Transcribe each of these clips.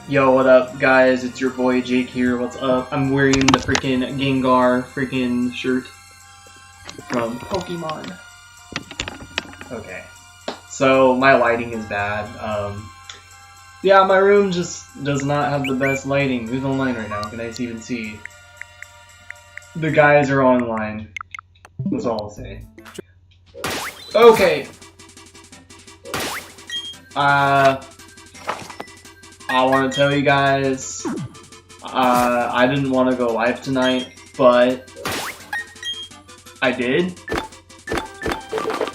Yo, what up, guys? It's your boy Jake here. What's up? I'm wearing the freaking Gengar freaking shirt from Pokemon. Okay, so my lighting is bad. Yeah, my room just does not have the best lighting. Who's online right now? Can I even see? The guys are online. That's all I'll say. Okay. I want to tell you guys, I didn't want to go live tonight, but I did,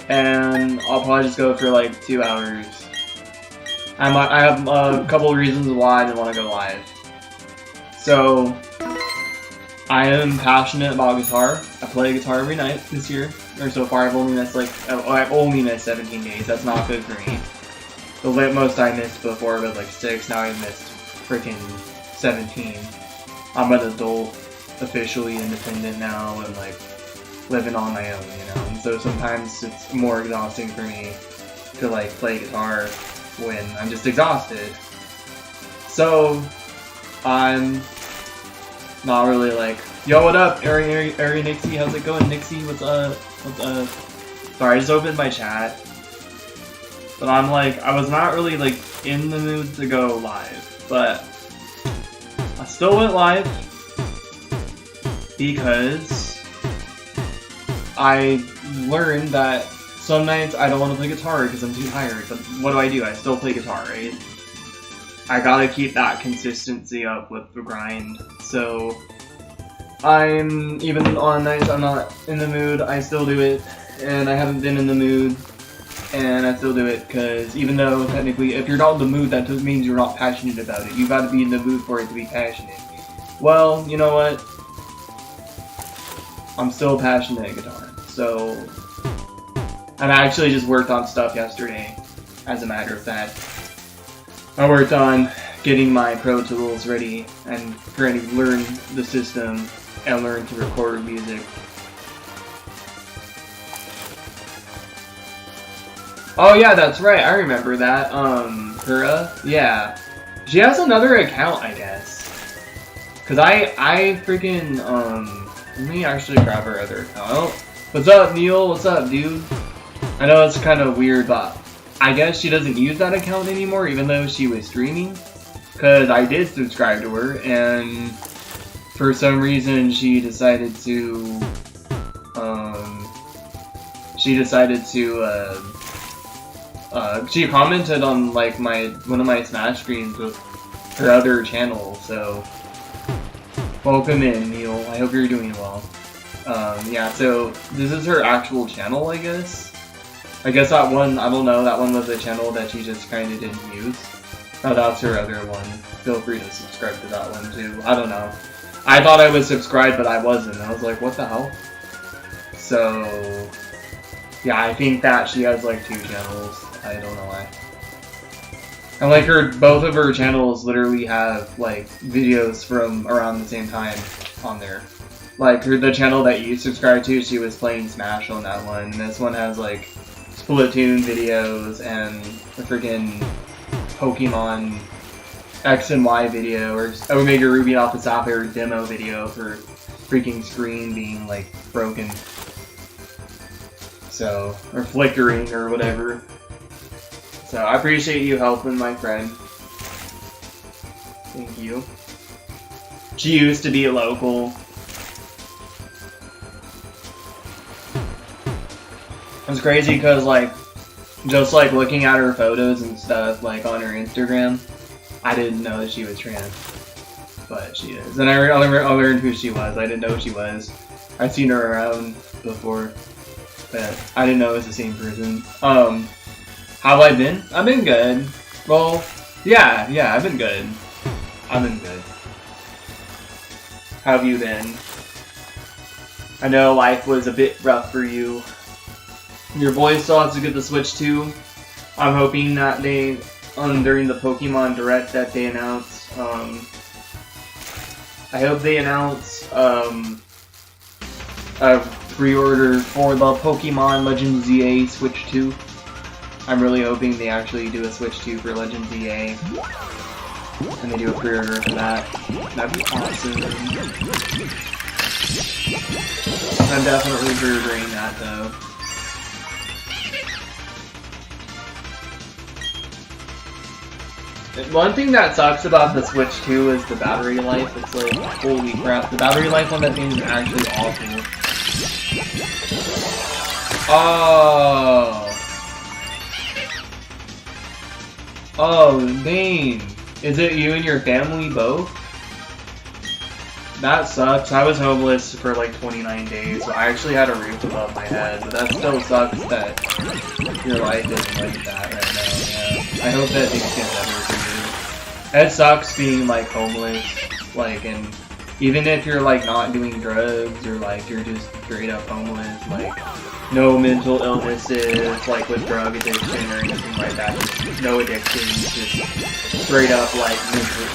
and I'll probably just go for like 2 hours. I have a couple of reasons why I didn't want to go live. So, I am passionate about guitar. I play guitar every night this year, or so far. I've only missed 17 days. That's not good for me. The most I missed before was like 6, now I missed freaking 17. I'm an adult, officially independent now, and like living on my own, you know? And so sometimes it's more exhausting for me to like play guitar when I'm just exhausted. So, I'm not really like, yo, what up, Ari Nixie, how's it going, Nixie, what's up, Sorry, I just opened my chat. But I'm like, I was not really like in the mood to go live, but I still went live because I learned that some nights I don't want to play guitar because I'm too tired, but what do? I still play guitar, right? I gotta keep that consistency up with the grind, so even on nights I'm not in the mood, I still do it, and I haven't been in the mood. And I still do it because even though technically if you're not in the mood, that doesn't mean you're not passionate about it. You gotta be in the mood for it to be passionate. Well, you know what? I'm still passionate at guitar. So, and I actually just worked on stuff yesterday, as a matter of fact. I worked on getting my Pro Tools ready and trying to learn the system and learn to record music. Oh yeah, that's right, I remember that, Kura, yeah. She has another account, I guess. Cause I freaking, let me actually grab her other account. Oh, what's up, Neil? What's up, dude? I know it's kind of weird, but I guess she doesn't use that account anymore, even though she was streaming. Cause I did subscribe to her, and for some reason she decided to, she commented on like one of my Smash streams with her other channel, so welcome in, Neil. I hope you're doing well. Yeah, so this is her actual channel, I guess. I guess that one, I don't know, that one was a channel that she just kinda didn't use. Oh, that's her other one. Feel free to subscribe to that one too. I don't know. I thought I was subscribed, but I wasn't. I was like, what the hell? So, yeah, I think that she has like 2 channels. I don't know why. And like both of her channels literally have like videos from around the same time on there. Like the channel that you subscribe to, she was playing Smash on that one. This one has like Splatoon videos and a freaking Pokemon X and Y video, or Omega Ruby Alpha Sapphire demo video for freaking screen being like broken. So, or flickering or whatever. So, I appreciate you helping my friend. Thank you. She used to be a local. It's crazy because, like, just like looking at her photos and stuff, like on her Instagram, I didn't know that she was trans. But she is. And I learned who she was. I didn't know who she was. I've seen her around before, but I didn't know it was the same person. How have I been? I've been good. Well, yeah, I've been good. I've been good. How have you been? I know life was a bit rough for you. Your boy still has to get the Switch too. I'm hoping that they, during the Pokemon Direct that they announce, I hope they announce, a pre-order for the Pokemon Legends ZA Switch 2. I'm really hoping they actually do a Switch 2 for Legends ZA. and they do a pre-order for that. That'd be awesome. I'm definitely pre-ordering that though. One thing that sucks about the Switch 2 is the battery life. It's like, holy crap, the battery life on that thing is actually awful. Oh. Oh, dang. Is it you and your family both? That sucks. I was homeless for like 29 days, so I actually had a roof above my head, but that still sucks that your life isn't like that right now, yeah. I hope that things get better for you. It sucks being like homeless, like, and even if you're like not doing drugs or like you're just straight up homeless, like no mental illnesses, like with drug addiction or anything like that, just no addictions, just straight up like,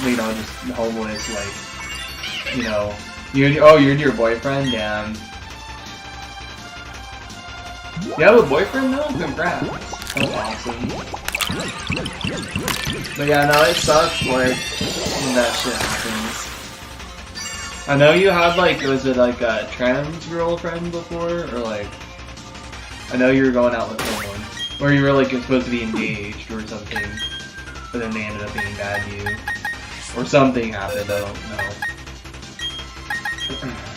you know, just homeless, like, you know, you and your boyfriend, damn. You have a boyfriend now? Congrats. That's awesome. But yeah, no, it sucks, like, when that shit happens. I know you had, like, was it like a trans girlfriend before? Or like, I know you were going out with someone. Or you were like, you're supposed to be engaged or something. But then they ended up being bad to you. Or something happened, I don't know.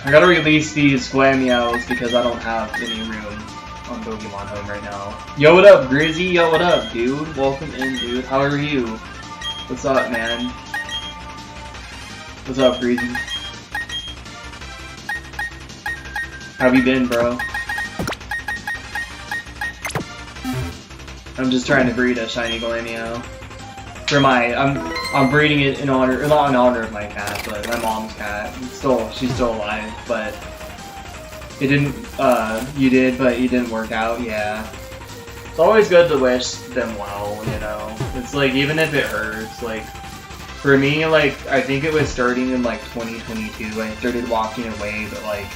I gotta release these Glameows because I don't have any room on Pokemon Home right now. Yo, what up, Grizzy? Yo, what up, dude? Welcome in, dude. How are you? What's up, man? What's up, Grizzy? How have you been, bro? I'm just trying to breed a shiny Glameow. For my, I'm breeding it in honor, not in honor of my cat, but my mom's cat. She's still alive, but it didn't, you did, but it didn't work out, yeah. It's always good to wish them well, you know. It's like, even if it hurts, like, for me, like, I think it was starting in, like, 2022, I started walking away, but, like,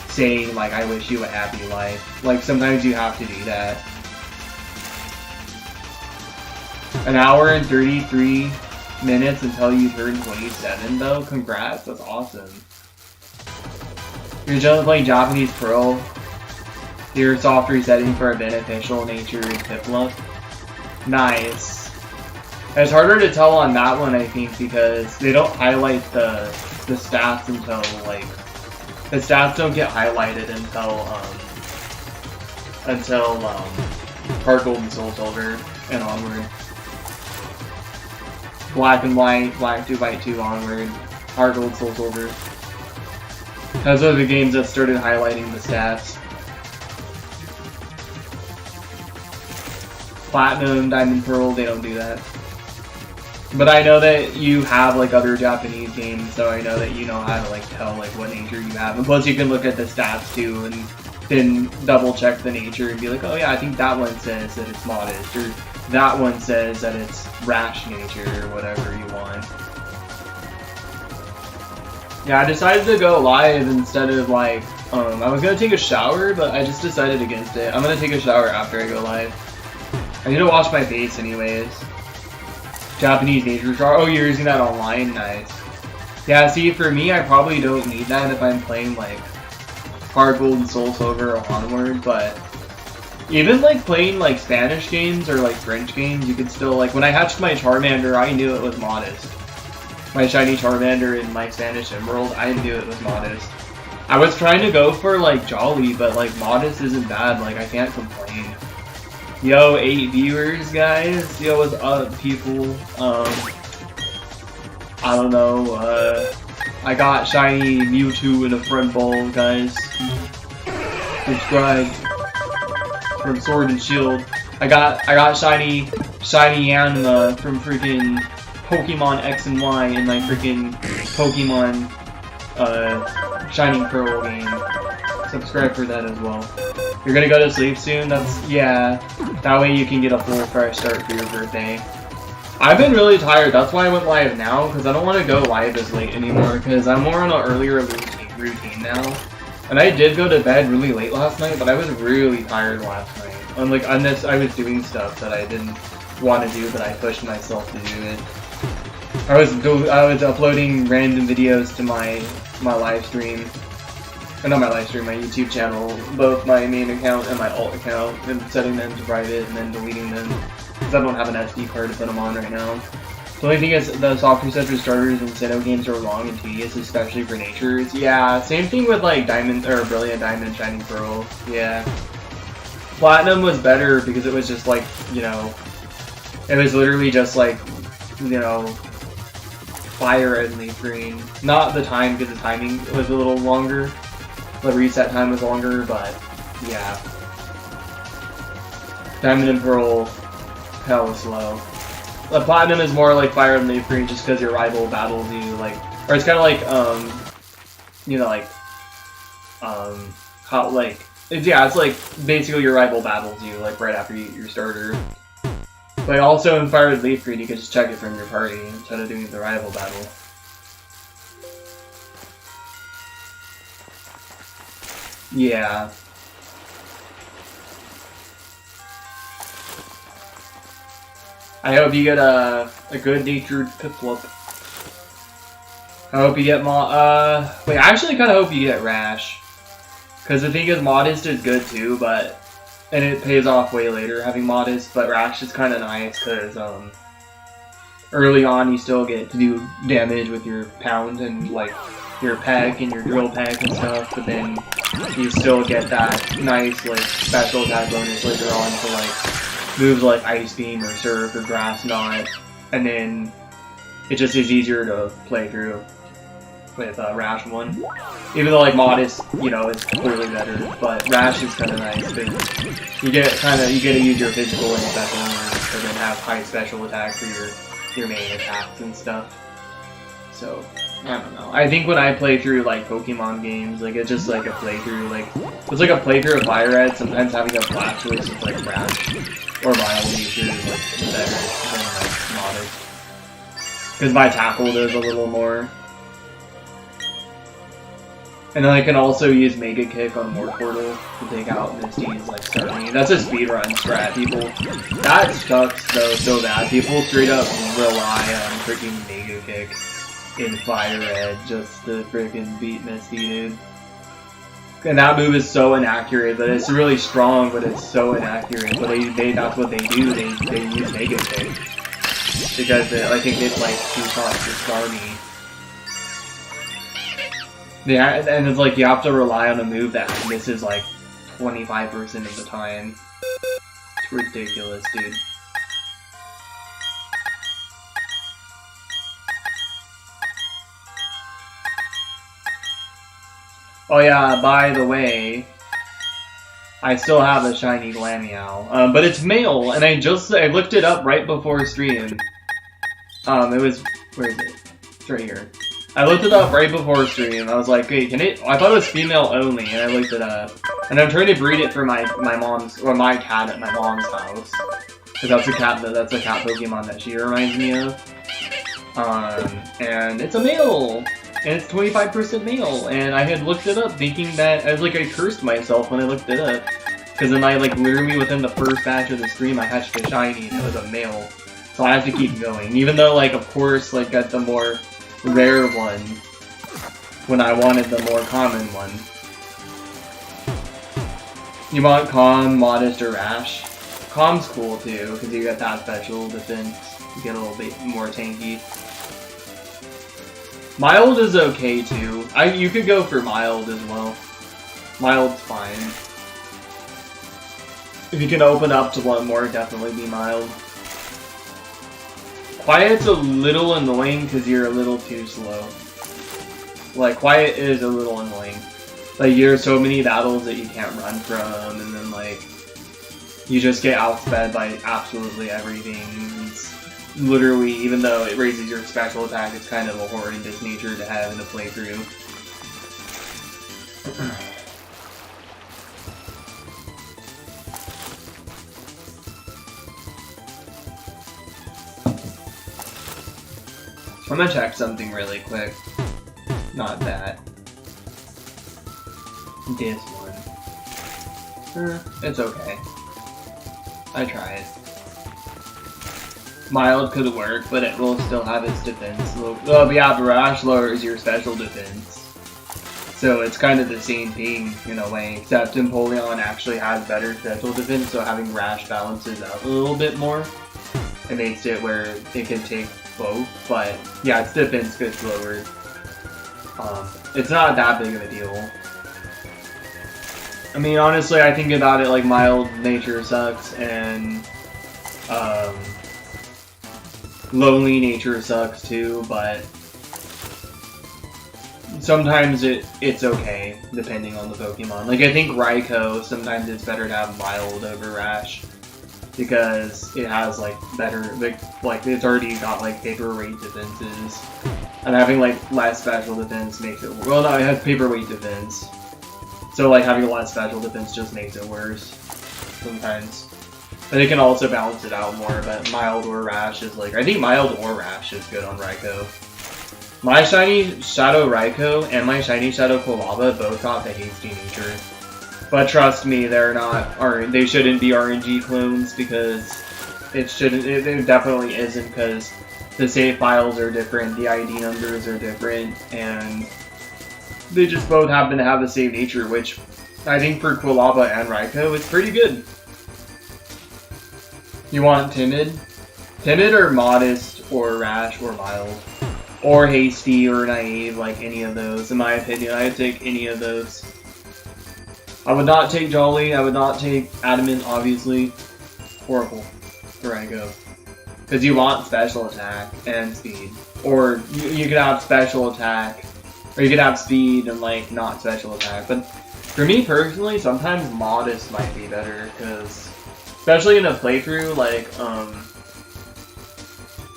saying, like, I wish you a happy life. Like, sometimes you have to do that. An hour and 33 minutes until you turn 27, though? Congrats, that's awesome. You're just playing Japanese Pearl. Your soft resetting for a beneficial nature and Piplup. Nice. It's harder to tell on that one, I think, because they don't highlight the stats until, like, the stats don't get highlighted until Heart Gold and Soul Silver and onward. Black and White, Black 2, White 2 onward, Heart Gold, Soul Silver. Those are the games that started highlighting the stats. Platinum, Diamond, Pearl, they don't do that. But I know that you have like other Japanese games, so I know that you know how to like tell like what nature you have. And plus you can look at the stats too and then double check the nature and be like, oh yeah, I think that one says that it's modest, or that one says that it's rash nature, or whatever you want. Yeah, I decided to go live instead of like, I was gonna take a shower, but I just decided against it. I'm gonna take a shower after I go live. I need to wash my face anyways. Japanese nature chart. Oh, you're using that online? Nice. Yeah, see, for me, I probably don't need that if I'm playing like Heart Gold and Soul Silver or Onward, but even like playing like Spanish games or like French games, you could still, like, when I hatched my Charmander, I knew it was modest. My shiny Charmander in my Spanish Emerald, I knew it was modest. I was trying to go for like Jolly, but like modest isn't bad, like I can't complain. Yo, 8 viewers, guys. Yo, what's up, people? I don't know, I got shiny Mewtwo in a friend ball, guys. Subscribe. From Sword and Shield. I got shiny Anima from freaking Pokemon X and Y in my freaking Pokemon Shining Pearl game. Subscribe for that as well. You're gonna go to sleep soon? Yeah. That way you can get a full fresh start for your birthday. I've been really tired, that's why I went live now, because I don't want to go live as late anymore, because I'm more on an earlier routine now. And I did go to bed really late last night, but I was really tired last night. Unless I was doing stuff that I didn't want to do, but I pushed myself to do it. I was uploading random videos to my live stream. Or not my live stream, my YouTube channel, both my main account and my alt account, and setting them to private and then deleting them. Because I don't have an SD card to put them on right now. The only thing is, the soft reset for starters and Sinnoh games are long and tedious, especially for natures. Yeah, same thing with like Diamond, or Brilliant Diamond, Shining Pearl. Yeah. Platinum was better because it was just like, you know, it was literally just like, you know, Fire and Leaf Green. Not the time, because the timing was a little longer. The reset time was longer, but yeah. Diamond and Pearl, hell slow. The Platinum is more like Fire and Leaf Green just because your rival battles you, like, or it's kind of like, you know, like, how, like, yeah, it's like basically your rival battles you, like, right after your starter. But also in Fire and Leaf Green, you can just check it from your party instead of doing the rival battle. Yeah. I hope you get a good-natured Piplup. I hope you get wait, I actually kind of hope you get Rash. Because the thing is, Modest is good too, but... And it pays off way later having Modest, but Rash is kind of nice because, early on you still get to do damage with your Pound and, like, your Peck and your Drill Peck and stuff, but then you still get that nice, like, special attack bonus later on for, like, moves like Ice Beam or Surf or Grass Knot, and then it just is easier to play through with Rash 1. Even though, like, Modest, you know, is clearly better, but Rash is kind of nice, because you get to use your physical and special moves, and then have high special attack for your main attacks and stuff. So, I don't know. I think when I play through, like, Pokemon games, like, it's just like a playthrough, like, it's like a playthrough of Fire Red, sometimes having a Blastoise with, like, Rash, or Vital Nature is, like, better than, like, Modest. Because my tackle does a little more. And then I can also use Mega Kick on Morportal to take out Misty's, like, Starmie. That's a speedrun strat, people. That sucks, though, so bad. People straight up rely on freaking Mega Kick in Fire Red just to freaking beat Misty, dude. And that move is so inaccurate, but it's really strong, but it's so inaccurate. But that's what they do, they use Mega Kick. Because I think it's like 2 shots to Starmie. Yeah, and it's like you have to rely on a move that misses like 25% of the time. It's ridiculous, dude. Oh yeah, by the way, I still have a shiny Glameow, but it's male, and I looked it up right before stream. It was, where is it? It's right here. I looked it up right before stream. I was like, hey, can it? I thought it was female only, and I looked it up. And I'm trying to breed it for my mom's, or my cat at my mom's house, because that's a cat Pokemon that she reminds me of. And it's a male, and it's 25% male. And I had looked it up thinking that I cursed myself when I looked it up, because then literally within the first batch of the stream I hatched a shiny, and it was a male. So I have to keep going, even though of course got the more rare one when I wanted the more common one. You want Calm, Modest, or Rash? Calm's cool too, because you get that special defense. You get a little bit more tanky. Mild is okay too. You could go for Mild as well. Mild's fine. If you can open up to one more, definitely be Mild. Quiet's a little annoying because you're a little too slow. Like, Quiet is a little annoying. Like, there's so many battles that you can't run from, and then, you just get outsped by absolutely everything. It's literally, even though it raises your special attack, it's kind of a horrendous nature to have in a playthrough. I'm gonna check something really quick. Not that. This one. It's okay. I tried. Mild could work, but it will still have its defense. Well, yeah, Rash lowers your special defense. So it's kind of the same thing in a way, except Empoleon actually has better special defense, so having Rash balances out a little bit more. It makes it where it can take both, but yeah, its defense gets lowered. It's not that big of a deal. I mean, honestly, I think about it like mild nature sucks, and lonely nature sucks too, but sometimes it's okay, depending on the Pokemon. Like, I think Raikou, sometimes it's better to have mild over Rash, because it has, like, better, like it's already got, like, paperweight defenses, and having, like, less special defense makes it, well, no, it has paperweight defense, so, like, having less special defense just makes it worse, sometimes. But it can also balance it out more, but mild or Rash is, like, I think mild or Rash is good on Raikou. My Shiny Shadow Raikou and my Shiny Shadow Quilava both got the hasty nature. But trust me, they shouldn't be RNG clones, because it definitely isn't, because the save files are different, the ID numbers are different, and they just both happen to have the same nature, which I think for Quilava and Raikou is pretty good. You want Timid? Timid or Modest or Rash or Mild? Or Hasty or Naive, like any of those. In my opinion, I'd take any of those. I would not take Jolly, I would not take Adamant, obviously. Horrible. Where I go. Because you want special attack and speed. Or you could have special attack, or you could have speed and like not special attack. But for me personally, sometimes Modest might be better, because especially in a playthrough, like,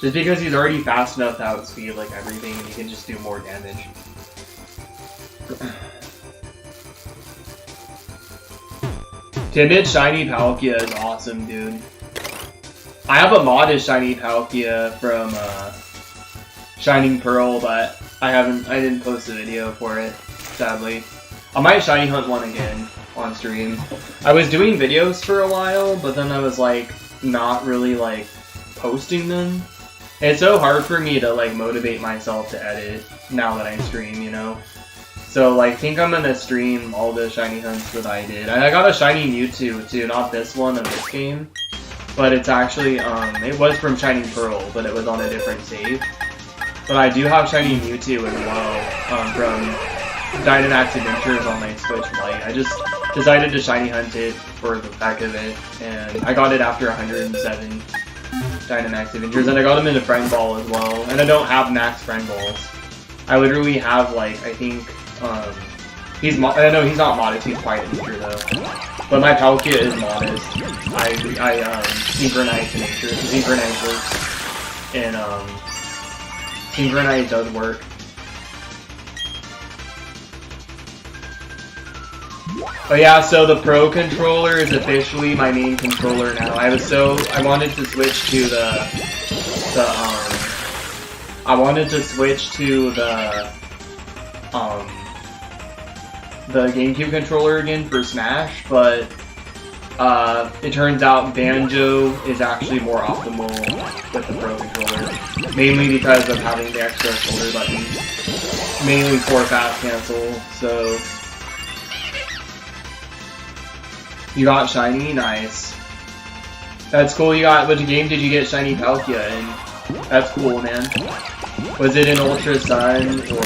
just because he's already fast enough to outspeed like everything, and he can just do more damage. Timid Shiny Palkia is awesome, dude. I have a Modest Shiny Palkia from Shining Pearl, but I didn't post a video for it, sadly. I might Shiny Hunt one again on stream. I was doing videos for a while, but then I was like not really like posting them. It's so hard for me to like motivate myself to edit now that I stream, you know? So like, I think I'm gonna stream all the shiny hunts that I did. I got a shiny Mewtwo too, not this one of this game, but it's actually, it was from Shining Pearl, but it was on a different save. But I do have shiny Mewtwo as well, from Dynamax Adventures on my Switch Lite. I just decided to shiny hunt it for the heck of it, and I got it after 107. Dynamax Adventures, and I got him in a Friend Ball as well, and I don't have max Friend Balls. I literally have, like, I think, I know he's not Modest, he's Quiet Nature though. But my Palkia is Modest. I synchronize the nature, synchronize works, and, synchronize does work. But yeah, so the Pro controller is officially my main controller now. I wanted to switch to the GameCube controller again for Smash, but it turns out Banjo is actually more optimal with the Pro controller, mainly because of having the extra shoulder buttons, mainly for fast cancel. So you got shiny? Nice. That's cool. You got, which game did you get shiny Palkia in? That's cool, man. Was it in Ultra Sun or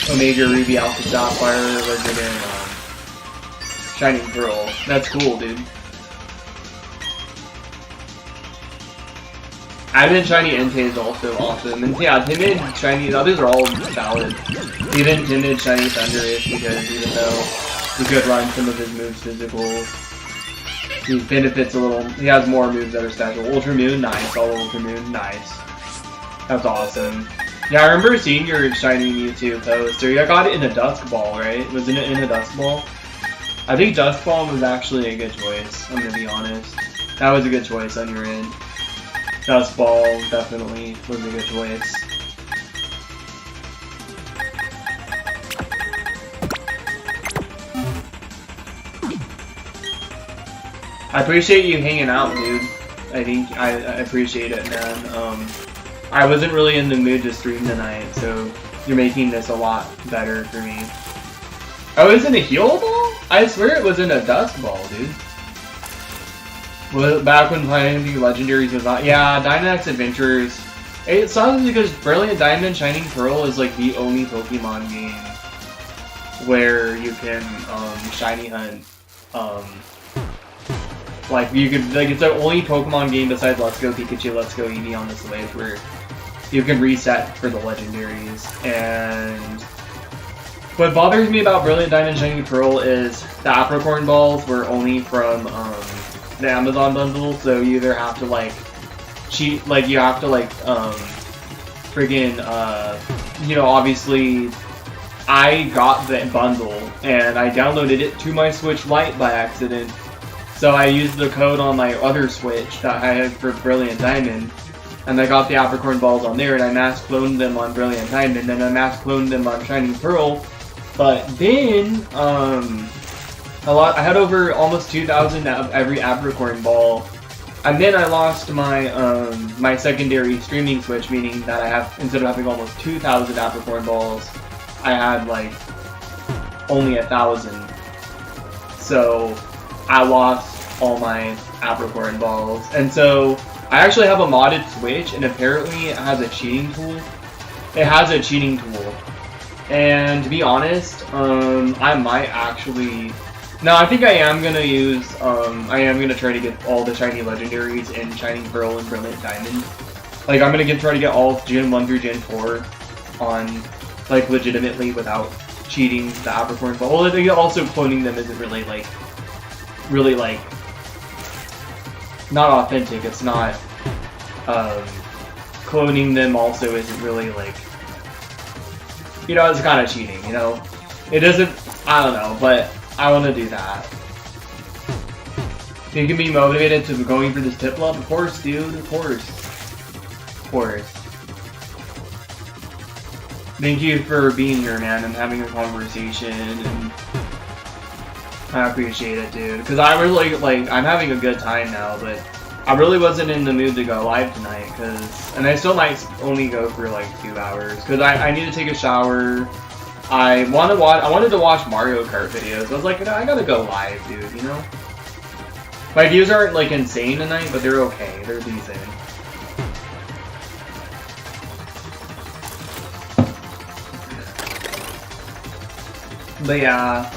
Omega Ruby Alpha Sapphire, or was it in Shining Pearl? That's cool, dude. Adamant Shiny Entei is also awesome. And yeah, Timid Shiny, the others are all valid. Even Timid Shiny Thundurus, because even though he could run some of his moves physical, he benefits a little. He has more moves that are special. Ultra Moon, nice. All Ultra Moon, nice. That's awesome. Yeah, I remember seeing your shiny Mewtwo post. Or you got it in a Dusk Ball, right? Wasn't it in a Dusk Ball? I think Dusk Ball was actually a good choice, I'm gonna be honest. That was a good choice on your end. Dusk Ball definitely was a good choice. I appreciate you hanging out, dude. I think I appreciate it, man. I wasn't really in the mood to stream tonight, so you're making this a lot better for me. Oh, it was in a heal ball? I swear it was in a dust ball, dude. Well, back when playing the legendaries was not. Yeah, Dynamax Adventures. It sucks because Brilliant Diamond Shining Pearl is like the only Pokemon game where you can shiny hunt. Like you could like it's the only Pokemon game besides Let's Go Pikachu, Let's Go Eevee on the Switch where you can reset for the legendaries. And what bothers me about Brilliant Diamond Shining Pearl is the Apricorn balls were only from the Amazon bundle, so you either have to like cheat, like you have to like friggin' you know, obviously I got the bundle and I downloaded it to my Switch Lite by accident, so I used the code on my other Switch that I had for Brilliant Diamond, and I got the Apricorn balls on there, and I mass cloned them on Brilliant Diamond, and I mass cloned them on Shining Pearl. But then I had over almost 2,000 of every Apricorn ball. And then I lost my my secondary streaming Switch, meaning that I have, instead of having almost 2,000 Apricorn balls, I had like only 1,000. So I lost all my Apricorn balls. And so I actually have a modded Switch, and apparently it has a cheating tool. It has a cheating tool. And to be honest, I might actually... No, I think I am gonna use, I am gonna try to get all the shiny legendaries in Shining Pearl and Brilliant Diamond. Like, I'm gonna try to get all Gen 1 through Gen 4 on, like, legitimately without cheating the Apricorn ball. Well, also cloning them isn't really, like, not authentic. It's not, cloning them also isn't really, like, you know, it's kind of cheating, you know? It doesn't, I don't know, but I want to do that. You can be motivated to going for this tip love? Of course, dude, of course. Of course. Thank you for being here, man, and having a conversation, and I appreciate it, dude. Because I really, like, I'm having a good time now, but I really wasn't in the mood to go live tonight, and I still might only go for like 2 hours, because I need to take a shower. I wanted to watch Mario Kart videos. I was like, you know, I gotta go live, dude, you know? My views aren't like insane tonight, but they're okay. They're decent. But yeah,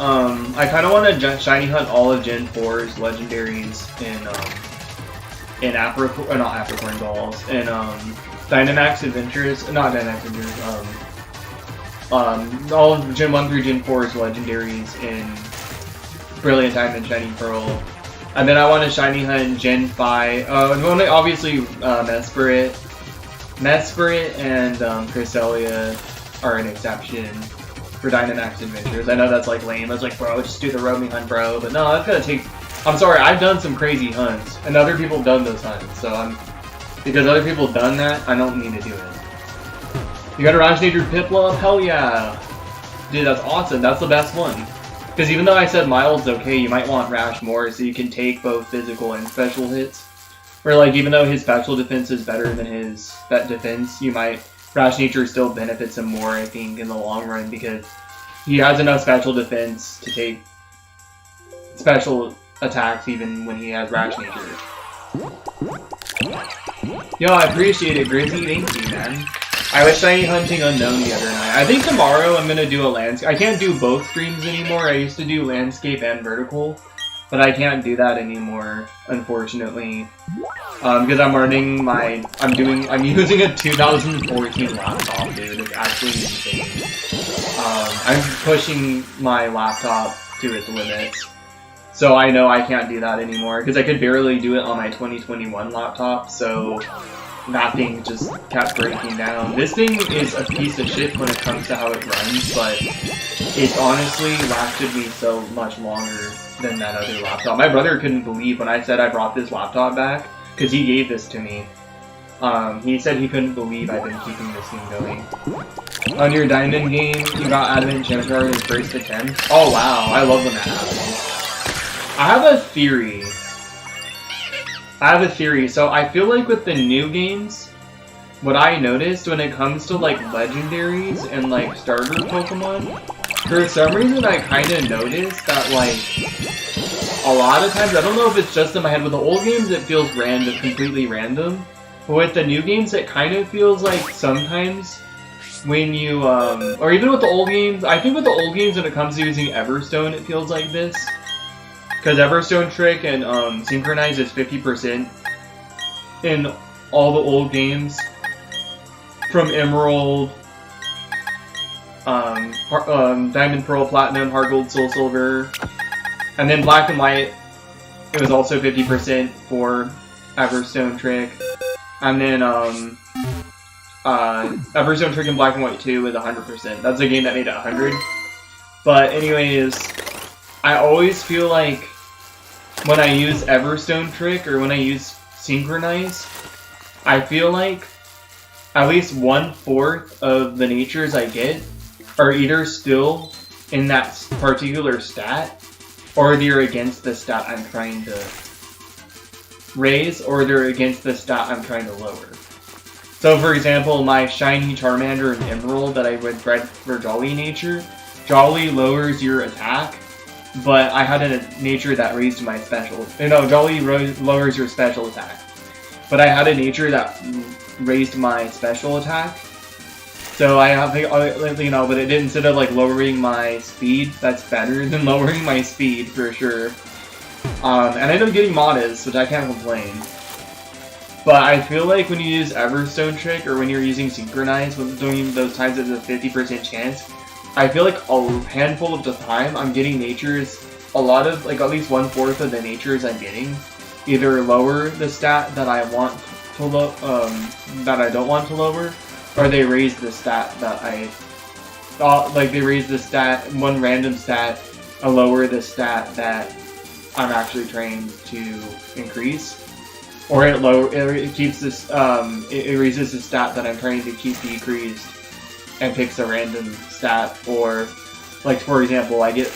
I kind of want to shiny hunt all of Gen 4's legendaries in Apricorn, not Apricorn balls, and Dynamax Adventures, not Dynamax Adventures, all of Gen 1 through Gen 4's legendaries in Brilliant Diamond, Shining Pearl. And then I want to shiny hunt Gen 5, obviously Mesprit and Cresselia are an exception for Dynamax Adventures. I know that's like lame. I was like, bro, just do the roaming hunt, bro. But no, that's gonna take... I'm sorry, I've done some crazy hunts, and other people have done those hunts, so because other people have done that, I don't need to do it. You got a Rajnator Piplup? Hell yeah! Dude, that's awesome, that's the best one. Because even though I said mild's okay, you might want Rash more, so you can take both physical and special hits. Or like, even though his special defense is better than his defense, you might... Rash Nature still benefits him more, I think, in the long run, because he has enough special defense to take special attacks even when he has Rash Nature. Yo, I appreciate it, Grizzy. Thank you, man. I was shiny hunting Unknown the other night. I think tomorrow I'm gonna do a landscape. I can't do both streams anymore. I used to do landscape and vertical, but I can't do that anymore, unfortunately. Because I'm running my... I'm using a 2014 laptop, dude. It's actually insane. I'm pushing my laptop to its limits. So I know I can't do that anymore, because I could barely do it on my 2021 laptop, so that thing just kept breaking down. This thing is a piece of shit when it comes to how it runs, but it's honestly lasted me so much longer than that other laptop. My brother couldn't believe when I said I brought this laptop back, because he gave this to me. He said he couldn't believe I've been keeping this thing going. On your Diamond game, you got Adamant Gemcard in first attempt? Oh wow, I love when that happens. I have a theory I have a theory. So I feel like with the new games, what I noticed when it comes to like legendaries and like starter Pokemon, for some reason I kind of noticed that like a lot of times, I don't know if it's just in my head, with the old games it feels random, completely random. But with the new games it kind of feels like sometimes when you, or even with the old games, I think with the old games when it comes to using Everstone it feels like this. Because Everstone Trick and Synchronize is 50% in all the old games. From Emerald, Diamond, Pearl, Platinum, Heart Gold, Soul Silver, and then Black and White, it was also 50% for Everstone Trick. And then Everstone Trick and Black and White 2 was 100%. That's a game that made it 100. But anyways, I always feel like when I use Everstone Trick or when I use Synchronize, I feel like at least 1/4 of the natures I get are either still in that particular stat, or they're against the stat I'm trying to raise, or they're against the stat I'm trying to lower. So for example, my Shiny Charmander and Emerald that I would bred for Jolly nature, Jolly lowers your attack, but I had a nature that raised my special. No, Jolly lowers your special attack. But I had a nature that raised my special attack. So I have, you know, but it did, instead of like lowering my speed, that's better than lowering my speed for sure. And I ended up getting Modest, which I can't complain. But I feel like when you use Everstone Trick or when you're using Synchronize, when doing those times there's a 50% chance, I feel like a handful of the time I'm getting natures, a lot of, like at least 1/4 of the natures I'm getting, either lower the stat that I want to that I don't want to lower, or they raise the stat that I thought, like they raise the stat, one random stat, and lower the stat that I'm actually trying to increase. Or it keeps this, it raises the stat that I'm trying to keep decreased and picks a random stat. Or, like for example, I get,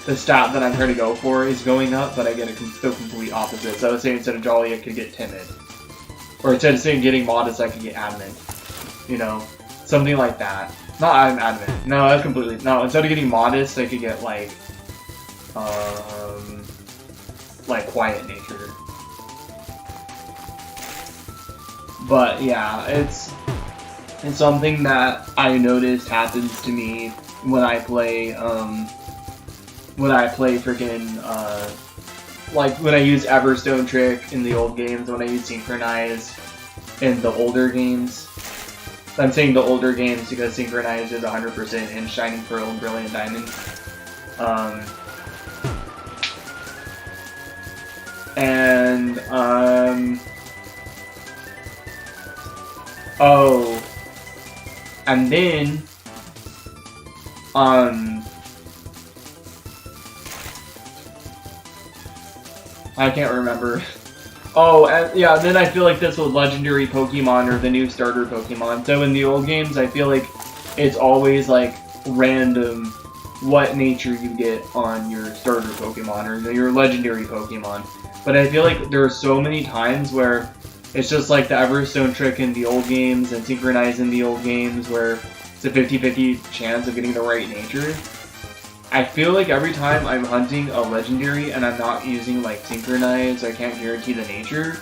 the stat that I'm trying to go for is going up, but I get the complete opposite. So I would say instead of Jolly, I could get Timid. Or instead of saying getting Modest, I could get Adamant. You know, something like that. Not Adamant. No, that's completely, no, instead of getting Modest, I could get like Quiet Nature. But yeah, it's something that I noticed happens to me when I play freaking like when I use Everstone Trick in the old games, when I use Synchronize in the older games. I'm saying the older games because Synchronize is 100% in Shining Pearl and Brilliant Diamond. Oh, and then, I can't remember. Oh, and yeah, then I feel like this with legendary Pokemon or the new starter Pokemon. So in the old games, I feel like it's always like random what nature you get on your starter Pokemon or your legendary Pokemon. But I feel like there are so many times where it's just like the Everstone Trick in the old games and Synchronize in the old games where it's a 50-50 chance of getting the right nature. I feel like every time I'm hunting a legendary and I'm not using like Synchronize, I can't guarantee the nature.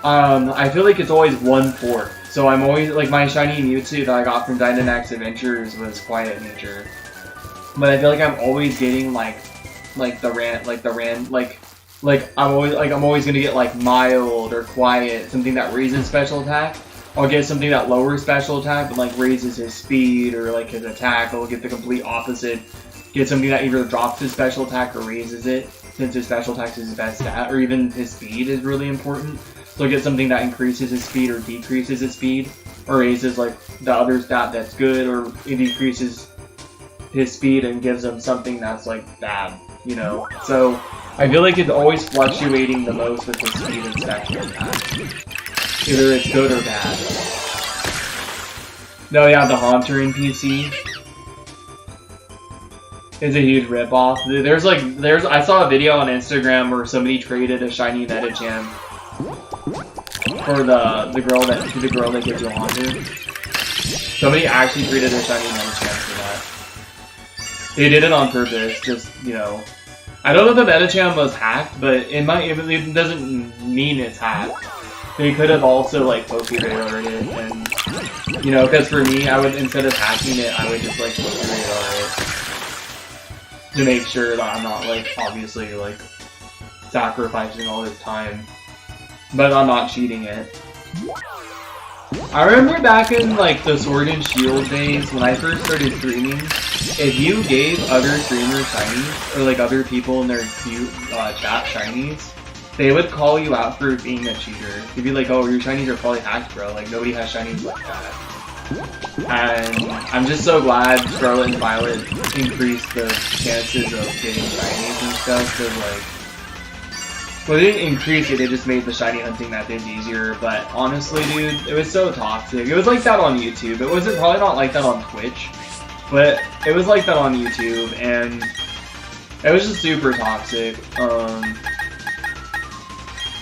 I feel like it's always 1/4. So I'm always like my shiny Mewtwo that I got from Dynamax Adventures was Quiet Nature. But I feel like I'm always getting like I'm always gonna get like Mild or Quiet, something that raises special attack. I'll get something that lowers special attack but like raises his speed or like his attack. I'll get the complete opposite. Get something that either drops his special attack or raises it, since his special attack is his best stat, or even his speed is really important. So I'll get something that increases his speed or decreases his speed, or raises like the other stat that's good, or it decreases his speed and gives him something that's like bad, you know? So I feel like it's always fluctuating the most with his speed and special attack. Either it's good or bad. No, yeah, the Haunter in PC. is a huge ripoff. I saw a video on Instagram where somebody traded a shiny Metachamp for the girl that gives you a Honda. Somebody actually traded a shiny Metachamp for that. They did it on purpose, just, you know. I don't know if the Metachamp was hacked, but it doesn't mean it's hacked. They could have also, like, Poke-Radar it, and, you know, because for me, I would, instead of hacking it, I would just, like, Poke-Radar it. To make sure that I'm not, like, obviously, like, sacrificing all this time. But I'm not cheating it. I remember back in, like, the Sword and Shield days, when I first started streaming, if you gave other streamers shinies, or, like, other people in their chat shinies, they would call you out for being a cheater. They'd be like, oh, your shinies are probably hacked, bro. Like, nobody has shinies like that. And I'm just so glad Scarlet and Violet increased the chances of getting shinies and stuff, because, like, well, they didn't increase it, they just made the shiny hunting methods easier, but honestly, dude, it was so toxic. It was like that on YouTube. It wasn't probably not like that on Twitch, but it was like that on YouTube, and it was just super toxic.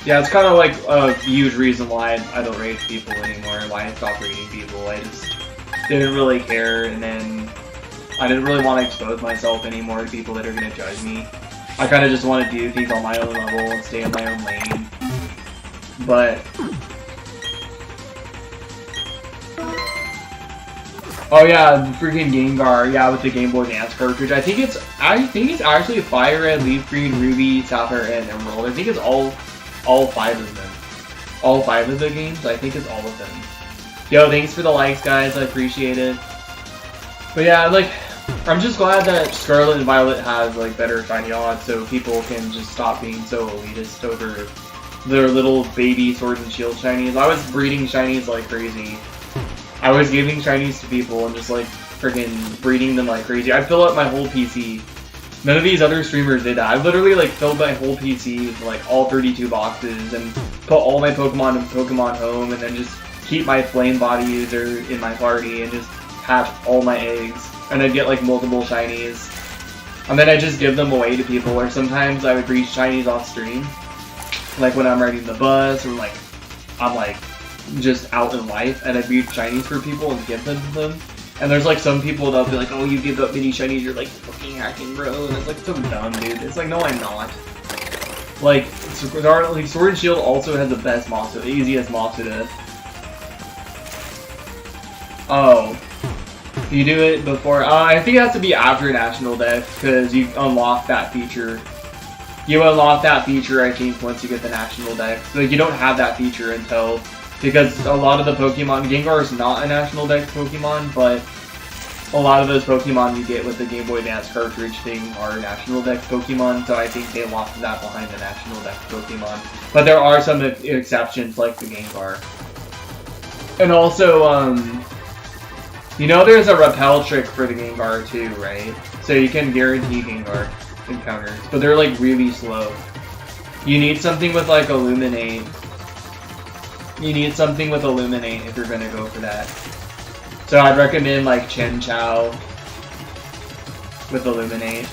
Yeah, it's kind of like a huge reason why I don't raid people anymore, why I stopped raiding people. I just didn't really care, and then I didn't really want to expose myself anymore to people that are going to judge me. I kind of just want to do things on my own level and stay in my own lane. But oh yeah, the freaking Gengar, yeah, with the Game Boy Advance cartridge. I think it's actually Fire Red, Leaf Green, Ruby, Sapphire, and Emerald. I think it's all 5 of them. All 5 of the games, I think it's all of them. Yo, thanks for the likes, guys, I appreciate it. But yeah, like, I'm just glad that Scarlet and Violet has, like, better shiny odds, so people can just stop being so elitist over their little baby Sword and Shield shinies. I was breeding shinies like crazy. I was giving shinies to people and just, like, friggin' breeding them like crazy. I'd fill up my whole PC. None of these other streamers did that. I literally, like, filled my whole PC with, like, all 32 boxes and put all my Pokemon in Pokemon Home and then just keep my Flame Body user in my party and just hatch all my eggs. And I'd get, like, multiple shinies. And then I'd just give them away to people, or sometimes I would breed shinies off stream. Like, when I'm riding the bus, or, like, I'm, like, just out in life, and I'd breed shinies for people and give them to them. And there's, like, some people that'll be like, oh, you give up mini shinies, you're, like, fucking hacking, bro. And it's, like, so dumb, dude. It's like, no, I'm not. Like, Sword and Shield also has the best Masuda, the easiest Masuda. Oh. You do it before, I think it has to be after National Dex, because you unlock that feature. You unlock that feature, I think, once you get the National Dex. Like, you don't have that feature until, because a lot of the Pokemon, Gengar is not a National Dex Pokemon, but a lot of those Pokemon you get with the Game Boy Advance cartridge thing are National Dex Pokemon, so I think they locked that behind the National Dex Pokemon. But there are some exceptions, like the Gengar. And also, you know there's a repel trick for the Gengar too, right? So you can guarantee Gengar encounters, but they're like really slow. You need something with like Illuminate. You need something with Illuminate if you're gonna go for that. So I'd recommend like Chen Chao with Illuminate.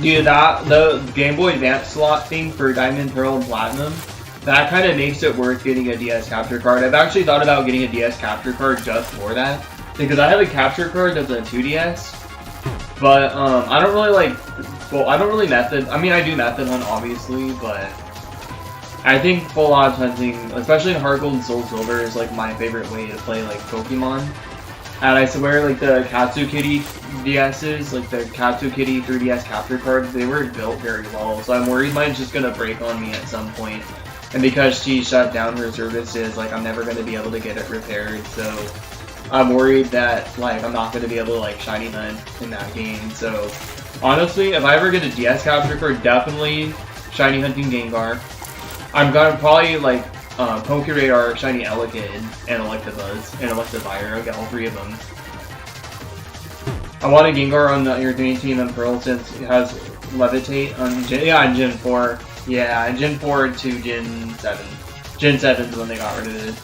Dude, the Game Boy Advance slot thing for Diamond, Pearl, and Platinum, that kind of makes it worth getting a DS capture card. I've actually thought about getting a DS capture card just for that, because I have a capture card that's a 2DS, but I don't really like, well, I don't really method, I mean I do method hunt obviously, but I think full odds hunting, especially in Heart Gold and Soul Silver, is like my favorite way to play like Pokemon. And I swear, like, the Katsu Kitty DS's, like, the Katsu Kitty 3DS capture cards, they were built very well, so I'm worried mine's just gonna break on me at some point. And because she shut down her services, like, I'm never gonna be able to get it repaired, so I'm worried that, like, I'm not gonna be able to, like, shiny hunt in that game. So, honestly, if I ever get a DS capture card, definitely shiny hunting Gengar. I'm gonna probably, like, Poke-Radar, Shiny Elekid, and Electabuzz, and Electivire. I'll get all 3 of them. I want a Gengar on your Green Team and Pearl since it has Levitate on Gen 4. Yeah, Gen 4 to Gen 7. Gen 7 is when they got rid of it.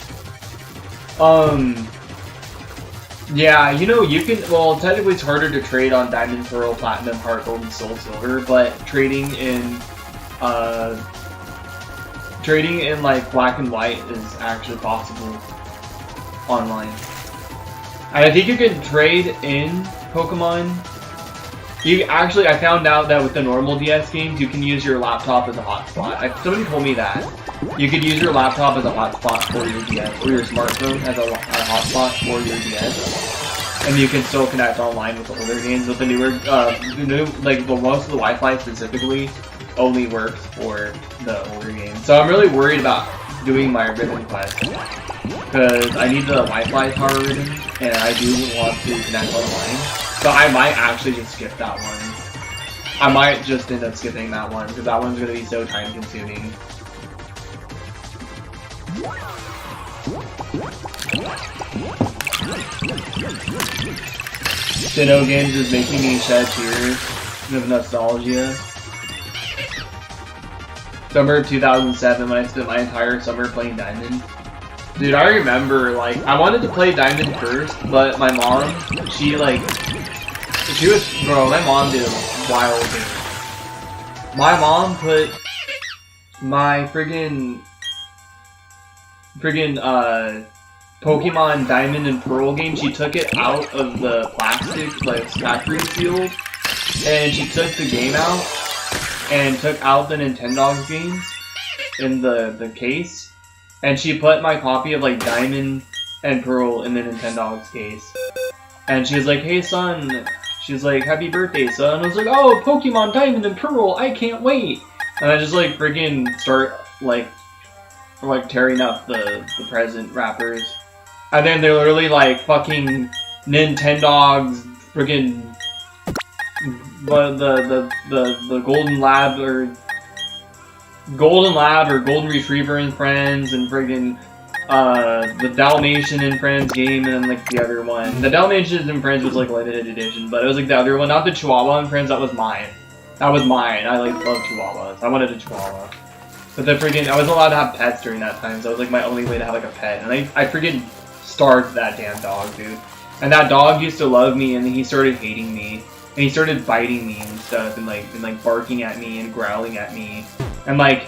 Yeah, you know, you can, well, technically it's harder to trade on Diamond, Pearl, Platinum, Heart, Gold, and Soul Silver, but trading in like Black and White is actually possible online. And I think you can trade in Pokemon. I found out that with the normal DS games, you can use your laptop as a hotspot. Somebody told me that. You could use your laptop as a hotspot for your DS, or your smartphone as a hotspot for your DS. And you can still connect online with the older games, but the newer, like most of the Wi-Fi specifically only works for the older games. So I'm really worried about doing my ribbon quest, because I need the Wi-Fi tower ribbon, and I do want to connect online. So I might actually just skip that one. I might just end up skipping that one, because that one's going to be so time consuming. Sinnoh Games is making me shed tears of nostalgia. Summer of 2007, when I spent my entire summer playing Diamond. Dude, I remember, like, I wanted to play Diamond first, but my mom, my mom did a wild thing. My mom put my friggin' Pokemon Diamond and Pearl game, she took it out of the plastic, like, factory sealed, and she took the game out, and took out the Nintendogs games in the case, and she put my copy of, like, Diamond and Pearl in the Nintendogs case. And she was like, hey son, she's like, happy birthday son. I was like, oh, Pokemon Diamond and Pearl, I can't wait. And I just, like, freaking start, like tearing up the present wrappers. And then they're literally like fucking Nintendogs, friggin' the Golden Lab or Golden Retriever and Friends, and friggin' the Dalmatian and Friends game, and then like the other one. The Dalmatian and Friends was like limited edition, but it was like the other one, not the Chihuahua and Friends. That was mine. I like love Chihuahuas. I wanted a Chihuahua. But the friggin', I wasn't allowed to have pets during that time, so it was like my only way to have like a pet. And I friggin' starved that damn dog, dude. And that dog used to love me, and then he started hating me. And he started biting me and stuff, and barking at me and growling at me. And it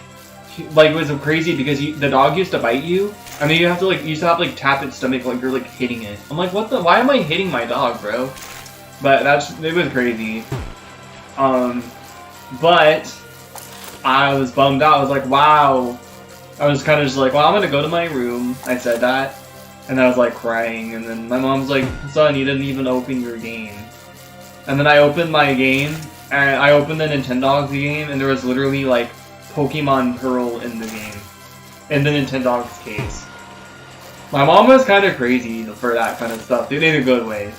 was crazy because the dog used to bite you, and then you used to have to tap its stomach like you're like hitting it. I'm like, why am I hitting my dog, bro? But it was crazy. But I was bummed out. I was like, wow. I was kind of just like, well, I'm gonna go to my room. I said that. And I was like crying. And then my mom's like, son, you didn't even open your game. And then I opened my game. And I opened the Nintendogs game. And there was literally like Pokemon Pearl in the game. In the Nintendogs case. My mom was kind of crazy for that kind of stuff. Dude, in a good way.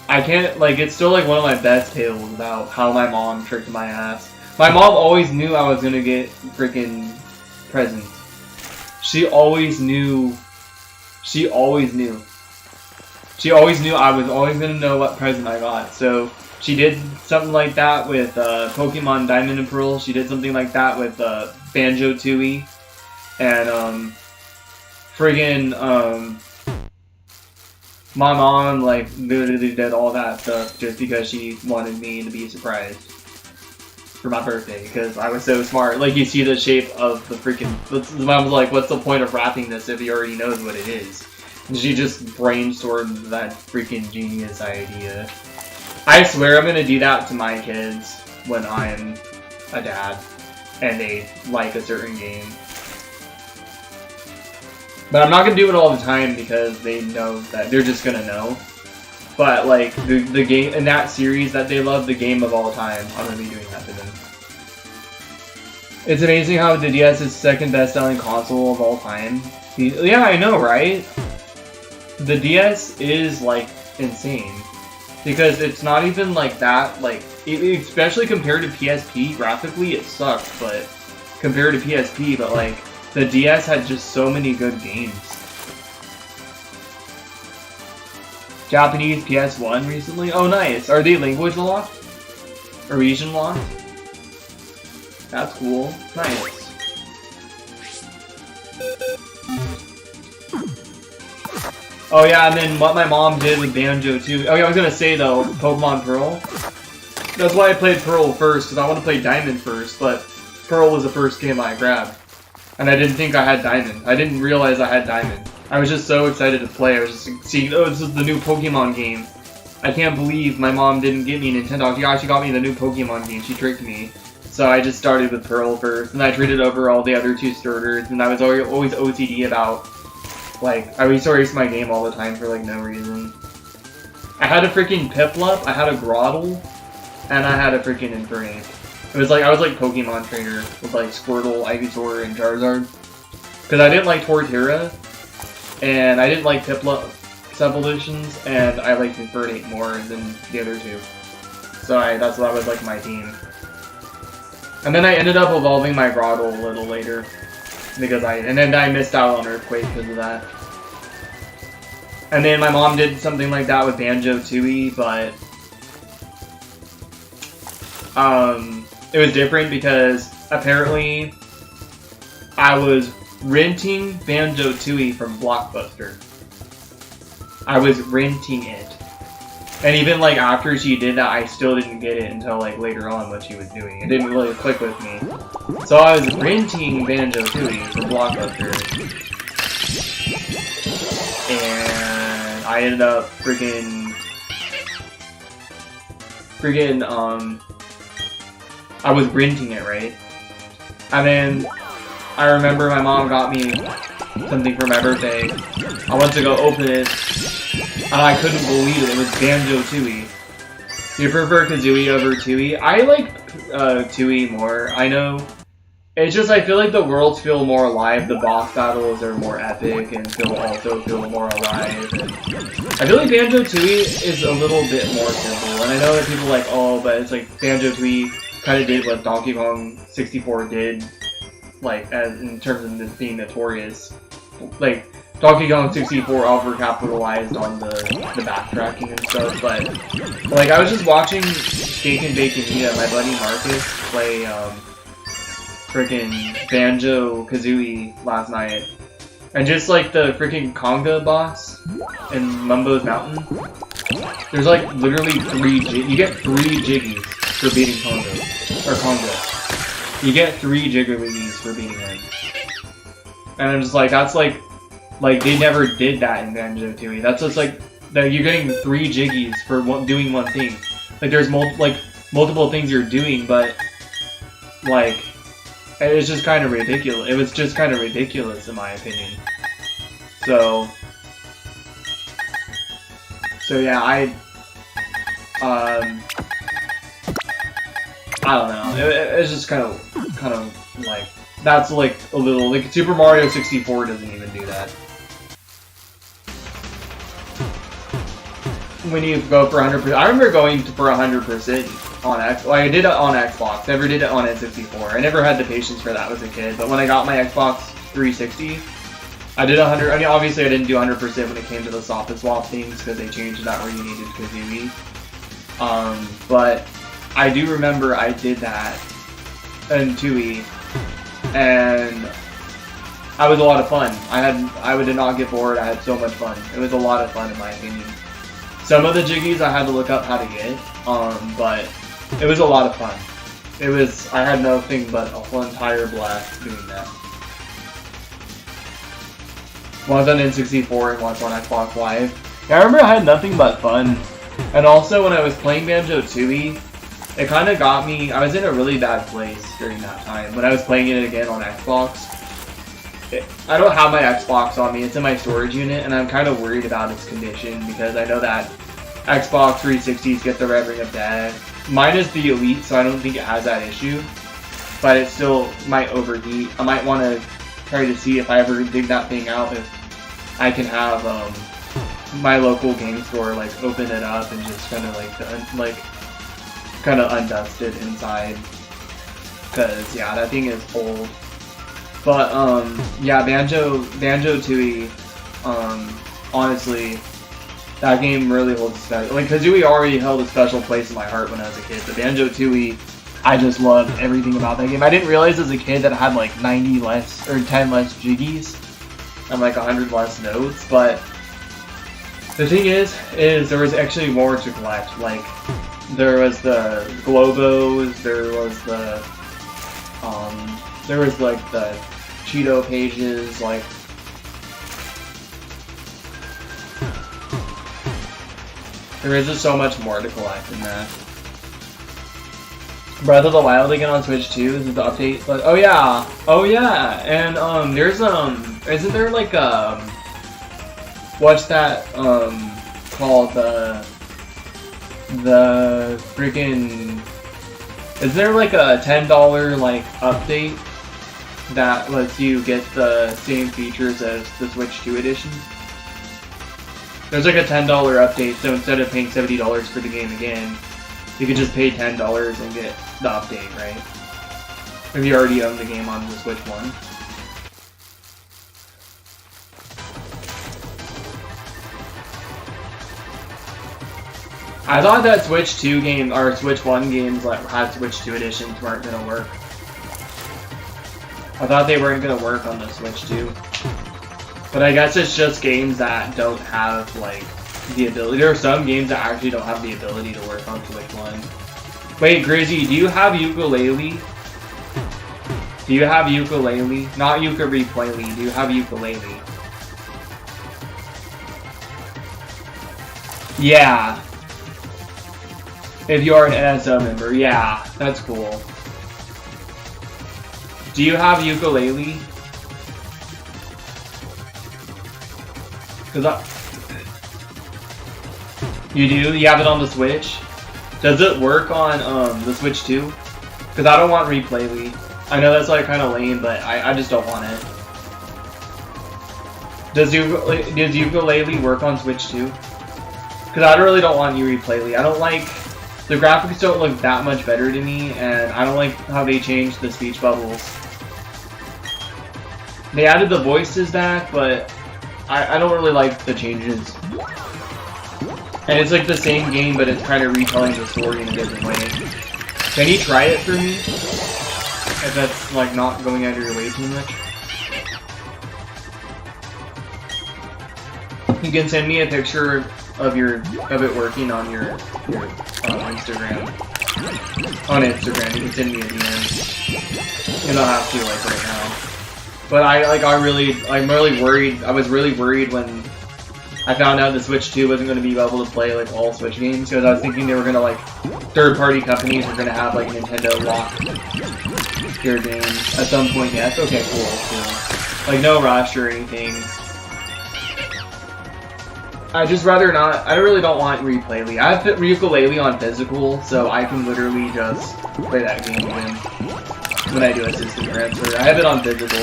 I can't, it's still one of my best tales about how my mom tricked my ass. My mom always knew I was gonna get freaking presents. She always knew I was always gonna know what present I got. So she did something like that with Pokemon Diamond and Pearl. She did something like that with Banjo-Tooie. And my mom literally did all that stuff just because she wanted me to be surprised for my birthday, because I was so smart. You see the shape of the freaking... Mom was like, what's the point of wrapping this if he already knows what it is? And she just brainstormed that freaking genius idea. I swear I'm gonna do that to my kids when I'm a dad and they like a certain game. But I'm not gonna do it all the time because they know that they're just gonna know. But the game in that series that they love, the game of all time, I'm gonna be doing that to them. It's amazing how the DS is second best-selling console of all time. Yeah, I know, right? The DS is insane because it's not even that. Especially compared to PSP, graphically it sucks, but compared to PSP, but the DS had just so many good games. Japanese PS1 recently. Oh, nice. Are they language locked? Or region locked? That's cool. Nice. Oh yeah, and then what my mom did with Banjo too. Oh yeah, I was gonna say though, Pokemon Pearl. That's why I played Pearl first, because I want to play Diamond first, but Pearl was the first game I grabbed. And I didn't think I had Diamond. I didn't realize I had Diamond. I was just so excited to play. I was just seeing, oh, this is the new Pokemon game. I can't believe my mom didn't get me Nintendo. She actually got me the new Pokemon game. She tricked me. So I just started with Pearl first, and I traded over all the other 2 starters, and I was always OCD about, like, I used to erase my game all the time for, like, no reason. I had a freaking Piplup, I had a Grotle, and I had a freaking Infernape. It was like, I was like Pokemon trainer with, like, Squirtle, Ivysaur, and Charizard. Because I didn't like Torterra, and I didn't like Piplup's evolutions, and I liked Infernape more than the other 2. So that's what was, like, my team. And then I ended up evolving my Grotle a little later. Because and then I missed out on Earthquake because of that. And then my mom did something like that with Banjo-Tooie, but it was different because apparently I was renting Banjo-Tooie from Blockbuster. I was renting it. And even like after she did that, I still didn't get it until like later on what she was doing. It didn't really click with me. So I was renting Banjo-Tooie from Blockbuster. And I ended up I was renting it, right? And then I remember my mom got me something for my birthday. I went to go open it, and I couldn't believe it. It was Banjo-Tooie. Do you prefer Kazooie over Tooie? I like Tooie more. I know. It's just I feel like the worlds feel more alive. The boss battles are more epic and also feel more alive. And I feel like Banjo-Tooie is a little bit more simple. And I know that people are like, oh, but it's like Banjo-Tooie kind of did what Donkey Kong 64 did, like in terms of being notorious. Like Donkey Kong 64 overcapitalized on the backtracking and stuff, but like I was just watching Steak and Bacon Eat, my buddy Marcus, play freaking Banjo-Kazooie last night, and just like the freaking Conga boss in Mumbo's Mountain, there's like literally you get 3 Jiggies for beating Conga. You get 3 Jigglypuffs for beating him. And I'm just like, that's like they never did that in Banjo-Tooie. That's just like, that you're getting 3 Jiggies for doing one thing. Like there's multiple things you're doing, but like, it's just kind of ridiculous. It was just kind of ridiculous in my opinion. So yeah, I don't know. It's just kind of like, that's like a little, like Super Mario 64 doesn't even do that. When you go for 100%, I remember going for 100% on X. Well, I did it on Xbox. Never did it on N64. I never had the patience for that as a kid. But when I got my Xbox 360, I did 100. I mean, obviously I didn't do 100% when it came to the Soft Swap things because they changed that where you needed Kazooie. But I do remember I did that in Tooie, and I was a lot of fun. I did not get bored. I had so much fun. It was a lot of fun in my opinion. Some of the Jiggies I had to look up how to get, but it was a lot of fun. I had nothing but a whole entire blast doing that. Once on N64 and once on Xbox Live. I remember I had nothing but fun. And also when I was playing Banjo-Tooie, it kind of got me, I was in a really bad place during that time. When I was playing it again on Xbox, I don't have my Xbox on me, it's in my storage unit, and I'm kind of worried about its condition because I know that Xbox 360s get the Red Ring of Death. Mine is the Elite, so I don't think it has that issue, but it still might overheat. I might want to try to see if I ever dig that thing out, if I can have my local game store like open it up and just kind of kind of undust it inside, because yeah, that thing is old. But yeah, Banjo-Tooie, honestly, That game really holds a special, like, Kazooie already held a special place in my heart when I was a kid, but Banjo-Tooie, I just loved everything about that game. I didn't realize as a kid that it had like 90 less, or 10 less jiggies, and like 100 less notes, but the thing is there was actually more to collect. Like, there was the Globos, there was like the Cheeto pages, like, there is just so much more to collect in that. Breath of the Wild again on Switch 2, is the update, but oh yeah, and there's isn't there like what's that called, the freaking, is there like a $10 like update that lets you get the same features as the Switch 2 edition? There's like a $10 update, so instead of paying $70 for the game again, you could just pay $10 and get the update, right? If you already own the game on the Switch 1. I thought that Switch 2 game, or Switch 1 games that had Switch 2 editions weren't gonna work. I thought they weren't gonna work on the Switch 2. But I guess it's just games that don't have, like, the ability. There are some games that actually don't have the ability to work on Switch 1. Wait, Grizzy, do you have ukulele? Do you have ukulele? Not ukulele, do you have ukulele? Yeah. If you are an NSO member, yeah, that's cool. Do you have ukulele? You do? You have it on the Switch? Does it work on the Switch 2? Because I don't want Replay-Ly. I know that's like kind of lame, but I just don't want it. Does ukulele work on Switch 2? Because I really don't want you Replay-Ly. I don't like... The graphics don't look that much better to me, and I don't like how they changed the speech bubbles. They added the voices back, but I don't really like the changes. And it's like the same game, but it's kind of retelling the story in a different way. Can you try it for me? If that's like not going out of your way too much. You can send me a picture of it working on your Instagram. On Instagram, you can send me a DM. You don't have to like right now. But I'm really worried. I was really worried when I found out the Switch 2 wasn't going to be able to play like all Switch games, because I was thinking they were going to like third-party companies were going to have like Nintendo lock your games at some point. Yes, okay, cool. Like no rush or anything. I just rather not. I really don't want Replay-Ly. I have ukulele on physical, so I can literally just play that game again when I do a system transfer. I have it on physical.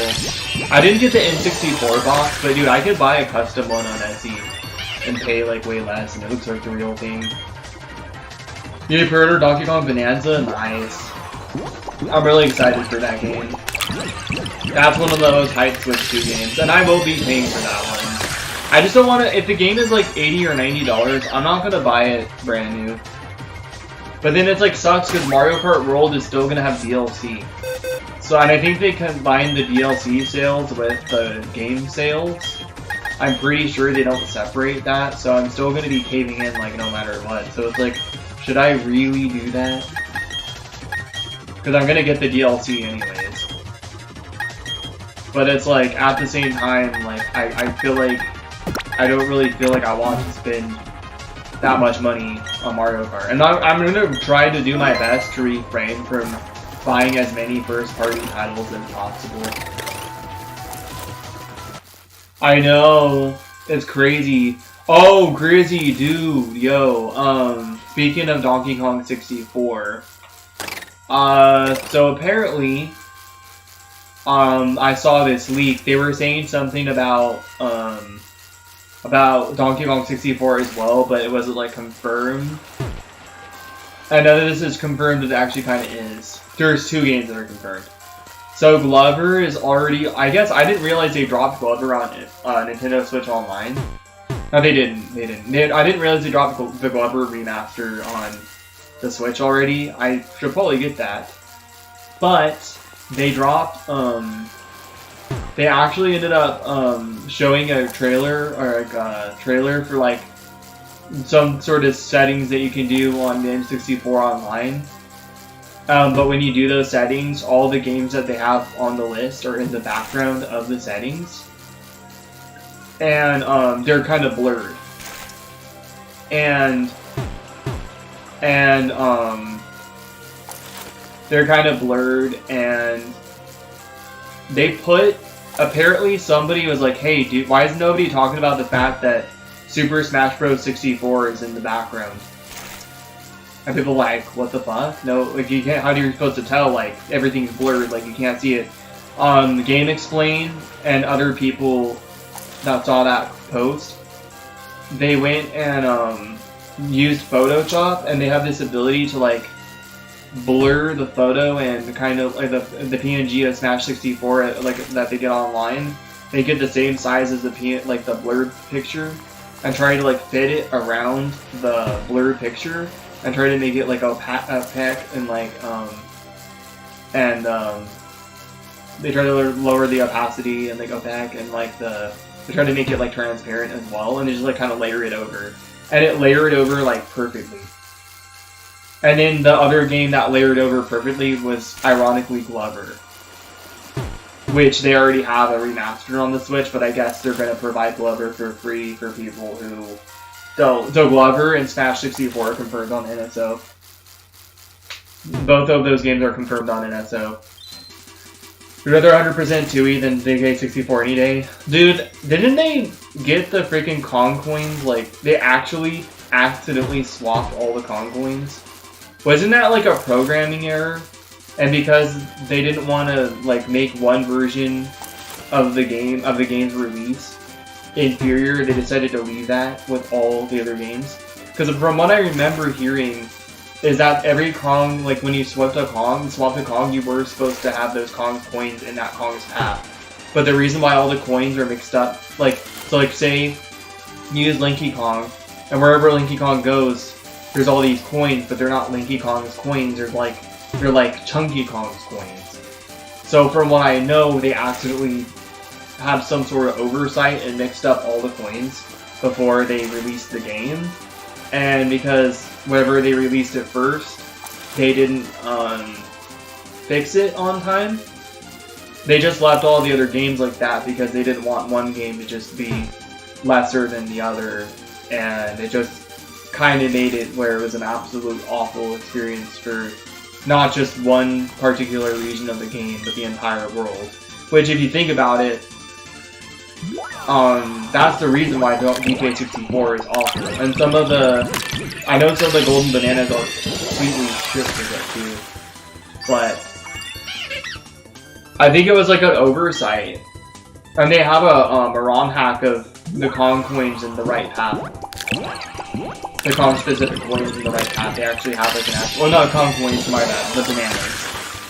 I didn't get the N64 box, but dude, I could buy a custom one on Etsy and pay like way less, and it looks like the real thing. You pre-ordered Donkey Kong Bonanza? Nice. I'm really excited for that game. That's one of the most hyped Switch 2 games, and I will be paying for that one. I just don't want to, if the game is like $80 or $90, I'm not going to buy it brand new. But then it's like sucks because Mario Kart World is still going to have DLC. So, and I think they combine the DLC sales with the game sales. I'm pretty sure they don't separate that, so I'm still going to be caving in like no matter what. So it's like, should I really do that? Because I'm going to get the DLC anyways. But it's like, at the same time, like, I feel like I don't really feel like I want to spend that much money on Mario Kart. And I'm going to try to do my best to refrain from buying as many first-party titles as possible. I know, it's crazy. Oh, Grizzy, dude, yo, speaking of Donkey Kong 64, so apparently, I saw this leak. They were saying something about Donkey Kong 64 as well, but it wasn't, like, confirmed. I know that this is confirmed, it actually kind of is. There's 2 games that are confirmed. So Glover is already, I guess I didn't realize they dropped Glover on Nintendo Switch Online. No, they didn't. I didn't realize they dropped the Glover remaster on the Switch already. I should probably get that. But they dropped, they actually ended up showing a trailer, or like a trailer for like some sort of settings that you can do on the N64 Online. But when you do those settings, all the games that they have on the list are in the background of the settings. And they're kind of blurred. And they're kind of blurred, and they put, apparently somebody was like, hey dude, why is nobody talking about the fact that Super Smash Bros. 64 is in the background? And people like, what the fuck? No, like you can't, how are you supposed to tell, like everything's blurred, like you can't see it. Game Explain and other people that saw that post, they went and used Photoshop, and they have this ability to like blur the photo and kind of like the PNG of Smash 64 like that they get online. They get the same size as the blurred picture, and try to like fit it around the blurred picture, and try to make it like opaque and like they try to lower the opacity and like opaque and like they try to make it like transparent as well, and they just like kind of layer it over. And it layered over like perfectly. And then the other game that layered over perfectly was ironically Glover, which they already have a remaster on the Switch, but I guess they're going to provide Glover for free for people who... So Glover and Smash 64 are confirmed on NSO. Both of those games are confirmed on NSO. I'd rather 100% Tui than DK64 any day. Dude, didn't they get the freaking Kong coins? Like, they actually accidentally swapped all the Kong coins? Wasn't that like a programming error? And because they didn't want to like make one version of the game's release inferior, they decided to leave that with all the other games? Because from what I remember hearing, is that every Kong, like when you swapped a Kong, you were supposed to have those Kong coins in that Kong's path. But the reason why all the coins are mixed up, like, so like say, you use Linky Kong, and wherever Linky Kong goes, there's all these coins, but they're not Linky Kong's coins, they're like Chunky Kong's coins. So from what I know, they accidentally have some sort of oversight and mixed up all the coins before they released the game. And because whenever they released it first, they didn't fix it on time. They just left all the other games like that because they didn't want one game to just be lesser than the other, and it just kind of made it where it was an absolute awful experience for not just one particular region of the game, but the entire world. Which, if you think about it, that's the reason why DK64 is awful. And some of the, I know some of the golden bananas are completely shit to get too, but I think it was like an oversight. And they have a ROM hack of the Kong coins in the right path. The Kong specific coins in the right path. They actually have like an actual, well, not Kong coins, my bad, the bananas.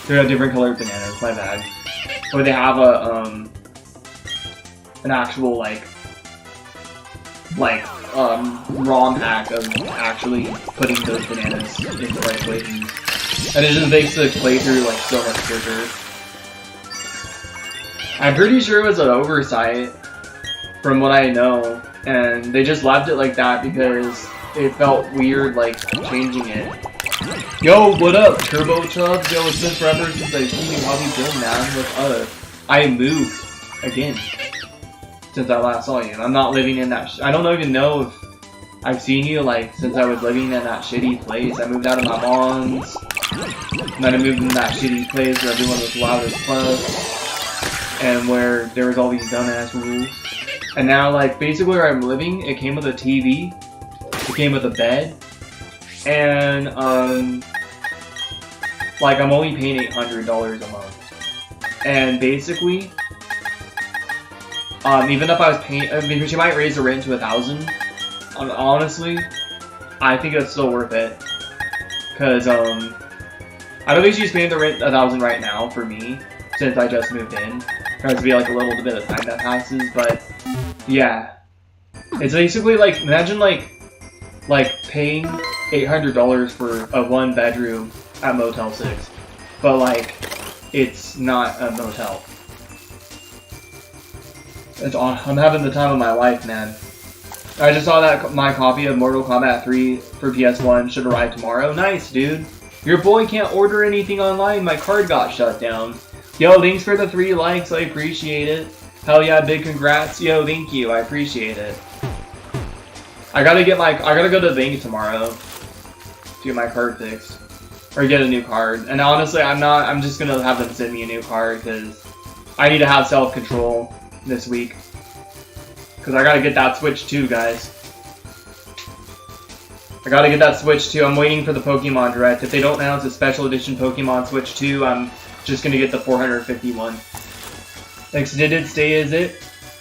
They have different colored bananas, my bad. But they have a, an actual ROM hack of actually putting those bananas in the right places, and it just makes the playthrough like so much quicker. I'm pretty sure it was an oversight, from what I know, and they just left it like that because it felt weird like changing it. Yo, what up, Turbo Chubbs? Yo, it's been forever since I've seen you. How you been, man? What's up? I moved again since I last saw you. I'm not living in that. I don't even know if I've seen you like since I was living in that shitty place. I moved out of my mom's, and then I moved in that shitty place where everyone was loud as fuck, and where there was all these dumbass rules. And now, like, basically where I'm living, it came with a TV, it came with a bed, and like I'm only paying $800 a month. And basically, even if I was paying, because you might raise the rent to $1,000, honestly, I think it's still worth it. Cause I don't think she's paying the rent $1,000 right now for me, since I just moved in. There has to be like a little bit of time that passes, but yeah. It's basically like, imagine like paying $800 for a 1-bedroom at Motel 6, but like it's not a motel. I'm having the time of my life, man. I just saw that my copy of Mortal Kombat 3 for PS1 should arrive tomorrow. Nice, dude. Your boy can't order anything online. My card got shut down. Yo, thanks for the 3 likes. I appreciate it. Hell yeah, big congrats. Yo, thank you. I appreciate it. I gotta go to the bank tomorrow to get my card fixed. Or get a new card. And honestly, I'm just gonna have them send me a new card because I need to have self-control this week. Because I gotta get that Switch too, guys. I gotta get that Switch too. I'm waiting for the Pokemon Direct. If they don't announce a special edition Pokemon Switch 2, I'm just gonna get the 451. Extended stay, is it?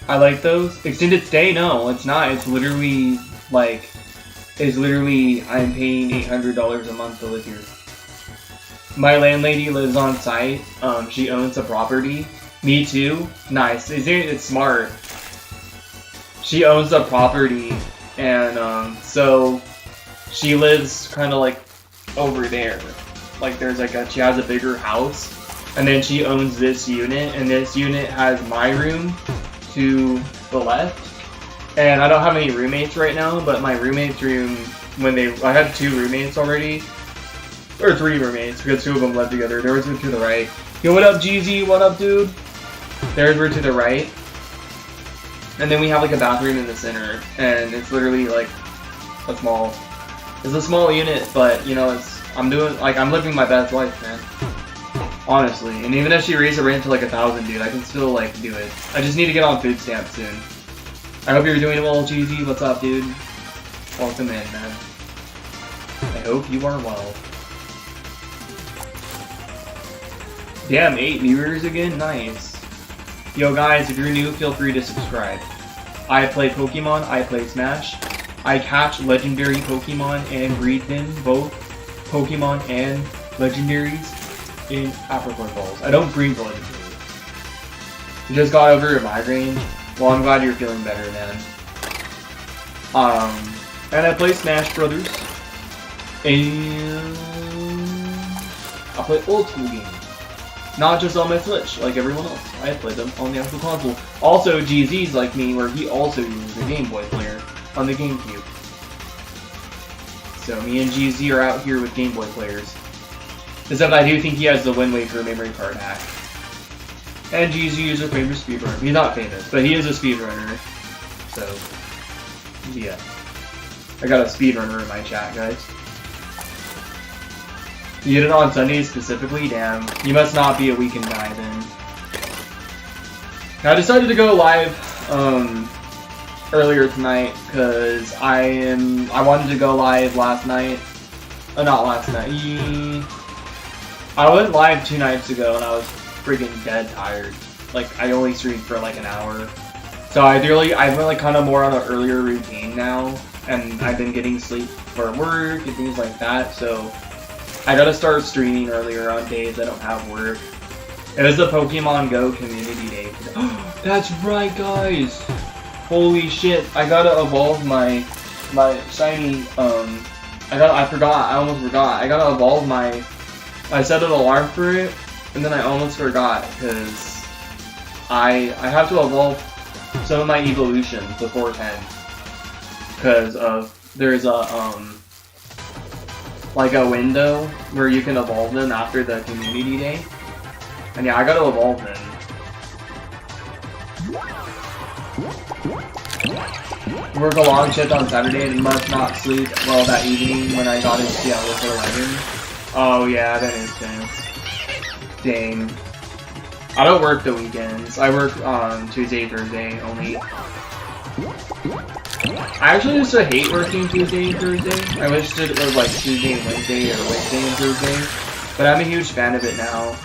I like those. Extended stay? No, it's not. It's literally, like, I'm paying $800 a month to live here. My landlady lives on site. She owns a property. Me too. Nice. It's smart. She owns a property, and so she lives kind of like over there. Like there's like she has a bigger house, and then she owns this unit, and this unit has my room to the left. And I don't have any roommates right now, but my roommate's room, I had 2 roommates already. Or 3 roommates, because 2 of them lived together. Theirs were to the right. Yo, what up, GZ? What up, dude? Theirs were to the right. And then we have like a bathroom in the center. And it's literally like it's a small unit, but you know, I'm living my best life, man. Honestly. And even if she raised the rent to like 1,000, dude, I can still like do it. I just need to get on food stamps soon. I hope you're doing well, GZ. What's up, dude? Welcome in, man. I hope you are well. Damn, 8 viewers again? Nice. Yo guys, if you're new, feel free to subscribe. I play Pokemon, I play Smash. I catch legendary Pokemon and breed them, both Pokemon and legendaries, in Apricot balls. I don't breed the legendaries. You just got over your migraine? Well, I'm glad you're feeling better, man. And I play Smash Brothers. And I play old school games. Not just on my Switch, like everyone else. I played them on the actual console. Also, GZ's like me, where he also uses a Game Boy player on the GameCube. So me and GZ are out here with Game Boy players. Except I do think he has the Wind Waker memory card hack. And GZ is a famous speedrunner. He's not famous, but he is a speedrunner. So, yeah. I got a speedrunner in my chat, guys. You get it on Sundays specifically? Damn. You must not be a weekend guy then. I decided to go live earlier tonight because I wanted to go live last night. Not last night. I went live 2 nights ago and I was freaking dead tired. Like I only streamed for like an hour. So I went like kind of more on an earlier routine now, and I've been getting sleep for work and things like that. So I gotta start streaming earlier on days I don't have work. It was the Pokemon Go Community Day. That's right, guys! Holy shit! I gotta evolve my shiny. I almost forgot. I gotta evolve my. I set an alarm for it, and then I almost forgot because I have to evolve some of my evolutions before 10. Because there's a like a window where you can evolve them after the community day. And yeah, I gotta evolve them. Work a long shift on Saturday and must not sleep well that evening when I got into Seattle for 11. Oh yeah, that makes sense. Dang. I don't work the weekends. I work on Tuesday, Thursday only. I actually used to hate working Tuesday and Thursday. I wish it was like Tuesday and Wednesday or Wednesday and Thursday. But I'm a huge fan of it now.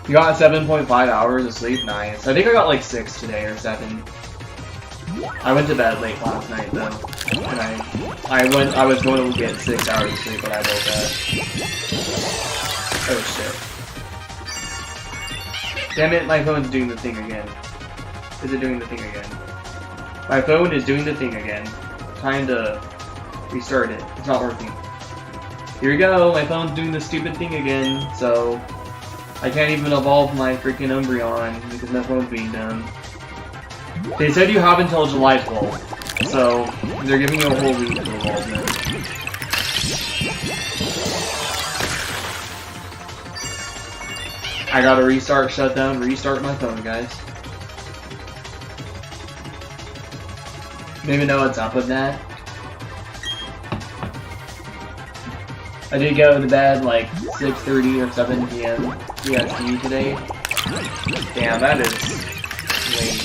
You got 7.5 hours of sleep? Nice. I think I got like 6 today or 7. I went to bed late last night though. And I was going to get 6 hours of sleep, but I woke up. Oh shit. Damn it, my phone's doing the thing again. Is it doing the thing again? My phone is doing the thing again. Trying to restart it. It's not working. Here we go, my phone's doing the stupid thing again, so I can't even evolve my freaking Umbreon because my phone's being dumb. They said you have until July 12th, so they're giving you a whole week to evolve them. I gotta restart, shut down, restart my phone, guys. Don't even know what's up with that. I did go to bed like 6:30 or 7 p.m. EST today. Damn, that is late.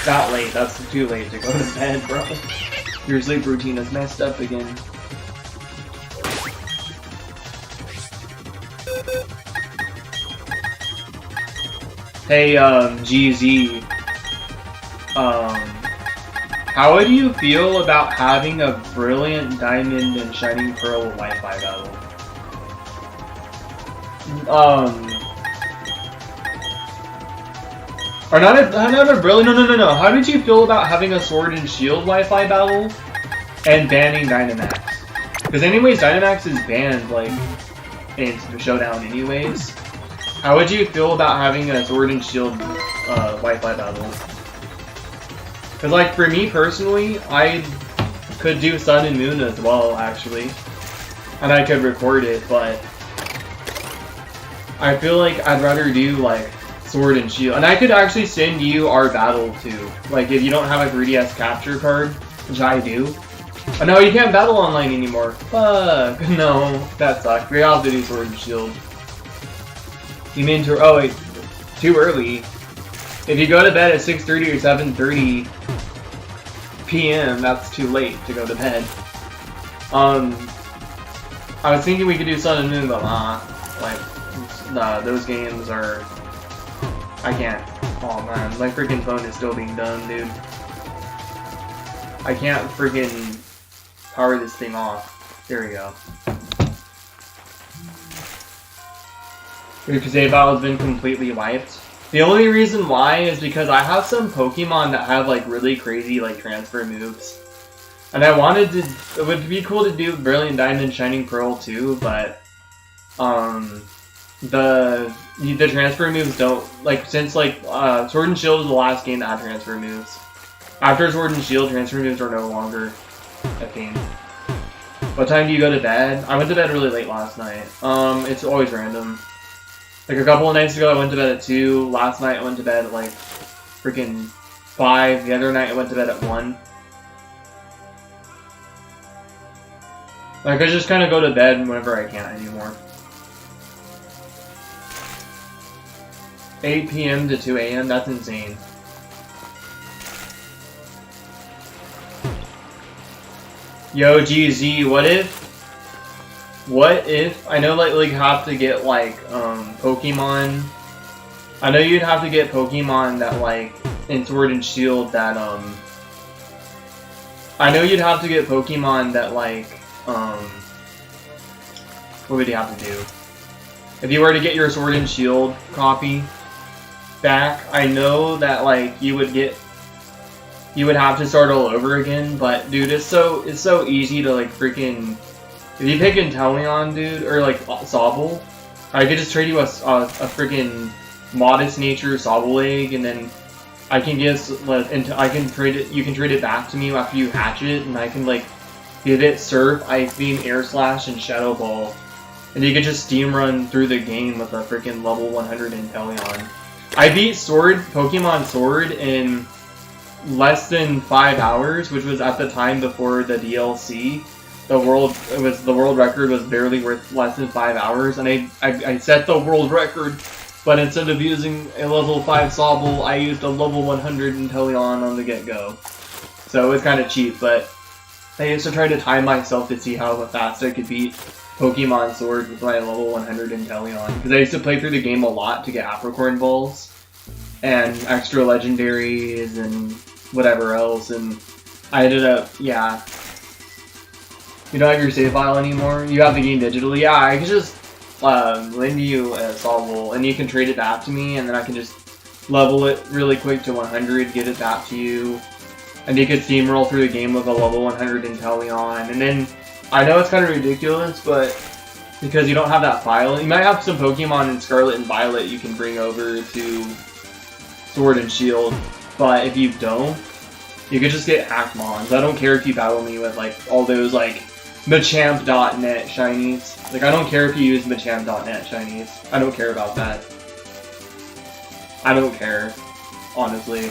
Not late, that's too late to go to bed, bro. Your sleep routine is messed up again. Hey, GZ. How would you feel about having a Brilliant Diamond and Shining Pearl Wi-Fi battle? Or not a Brilliant, no. How did you feel about having a Sword and Shield Wi-Fi battle and banning Dynamax? Because anyways, Dynamax is banned, like, in the Showdown anyways. How would you feel about having a Sword and Shield Wi-Fi battle? Because, like, for me personally, I could do Sun and Moon as well, actually. And I could record it, but I feel like I'd rather do, like, Sword and Shield. And I could actually send you our battle, too. Like, if you don't have a 3DS capture card, which I do. Oh, no, you can't battle online anymore. Fuck. No, that sucks. We all have to do Sword and Shield. You mean to... Oh, wait. Too early. If you go to bed at 6:30 or 7:30 p.m., that's too late to go to bed. I was thinking we could do Sun and Moon, but like, those games are... I can't. Oh man, my freaking phone is still being dumb, dude. I can't freaking power this thing off. There we go. Your Kazay battle has been completely wiped. The only reason why is because I have some Pokemon that have like really crazy like transfer moves. And I wanted to, it would be cool to do Brilliant Diamond Shining Pearl too, but the transfer moves don't, like, since like Sword and Shield is the last game that had transfer moves. After Sword and Shield, transfer moves are no longer a thing. What time do you go to bed? I went to bed really late last night. It's always random. Like a couple of nights ago I went to bed at 2, last night I went to bed at like freaking 5, the other night I went to bed at 1. Like I just kind of go to bed whenever I can anymore. 8 p.m. to 2 a.m. That's insane. Yo, GZ, what if, I know like you have to get like, Pokemon, I know you'd have to get Pokemon that like, in Sword and Shield that, I know you'd have to get Pokemon that like, what would you have to do? If you were to get your Sword and Shield copy back, I know that like, you would have to start all over again, but dude, it's so easy to like freaking, if you pick Inteleon, dude, or like Sobble, I could just trade you a freaking Modest Nature Sobble egg, and then I can trade it. You can trade it back to me after you hatch it, and I can like give it Surf, Ice Beam, Air Slash, and Shadow Ball, and you could just steam run through the game with a freaking level 100 Inteleon. I beat Pokemon Sword in less than 5 hours, which was at the time before the DLC. The world record was barely worth less than 5 hours, and I set the world record, but instead of using a level 5 Sobble, I used a level 100 Inteleon on the get-go. So it was kind of cheap, but I used to try to time myself to see how fast I could beat Pokemon Sword with my level 100 Inteleon, because I used to play through the game a lot to get Apricorn Balls, and extra legendaries, and whatever else, and I ended up, yeah. You don't have your save file anymore? You have the game digitally? Yeah, I could just lend you a Sobble, and you can trade it back to me, and then I can just level it really quick to 100, get it back to you, and you could steamroll through the game with a level 100 Inteleon. And then, I know it's kind of ridiculous, but because you don't have that file, you might have some Pokemon in Scarlet and Violet you can bring over to Sword and Shield, but if you don't, you could just get hacked mons. I don't care if you battle me with like all those like Machamp.net shinies. Like, I don't care if you use Machamp.net shinies. I don't care about that. I don't care, honestly.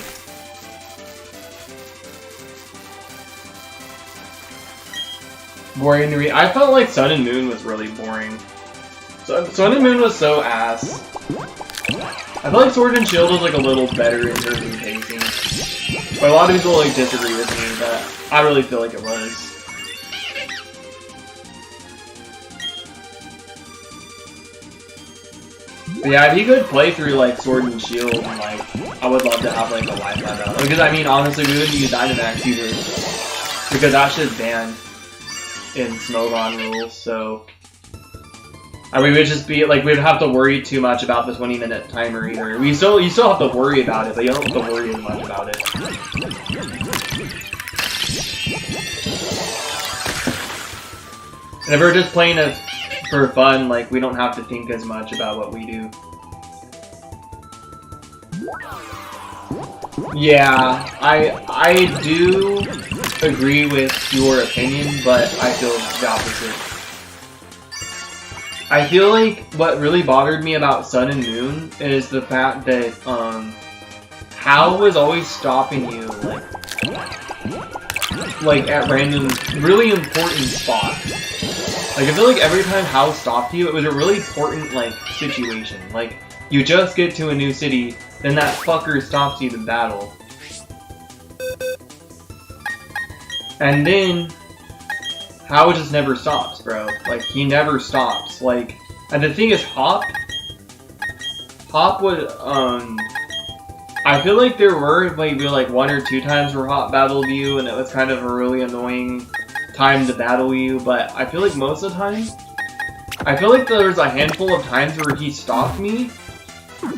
Boring to read. I felt like Sun and Moon was really boring. Sun and Moon was so ass. I feel like Sword and Shield was like a little better in terms of pacing. But a lot of people like disagree with me, but I really feel like it was. But yeah, if you could play through like Sword and Shield, and, like, I would love to have like a Wi-Fi battle. Because I mean, honestly, we wouldn't use Dynamax either, because that shit's banned in Smogon rules. So we would just be like, we'd have to worry too much about the 20-minute timer either. You still have to worry about it, but you don't have to worry as much about it. And if we're just playing it for fun, like, we don't have to think as much about what we do. Yeah, I do agree with your opinion, but I feel the opposite. I feel like what really bothered me about Sun and Moon is the fact that Hal was always stopping you like at random, really important spots. Like, I feel like every time Hal stopped you, it was a really important like situation. Like, you just get to a new city, then that fucker stops you to battle. And then Hal just never stops, bro. Like, he never stops. Like, and the thing is, Hop would, I feel like there were maybe like 1 or 2 times where Hop battled you, and it was kind of a really annoying time to battle you, but I feel like most of the time, I feel like there was a handful of times where he stopped me,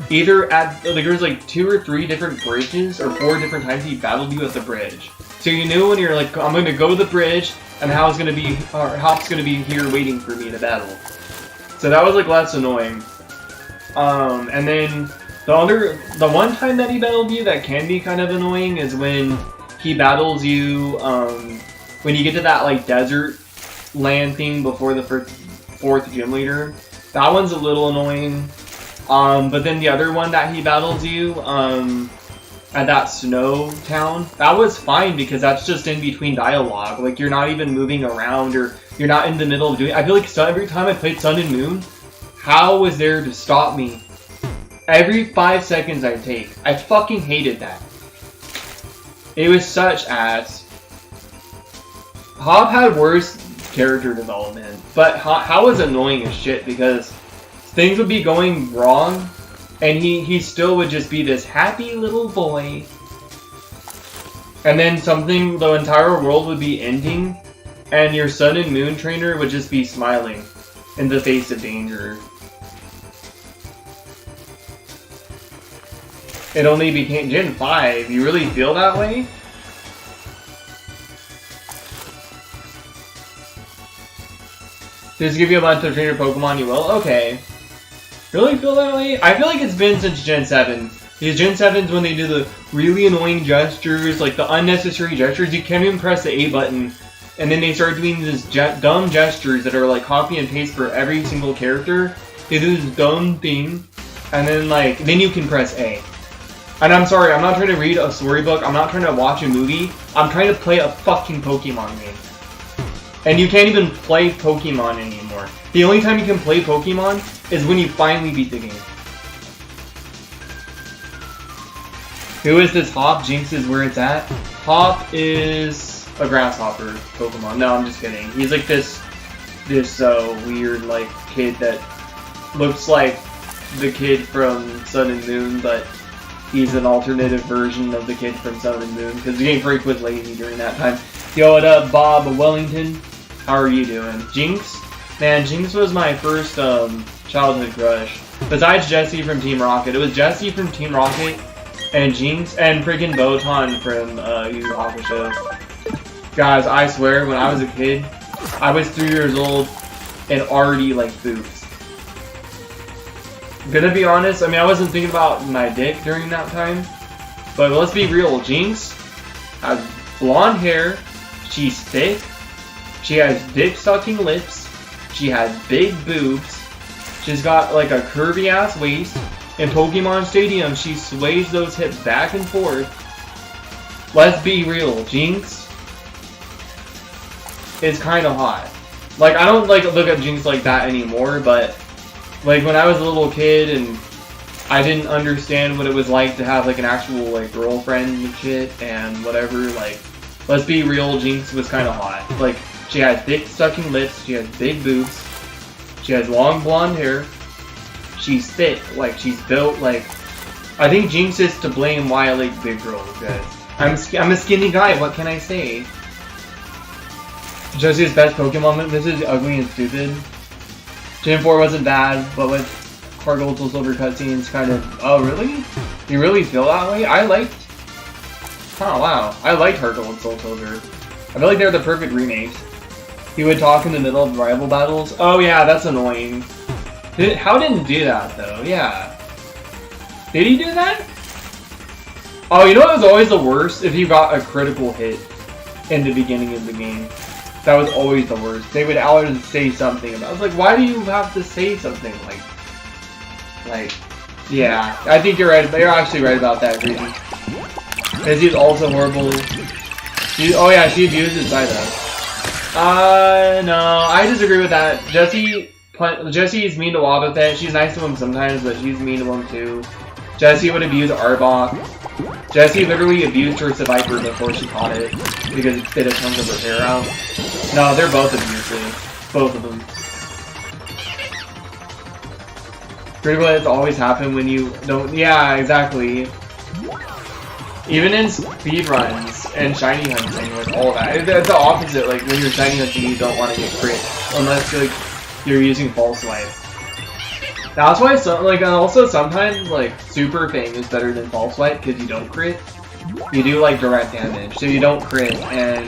either at, like, there was like 2 or 3 different bridges, or 4 different times he battled you at the bridge. So you knew when you're like, I'm gonna go to the bridge, and Hop's gonna be here waiting for me to battle. So that was like less annoying. And then the one time that he battled you that can be kind of annoying is when he battles you, when you get to that like desert land thing before the 4th gym leader. That one's a little annoying. But then the other one that he battles you, at that snow town, that was fine because that's just in between dialogue. Like, you're not even moving around, or you're not in the middle of doing. I feel like every time I played Sun and Moon, Hal was there to stop me every 5 seconds I take. I fucking hated that. It was such ass. Hop had worse character development, but Hal was annoying as shit because things would be going wrong, and he still would just be this happy little boy. And then the entire world would be ending, and your Sun and Moon trainer would just be smiling in the face of danger. It only became Gen 5. You really feel that way? Just give you a bunch of trainer Pokemon, you will? Okay. Really feel that way? I feel like it's been since Gen 7. Because Gen 7's when they do the really annoying gestures, like the unnecessary gestures. You can't even press the A button. And then they start doing these dumb gestures that are like copy and paste for every single character. They do this dumb thing. And then then you can press A. And I'm sorry, I'm not trying to read a storybook. I'm not trying to watch a movie. I'm trying to play a fucking Pokemon game. And you can't even play Pokemon anymore. The only time you can play Pokemon is when you finally beat the game. Who is this Hop? Jinx is where it's at. Hop is a grasshopper Pokemon. No, I'm just kidding. He's like this weird like kid that looks like the kid from Sun and Moon, but he's an alternative version of the kid from Sun and Moon because Game Freak was lazy during that time. Yo, what up, Bob Wellington? How are you doing? Jinx? Man, Jinx was my first childhood crush. Besides Jessie from Team Rocket. It was Jessie from Team Rocket And Jinx, and freaking Botan from Yu Yu Hakusho. Guys, I swear, when I was a kid, I was 3 years old and already liked boobs. Gonna be honest, I mean, I wasn't thinking about my dick during that time, but let's be real, Jinx has blonde hair, she's thick, she has dick-sucking lips, she has big boobs, she's got like a curvy-ass waist. In Pokemon Stadium, she sways those hips back and forth. Let's be real, Jinx is kind of hot. Like, I don't like look at Jinx like that anymore, but like when I was a little kid and I didn't understand what it was like to have like an actual like girlfriend and shit and whatever, like, let's be real, Jinx was kind of hot. Like, she has thick sucking lips, she has big boobs, she has long blonde hair. She's thick, like she's built like. I think Jinx is to blame why I like big girls, guys. I'm a skinny guy. What can I say? Josie's best Pokemon. This is ugly and stupid. Gen 4 wasn't bad, but with Heart Gold Soul Silver cutscenes, kind of. Oh really? You really feel that way? I liked. Oh wow, I liked Heart Gold Soul Silver. I feel like they're the perfect remakes. He would talk in the middle of rival battles. Oh yeah, that's annoying. How didn't do that though? Yeah. Did he do that? Oh, you know what was always the worst? If you got a critical hit in the beginning of the game. That was always the worst. They would always say something about it. I was like, why do you have to say something like, yeah. I think you're right. You're actually right about that, Crazy. Because he's also horrible. Oh yeah, she abuses Psyduck. No, I disagree with that. Jessie is mean to Wobbuffet. She's nice to him sometimes, but she's mean to him too. Jessie would abuse Arbok. Jessie literally abused her Seviper before she caught it because it spit a chunk of her hair out. No, they're both abusive. Both of them. Critical hits always happen when you don't. Yeah, exactly. Even in speedruns and shiny hunting, like all that. It's the opposite. Like when you're shiny hunting, you don't want to get crit unless like you're using false swipe. That's why and also sometimes like super fang is better than false swipe because you don't crit. You do like direct damage, so you don't crit and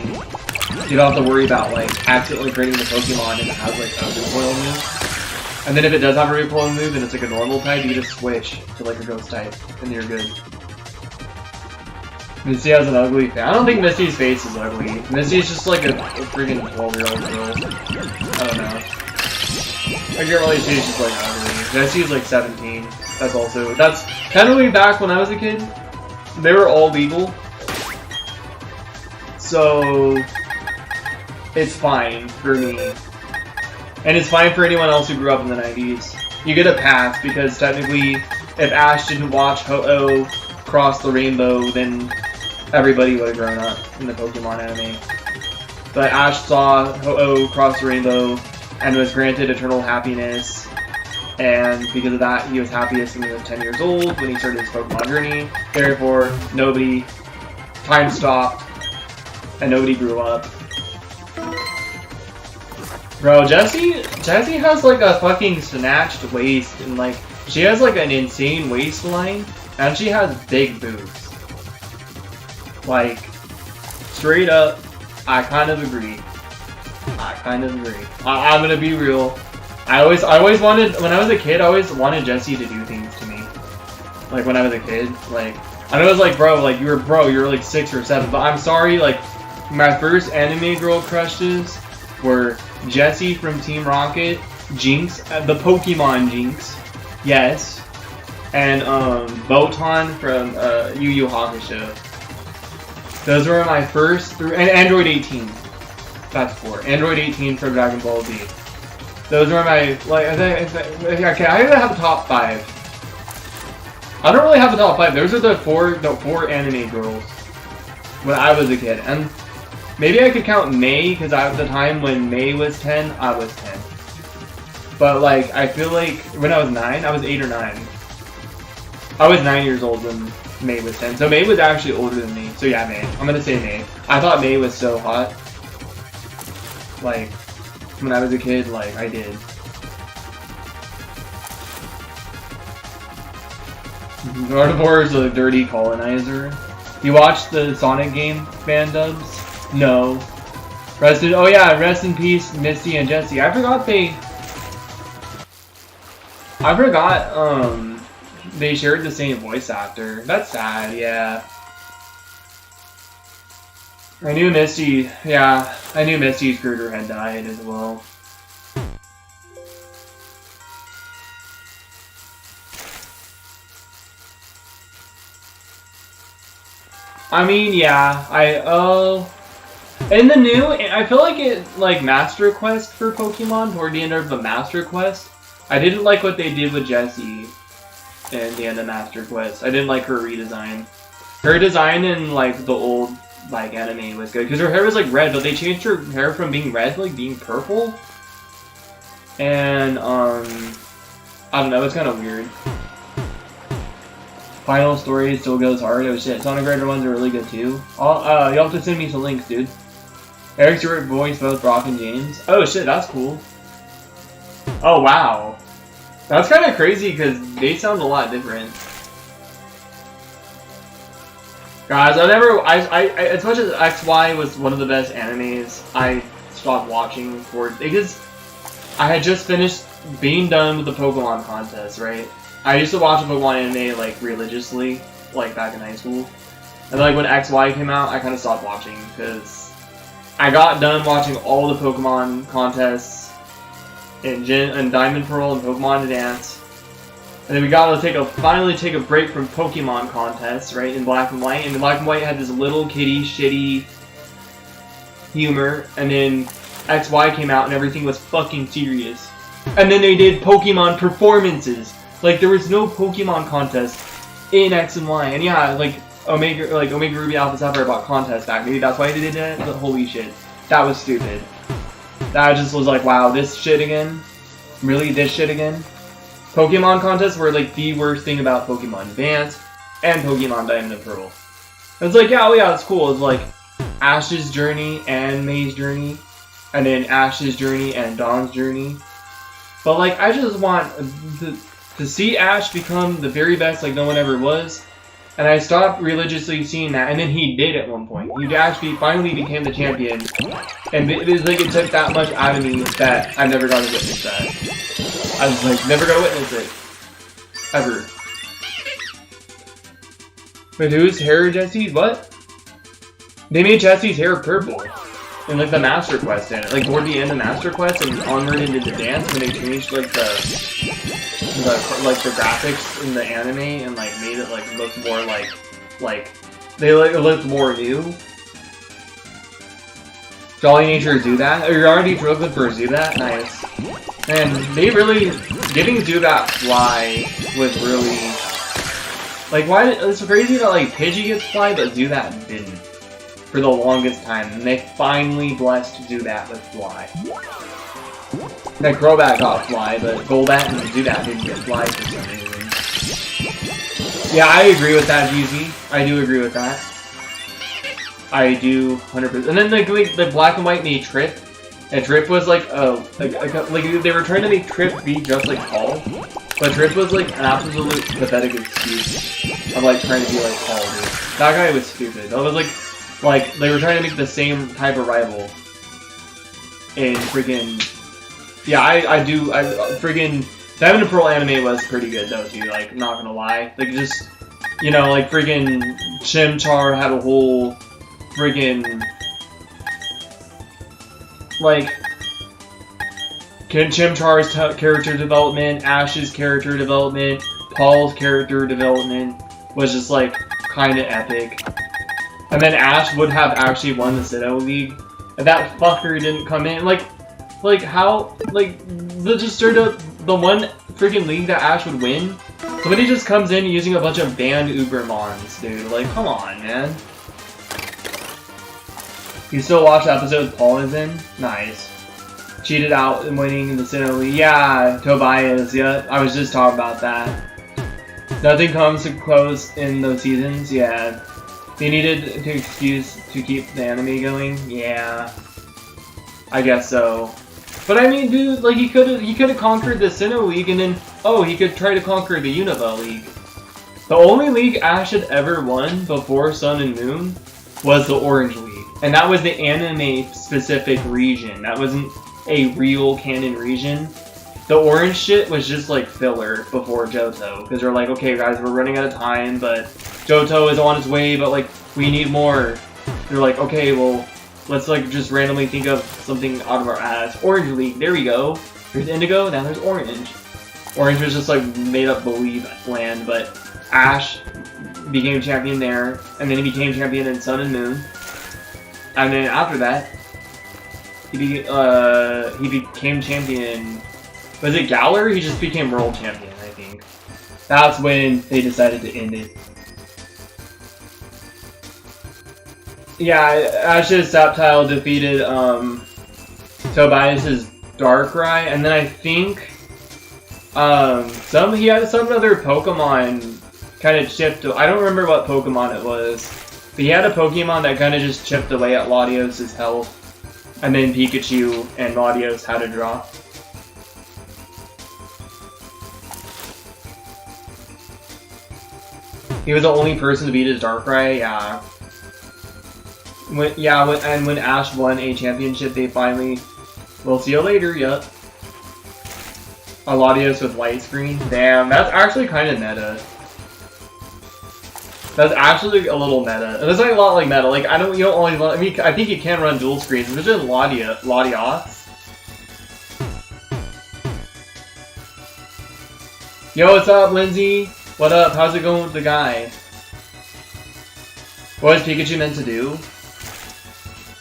you don't have to worry about like accidentally critting the Pokemon and it has like a recoil move. And then if it does have a recoil move and it's like a normal type, you just switch to like a ghost type and you're good. Misty has an ugly face. I don't think Misty's face is ugly. Misty's just like a freaking 12-year-old girl. I don't know. I can't really say she's like ugly. Jessie's like 17. That's technically back when I was a kid. They were all legal. So it's fine for me. And it's fine for anyone else who grew up in the 90s. You get a pass because technically if Ash didn't watch Ho-Oh cross the rainbow, then everybody would have grown up in the Pokemon anime. But Ash saw Ho-Oh cross the rainbow and was granted eternal happiness, and because of that, he was happiest when he was 10 years old, when he started his Pokemon journey. Therefore, time stopped, and nobody grew up. Bro, Jessie has like a fucking snatched waist, and like, she has like an insane waistline, and she has big boobs. Like, straight up, I kind of agree. I'm gonna be real. I always wanted, when I was a kid, I always wanted Jessie to do things to me. Like, when I was a kid, like, I know it was like, bro, like, you're like 6 or 7, but I'm sorry, like, my first anime girl crushes were Jessie from Team Rocket, Jinx, the Pokemon Jinx, yes, and, Botan from, Yu Yu Hakusho. Those were my first and Android 18. That's 4. Android 18 from Dragon Ball Z. Those were my, like, okay, I have a top 5. I don't really have a top 5. Those are the four anime girls when I was a kid. And maybe I could count May, because at the time when May was 10, I was 10. But, like, I feel like when I was 9, I was 8 or 9. I was 9 years old when May was 10. So May was actually older than me. So yeah, May. I'm gonna say May. I thought May was so hot. Like, when I was a kid, like, I did. Gardevoir is a dirty colonizer. You watched the Sonic game fan dubs? No. Rest in peace, Misty and Jessie. I forgot they shared the same voice actor. That's sad, yeah. I knew Misty's Gruder had died as well. I mean, yeah, in the new, I feel like Master Quest for Pokemon, toward the end of the Master Quest, I didn't like what they did with Jessie in the end of Master Quest. I didn't like her redesign. Her design in, the old, anime was good, because her hair was, red, but they changed her hair from being red to, being purple. And, I don't know, it's kind of weird. Final Story still goes hard. Oh shit, Sonic Rider ones are really good too. You'll have to send me some links, dude. Eric Stewart voiced both Brock and James. Oh shit, that's cool. Oh wow. That's kind of crazy because they sound a lot different. Guys, as much as XY was one of the best animes, I stopped watching because I had just finished being done with the Pokemon contest, right? I used to watch a Pokemon anime, religiously, back in high school. And, when XY came out, I kind of stopped watching, because I got done watching all the Pokemon contests in Diamond Pearl and Pokemon Advance. And then we got to finally take a break from Pokemon contests, right, in Black and White. And Black and White had this little kitty, shitty humor. And then XY came out, and everything was fucking serious. And then they did Pokemon performances. There was no Pokemon contest in X and Y, and yeah, Omega Ruby Alpha Sapphire bought contest back. Maybe that's why they did that. But holy shit, that was stupid. That just was wow, this shit again. Really, this shit again. Pokemon contests were the worst thing about Pokemon Advance and Pokemon Diamond and Pearl. It's yeah, oh yeah, it's cool. It's Ash's journey and May's journey, and then Ash's journey and Dawn's journey. But I just want to see Ash become the very best no one ever was, and I stopped religiously seeing that, and then he did at one point. He actually finally became the champion, and it took that much out of me that I never got to witness that. I was never got to witness it. Ever. But whose hair, Jessie? What? They made Jessie's hair purple. In the Master Quest in it. Toward the end of Master Quest and onward into the dance when they changed the graphics in the anime and made it look more it looked more new. Jolly Nature Zubat? You're already looking for Zubat? Nice. And they really giving Zubat Fly was really why it's crazy that Pidgey gets Fly but Zubat didn't. For the longest time, and they finally blessed Zubat with Fly. That Crobat got Fly, but Golbat and Zubat didn't get Fly for some reason. Yeah, I agree with that, GZ. I do agree with that. I do 100%. And then the Black and White made Trip, and Trip was they were trying to make Trip be just like Paul, but Trip was an absolute pathetic excuse of trying to be like Paul, dude. That guy was stupid. That was they were trying to make the same type of rival. And freaking... Yeah, I freaking... Diamond and Pearl anime was pretty good, though, too, not gonna lie. Just... freaking Chimchar had a whole... friggin' Chimchar's character development, Ash's character development, Paul's character development was just, kinda epic. And then Ash would have actually won the Sinnoh League. If that fucker didn't come in, how, just straight up, the one freaking league that Ash would win, somebody just comes in using a bunch of banned Ubermons, dude. Come on, man. You still watch the episode Paul is in? Nice. Cheated out in winning the Sinnoh League. Yeah, Tobias, yeah, I was just talking about that. Nothing comes to close in those seasons, yeah. They needed an excuse to keep the anime going? Yeah. I guess so. But I mean, dude, he could have conquered the Sinnoh League and then, oh, he could try to conquer the Unova League. The only league Ash had ever won before Sun and Moon was the Orange League. And that was the anime-specific region. That wasn't a real canon region. The orange shit was just like filler before Johto. Because they're like, okay guys, we're running out of time, but Johto is on its way, but like, we need more. They're like, okay, well, let's like just randomly think of something out of our ass. Orange League, there we go. There's Indigo, now there's Orange. Orange was just like made up believe land, but Ash became champion there, and then he became champion in Sun and Moon. And then after that, he became champion. Was it Galar? He just became world champion, I think. That's when they decided to end it. Yeah, Ash's Saptile defeated Tobias's Darkrai, and then I think he had some other Pokemon kind of chipped. I don't remember what Pokemon it was, but he had a Pokemon that kind of just chipped away at Latios' health, and then Pikachu and Latios had a draw. He was the only person to beat his Darkrai, yeah. When Ash won a championship, they finally... We'll see you later, yup. A Latios with light screen. Damn, that's actually kind of meta. That's actually a little meta. That's like a lot like meta. Like, you don't only... I mean, I think you can run dual screens, but just Latios. Yo, what's up, Lindsay? What up? How's it going with the guy? What is Pikachu meant to do?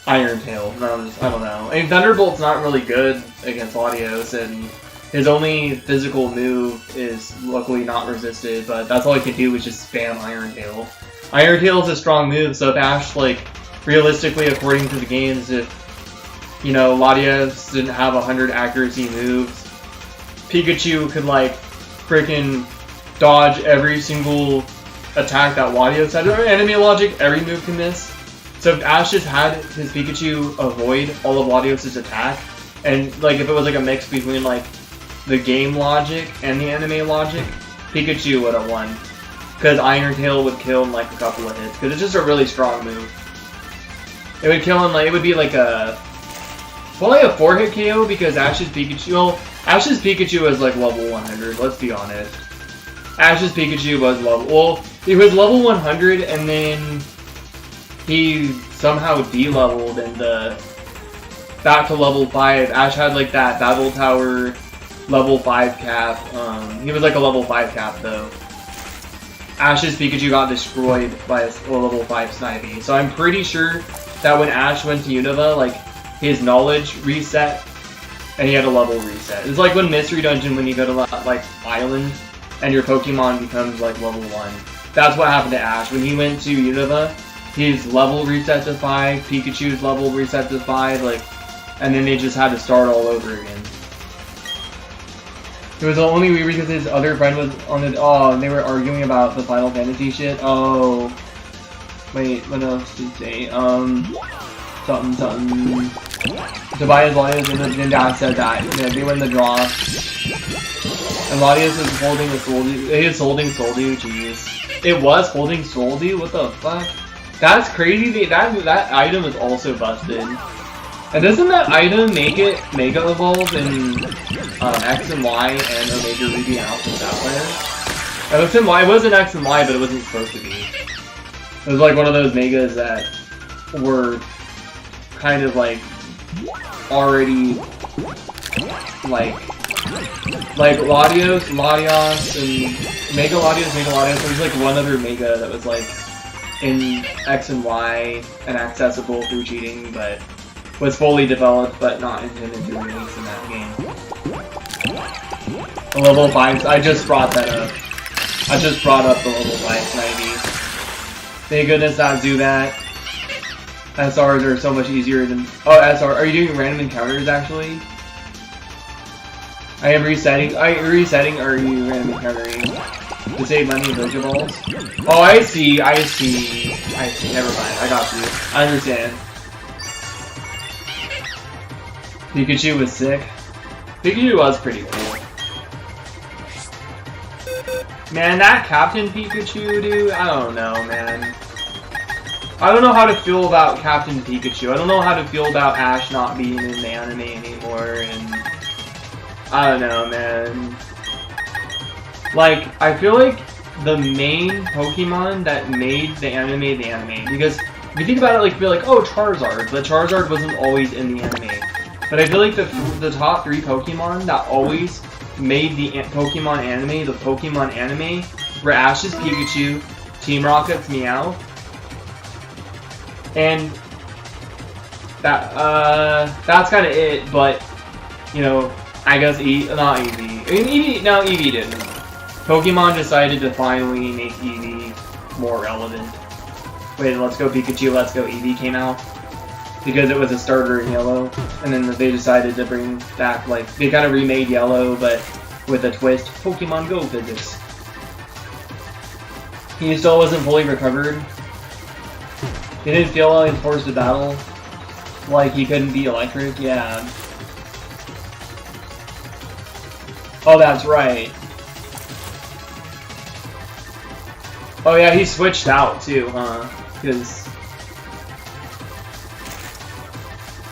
Iron Tail. No, I don't know. I mean, Thunderbolt's not really good against Latios, and his only physical move is luckily not resisted, but that's all he can do is just spam Iron Tail. Iron Tail is a strong move, so if Ash, like, realistically, according to the games, if, you know, Latios didn't have 100 accuracy moves, Pikachu could, like, freaking dodge every single attack that Latios had. Enemy logic, every move can miss. So if Ash just had his Pikachu avoid all of Latios' attack, and like if it was like a mix between like the game logic and the anime logic, Pikachu would have won. Because Iron Tail would kill in like a couple of hits. Because it's just a really strong move. It would kill in like, it would be like a... Probably a 4-hit KO because Ash's Pikachu... Well, Ash's Pikachu is like level 100, let's be honest. Ash's Pikachu was level... Well, he was level 100 and then... he somehow de-leveled and back to level 5. Ash had like that Battle Tower level 5 cap. He was like a level 5 cap though. Ash's Pikachu got destroyed by a level 5 Snivy. So I'm pretty sure that when Ash went to Unova, like his knowledge reset and he had a level reset. It's like when Mystery Dungeon, when you go to like Island and your Pokemon becomes like level 1. That's what happened to Ash. When he went to Unova, his level reset to 5, Pikachu's level reset to 5, like, and then they just had to start all over again. It was only weird because his other friend was on the... Oh, and they were arguing about the Final Fantasy shit. Oh. Wait, what else did he say? Something. Tobias, Latios, and then Dad said that. Yeah, they were in the draw. And Latios is holding the Soldew. He is holding Soldew, jeez. It was holding Soldew? What the fuck? That's crazy. That item is also busted. And doesn't that item make it Mega Evolve in X and Y and Omega Ruby and Alpha Sapphire? It was in Y. It wasn't X and Y, but it wasn't supposed to be. It was like one of those Megas that were kind of like already like Latios, and Mega Latios. There was like one other Mega that was like in X and Y and accessible through cheating, but was fully developed but not intended to release in that game. The level 5, I just brought that up. I just brought up the level 5 Snivy. Thank goodness that do that. SRs are so much easier than... Oh, SR. Are you doing random encounters actually? I am resetting. Are you random encountering? To save money in Pokeballs? Oh, I see. Never mind. I got you. I understand. Pikachu was sick. Pikachu was pretty cool. Man, that Captain Pikachu, dude, I don't know, man. I don't know how to feel about Captain Pikachu. I don't know how to feel about Ash not being in the anime anymore, and I don't know, man. Like, I feel like the main Pokemon that made the anime, because if you think about it, like, feel like, oh, Charizard, but Charizard wasn't always in the anime. But I feel like the top 3 Pokemon that always made the Pokemon anime were Ash's Pikachu, Team Rocket's Meow, and that's kind of it. But you know, I guess not Eevee. I mean, Eevee didn't. Pokemon decided to finally make Eevee more relevant. Wait, Let's Go Pikachu, Let's Go Eevee came out because it was a starter in Yellow, and then they decided to bring back, like, they kind of remade Yellow, but with a twist, Pokemon Go physics. He still wasn't fully recovered. He didn't feel like he was forced to battle. Like he couldn't be electric, yeah. Oh, that's right. Oh yeah, he switched out too, huh? Because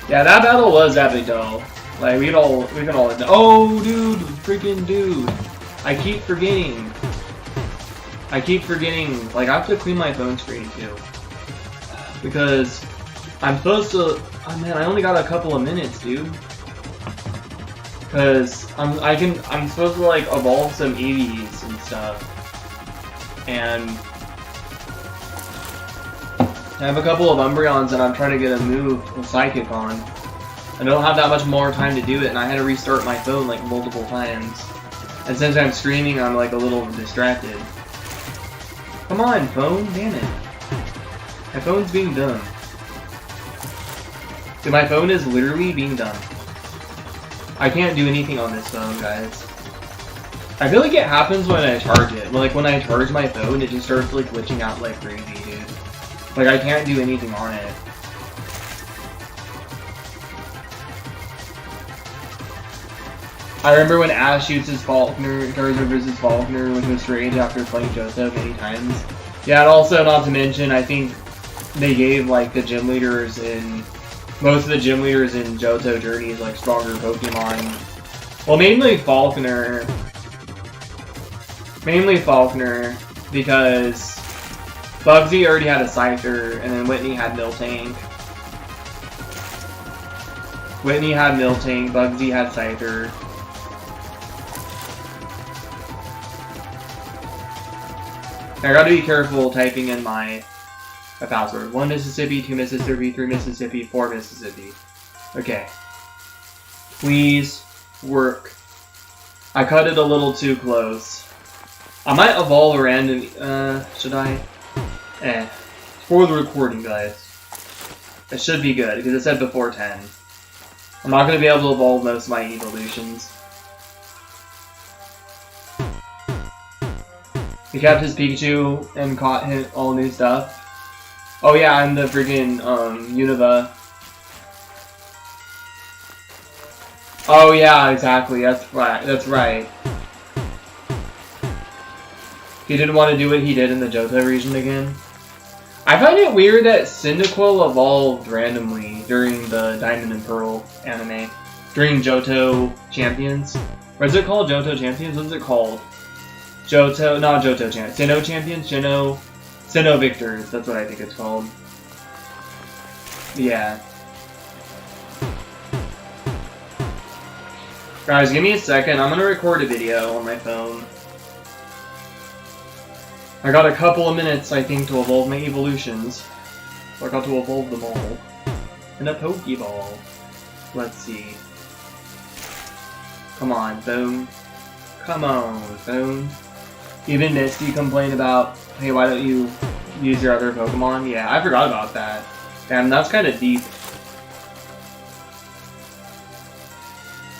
yeah, that battle was epic though. Like we can all oh dude, freaking dude. I keep forgetting. Like I have to clean my phone screen too. Because I'm supposed to oh man, I only got a couple of minutes, dude. Cause I'm supposed to like evolve some Eevees and stuff. And I have a couple of Umbreons and I'm trying to get a move, a Psychic on. I don't have that much more time to do it, and I had to restart my phone like multiple times. And since I'm streaming, I'm like a little distracted. Come on, phone, damn it. My phone's being dumb. Dude, my phone is literally being dumb. I can't do anything on this phone, guys. I feel like it happens when I charge it. Like when I charge my phone, it just starts like glitching out like crazy, dude. Like I can't do anything on it. I remember when Ash shoots his Faulkner, Charizard versus Faulkner, which was strange after playing Johto many times. Yeah, and also, not to mention, I think they gave like the gym leaders in most of the gym leaders in Johto Journeys like stronger Pokemon. Well, mainly Faulkner. Because Bugsy already had a Scyther, and then Whitney had Miltank. Bugsy had Scyther. I gotta be careful typing in my password. 1 Mississippi, 2 Mississippi, 3 Mississippi, 4 Mississippi. Okay. Please work. I cut it a little too close. I might evolve a random, should I? For the recording, guys. It should be good, because it said before 10. I'm not going to be able to evolve most of my evolutions. He kept his Pikachu and caught him all new stuff. Oh yeah, and the freaking, Unova. Oh yeah, exactly, that's right. He didn't want to do what he did in the Johto region again. I find it weird that Cyndaquil evolved randomly during the Diamond and Pearl anime. During Johto Champions. Or is it called Johto Champions? What is it called? Johto, not Johto Champions. Sinnoh Champions? Sinnoh Victors, that's what I think it's called. Yeah. Guys, give me a second. I'm gonna record a video on my phone. I got a couple of minutes, I think, to evolve my evolutions. So I got to evolve them all. In a Pokeball. Let's see. Come on, phone. Come on, phone. Even Misty complained about, hey, why don't you use your other Pokemon? Yeah, I forgot about that. Damn, that's kind of deep.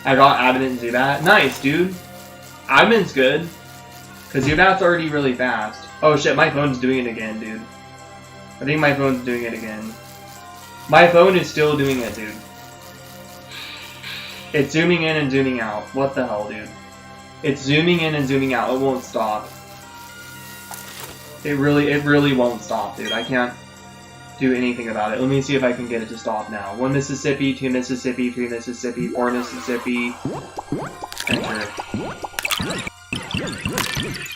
I got Adamant and Zubat. Nice, dude. Adamant's good. Because Zubat's already really fast. Oh shit, my phone's doing it again, dude. I think my phone's doing it again. My phone is still doing it, dude. It's zooming in and zooming out. What the hell, dude? It's zooming in and zooming out. It won't stop. It really won't stop, dude. I can't do anything about it. Let me see if I can get it to stop now. 1 Mississippi, 2 Mississippi, 3 Mississippi, 4 Mississippi. Enter.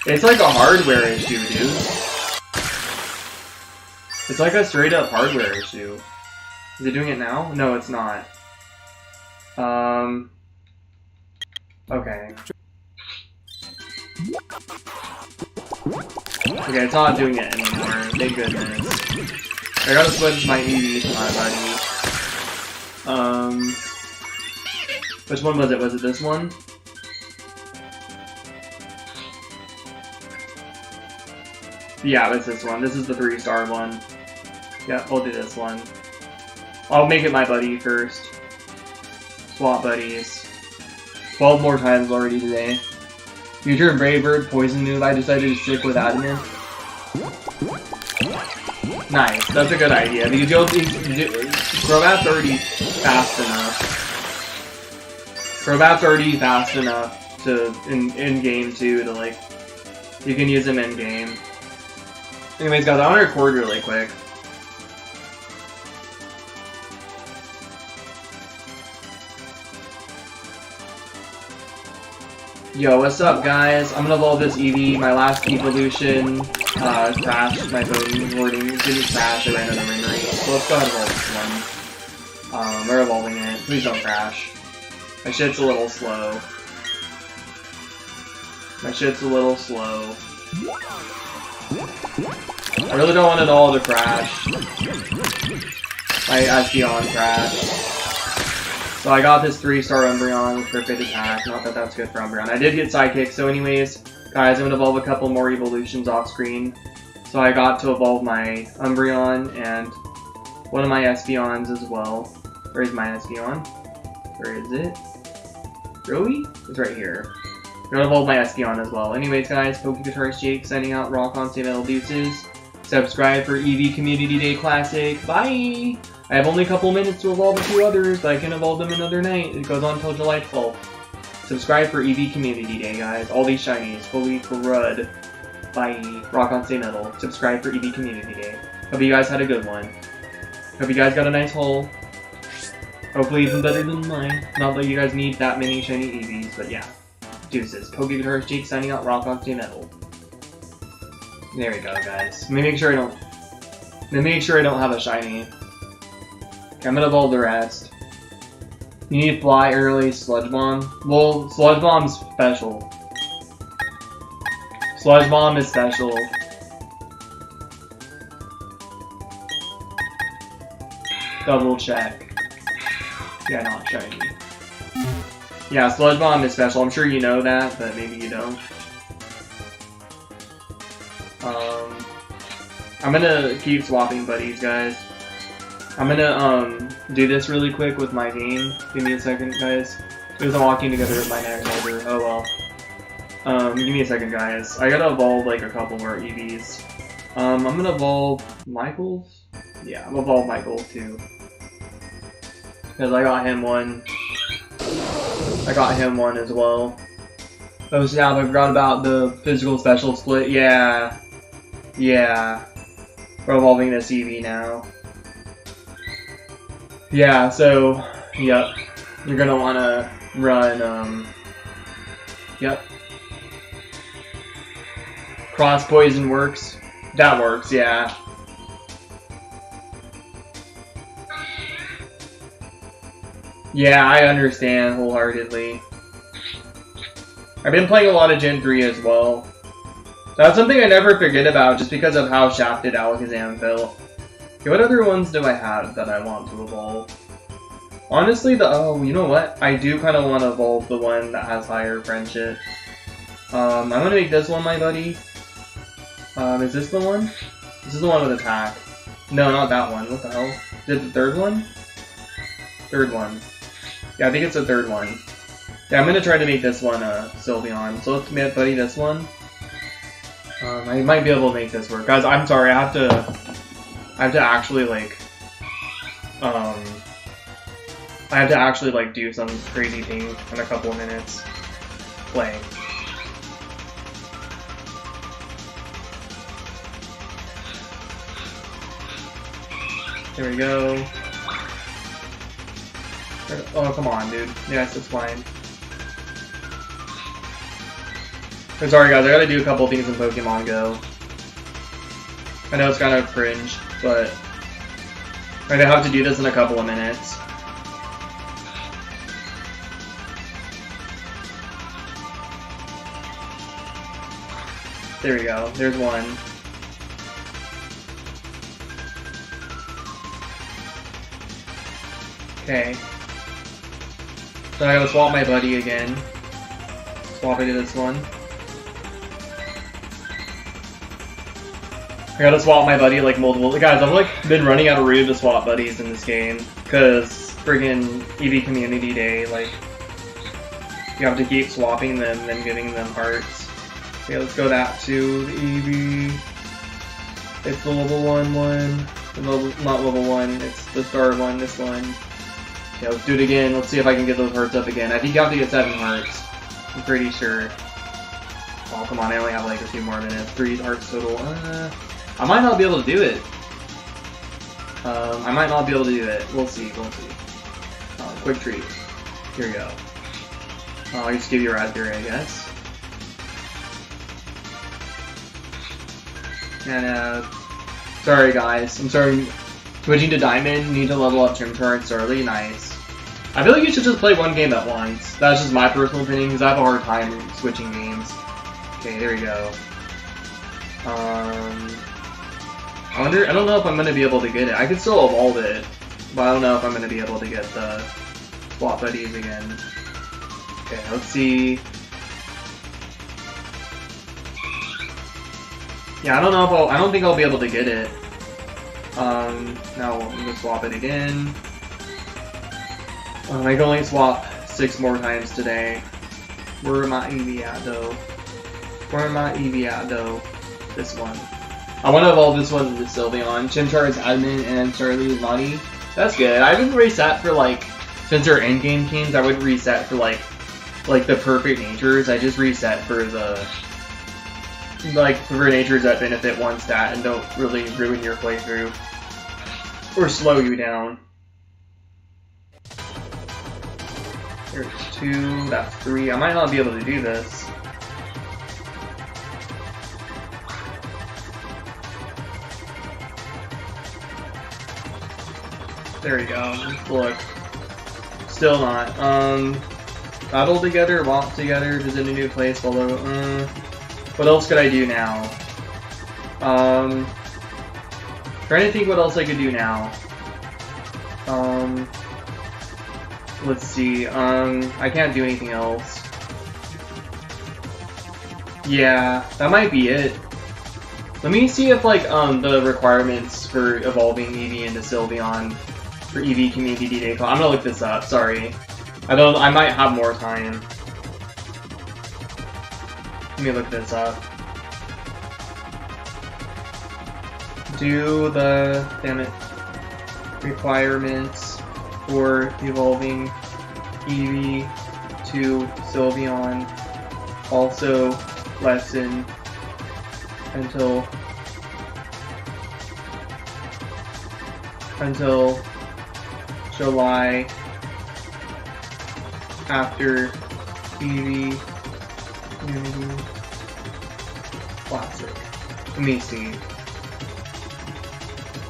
It's like a hardware issue, dude. It's like a straight up hardware issue. Is it doing it now? No, it's not. Okay. Okay, it's not doing it anymore. Thank goodness. I gotta switch my EV to my buddy. Which one was it? Was it this one? Yeah, it's this one. This is the 3-star one. Yeah, we'll do this one. I'll make it my buddy first. Swap buddies. 12 more times already today. Future Brave Bird Poison move, I decided to stick with Adamant. Nice, that's a good idea, because Crobat's already fast enough. Crobat's already fast enough to, in game too, to like, you can use him in game. Anyways guys, I want to record really quick. Yo, what's up guys? I'm gonna evolve this Eevee. My last evolution crashed. My bone warding didn't crash, I ran out of memory. So let's go ahead and evolve this one. We're evolving it. Please don't crash. My shit's a little slow. My shit's a little slow. I really don't want it all to crash. My Espeon crashed. So I got this 3-star Umbreon with perfect attack. Not that that's good for Umbreon. I did get Psychic, so anyways, guys, I'm going to evolve a couple more evolutions off screen. So I got to evolve my Umbreon and one of my Espeons as well. Where is my Espeon? Where is it? Really? It's right here. I'm going to evolve my Espeon as well. Anyways, guys, PokeGuitarist Jake signing out. Rock on, stay metal, deuces. Subscribe for EV Community Day Classic. Bye! I have only a couple minutes to evolve a few others, but I can evolve them another night. It goes on until July 12th. Subscribe for EV Community Day, guys. All these shinies. Holy crud. Bye. Rock on, stay metal. Subscribe for EV Community Day. Hope you guys had a good one. Hope you guys got a nice haul. Hopefully even better than mine. Not that you guys need that many shiny EVs, but yeah. Deuces. PokeGuitarist Jake signing out. Rock on, stay metal. There we go, guys. Let me make sure I don't have a shiny. Okay, I'm gonna evolve the rest. You need Fly early, Sludge Bomb. Well, Sludge Bomb's special. Sludge Bomb is special. Double check. Yeah, not shiny. Yeah, Sludge Bomb is special. I'm sure you know that, but maybe you don't. I'm gonna keep swapping buddies, guys. I'm gonna do this really quick with my game. Give me a second, guys. Because I'm walking together with my neck holder. Oh well. Give me a second, guys. I gotta evolve like a couple more EVs. I'm gonna evolve Michael's. Yeah, I'm gonna evolve Michael too. Because I got him one. I got him one as well. Oh snap, I forgot about the physical special split. Yeah. Yeah. We're evolving this EV now. Yeah, so, yep. You're gonna wanna run, yep. Cross Poison works. That works, yeah. Yeah, I understand wholeheartedly. I've been playing a lot of Gen 3 as well. That's something I never forget about just because of how shafted Alakazam felt. Okay, what other ones do I have that I want to evolve? Honestly, oh, you know what? I do kind of want to evolve the one that has higher friendship. I'm gonna make this one my buddy. Is this the one? This is the one with attack. No, not that one. What the hell? Is it the third one? Third one. Yeah, I think it's the third one. Yeah, I'm gonna try to make this one Sylveon. So let's make buddy this one. I might be able to make this work. Guys, I'm sorry, I have to actually like I have to actually like do some crazy thing in a couple of minutes. Play. There we go. Oh, come on, dude. Yes, it's fine. I'm sorry, guys. I gotta do a couple things in Pokemon Go. I know it's kind of cringe, but I'm gonna have to do this in a couple of minutes. There we go. There's one. Okay. So I gotta swap my buddy again. Swap it to this one. I gotta swap my buddy like multiple. Guys, I've like been running out of room to swap buddies in this game because friggin' EV Community Day, like you have to keep swapping them and then giving them hearts. Okay, let's go that to the EV. It's the level 1 one. Not level 1, it's the star one, this one. Okay, let's do it again. Let's see if I can get those hearts up again. I think you have to get 7 hearts. I'm pretty sure. Oh, come on, I only have like a few more minutes. 3 hearts total. I might not be able to do it. I might not be able to do it. We'll see, we'll see. Quick treat. Here we go. I'll just give you a raspberry, I guess. And, sorry guys. I'm sorry. Switching to Diamond, need to level up Chimchar early. Nice. I feel like you should just play one game at once. That's just my personal opinion, because I have a hard time switching games. Okay, there we go. I don't know if I'm going to be able to get it. I could still evolve it, but I don't know if I'm going to be able to get the swap buddies again. Okay, let's see. Yeah, I don't know if I don't think I'll be able to get it. Now I'm going to swap it again. I can only swap 6 more times today. Where am I EV at though? Where am I EV at though? This one. I want to evolve this one to Sylveon. Chimchar is Admin and Charlie is Naughty. That's good. I haven't reset for like, since our endgame teams, I would reset for like the perfect natures. I just reset for the, for natures that benefit one stat and don't really ruin your playthrough. Or slow you down. There's 2, that's 3. I might not be able to do this. There we go. Look. Still not. Battle together, walk together, visit a new place, although, what else could I do now? Trying to think what else I could do now. Let's see, I can't do anything else. Yeah, that might be it. Let me see if, like, the requirements for evolving Eevee into Sylveon for EV Community Day. I'm gonna look this up, sorry. I might have more time. Let me look this up. Do the, damn it, requirements for evolving Eevee to Sylveon also lessen until July after Eevee Community Classic. Let me see.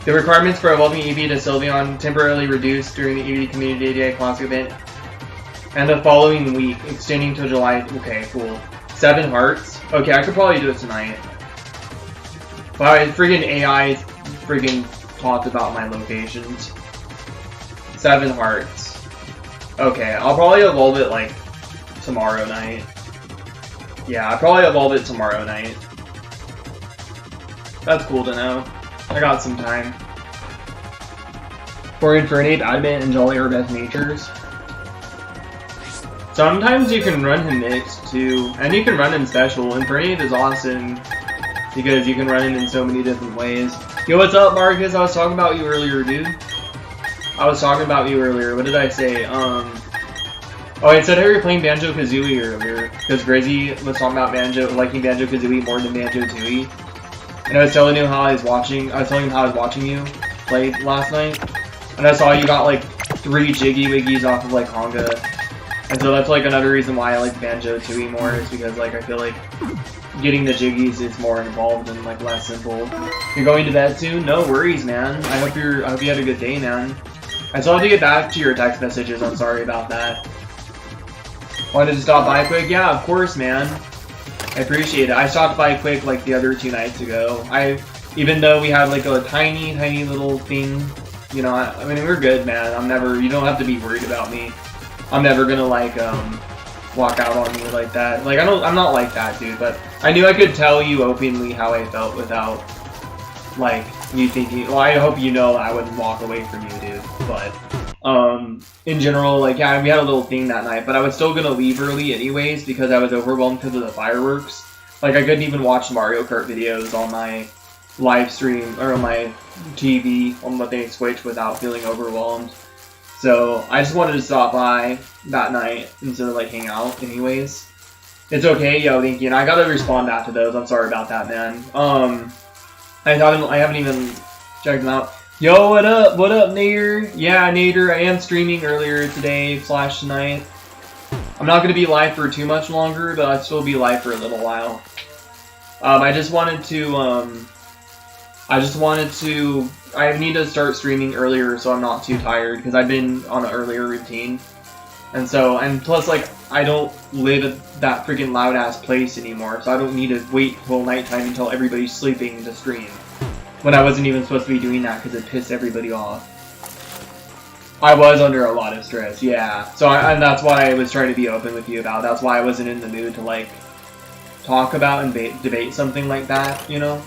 The requirements for evolving Eevee to Sylveon temporarily reduced during the Eevee Community Day Classic event and the following week, extending to July. Okay, cool. 7 hearts. Okay, I could probably do it tonight. Wow, friggin' AI friggin' talked about my locations. 7 hearts. Okay, I'll probably evolve it like tomorrow night. Yeah, I'll probably evolve it tomorrow night. That's cool to know. I got some time. For Infernape, Adamant, and Jolly are best natures. Sometimes you can run him mixed too, and you can run him special. Infernape is awesome because you can run him in so many different ways. Yo, what's up, Marcus? I was talking about you earlier, dude. I was talking about you earlier. What did I say? Oh, I said how you were playing Banjo-Kazooie earlier, because Grizzy was talking about liking Banjo-Kazooie more than Banjo-Tooie. And I was telling him how I was watching. I was telling him how I was watching you, played last night, and I saw you got like 3 Jiggy Wiggies off of like Honga, and so that's like another reason why I like Banjo-Tooie more, is because like I feel like getting the Jiggies is more involved and like less simple. You're going to bed soon? No worries, man. I hope you had a good day, man. I still have to get back to your text messages. I'm sorry about that. Wanted to stop by quick? Yeah, of course, man. I appreciate it. I stopped by quick like the other 2 nights ago. Even though we had like a tiny little thing, you know, I mean, we're good, man. You don't have to be worried about me. I'm never gonna like, walk out on you like that. Like, I'm not like that, dude, but I knew I could tell you openly how I felt without, like, you thinking, well, I hope you know I wouldn't walk away from you, dude, but, in general, like, yeah, we had a little thing that night, but I was still gonna leave early anyways, because I was overwhelmed because of the fireworks. Like, I couldn't even watch Mario Kart videos on my live stream, or on my TV, on the thing Switch, without feeling overwhelmed. So, I just wanted to stop by that night instead of, like, hang out anyways. It's okay, yo, thank you, and I gotta respond back to those, I'm sorry about that, man. I haven't even checked them out. Yo, what up, Nader? Yeah, Nader, I am streaming earlier today, / tonight. I'm not gonna be live for too much longer, but I'll still be live for a little while. I need to start streaming earlier so I'm not too tired, because I've been on an earlier routine. And plus, like, I don't live at that freaking loud-ass place anymore, so I don't need to wait till nighttime until everybody's sleeping to stream. When I wasn't even supposed to be doing that because it pissed everybody off. I was under a lot of stress, yeah. So, and that's why I was trying to be open with you about. That's why I wasn't in the mood to, like, talk about and debate something like that, you know?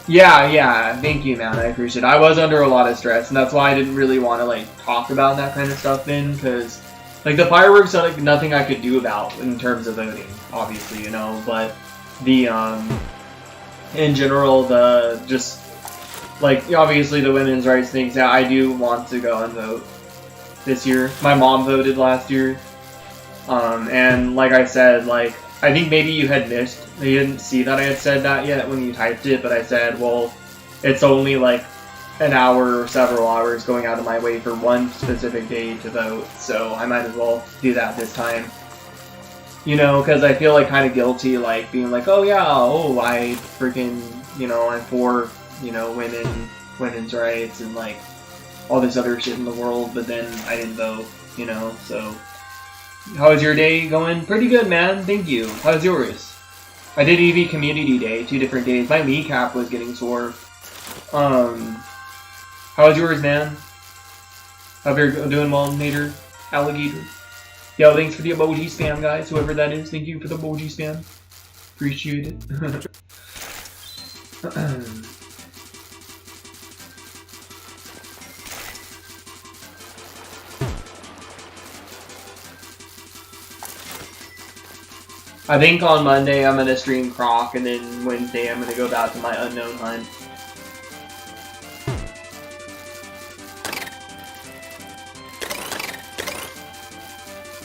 Yeah, thank you, man, I appreciate it. I was under a lot of stress, and that's why I didn't really want to, like, talk about that kind of stuff then, because, like, the fireworks are, like, nothing I could do about in terms of voting, obviously, you know, but the, in general, obviously the women's rights things, yeah, I do want to go and vote this year. My mom voted last year, and like I said, like, I think maybe you didn't see that I had said that yet when you typed it, but I said, well, it's only like an hour or several hours going out of my way for one specific day to vote, so I might as well do that this time. You know, because I feel like kind of guilty, like, being like, oh yeah, I freaking, you know, I'm for, you know, women's rights and, like, all this other shit in the world, but then I didn't vote, you know, so. How's your day going? Pretty good, man. Thank you. How's yours? I did EV Community Day, 2 different days. My kneecap was getting sore. How's yours, man? Hope you're doing well, Nader. Alligator. Yo, thanks for the emoji spam, guys. Whoever that is, thank you for the emoji spam. Appreciate it. I think on Monday I'm gonna stream Croc, and then Wednesday I'm gonna go back to my unknown hunt.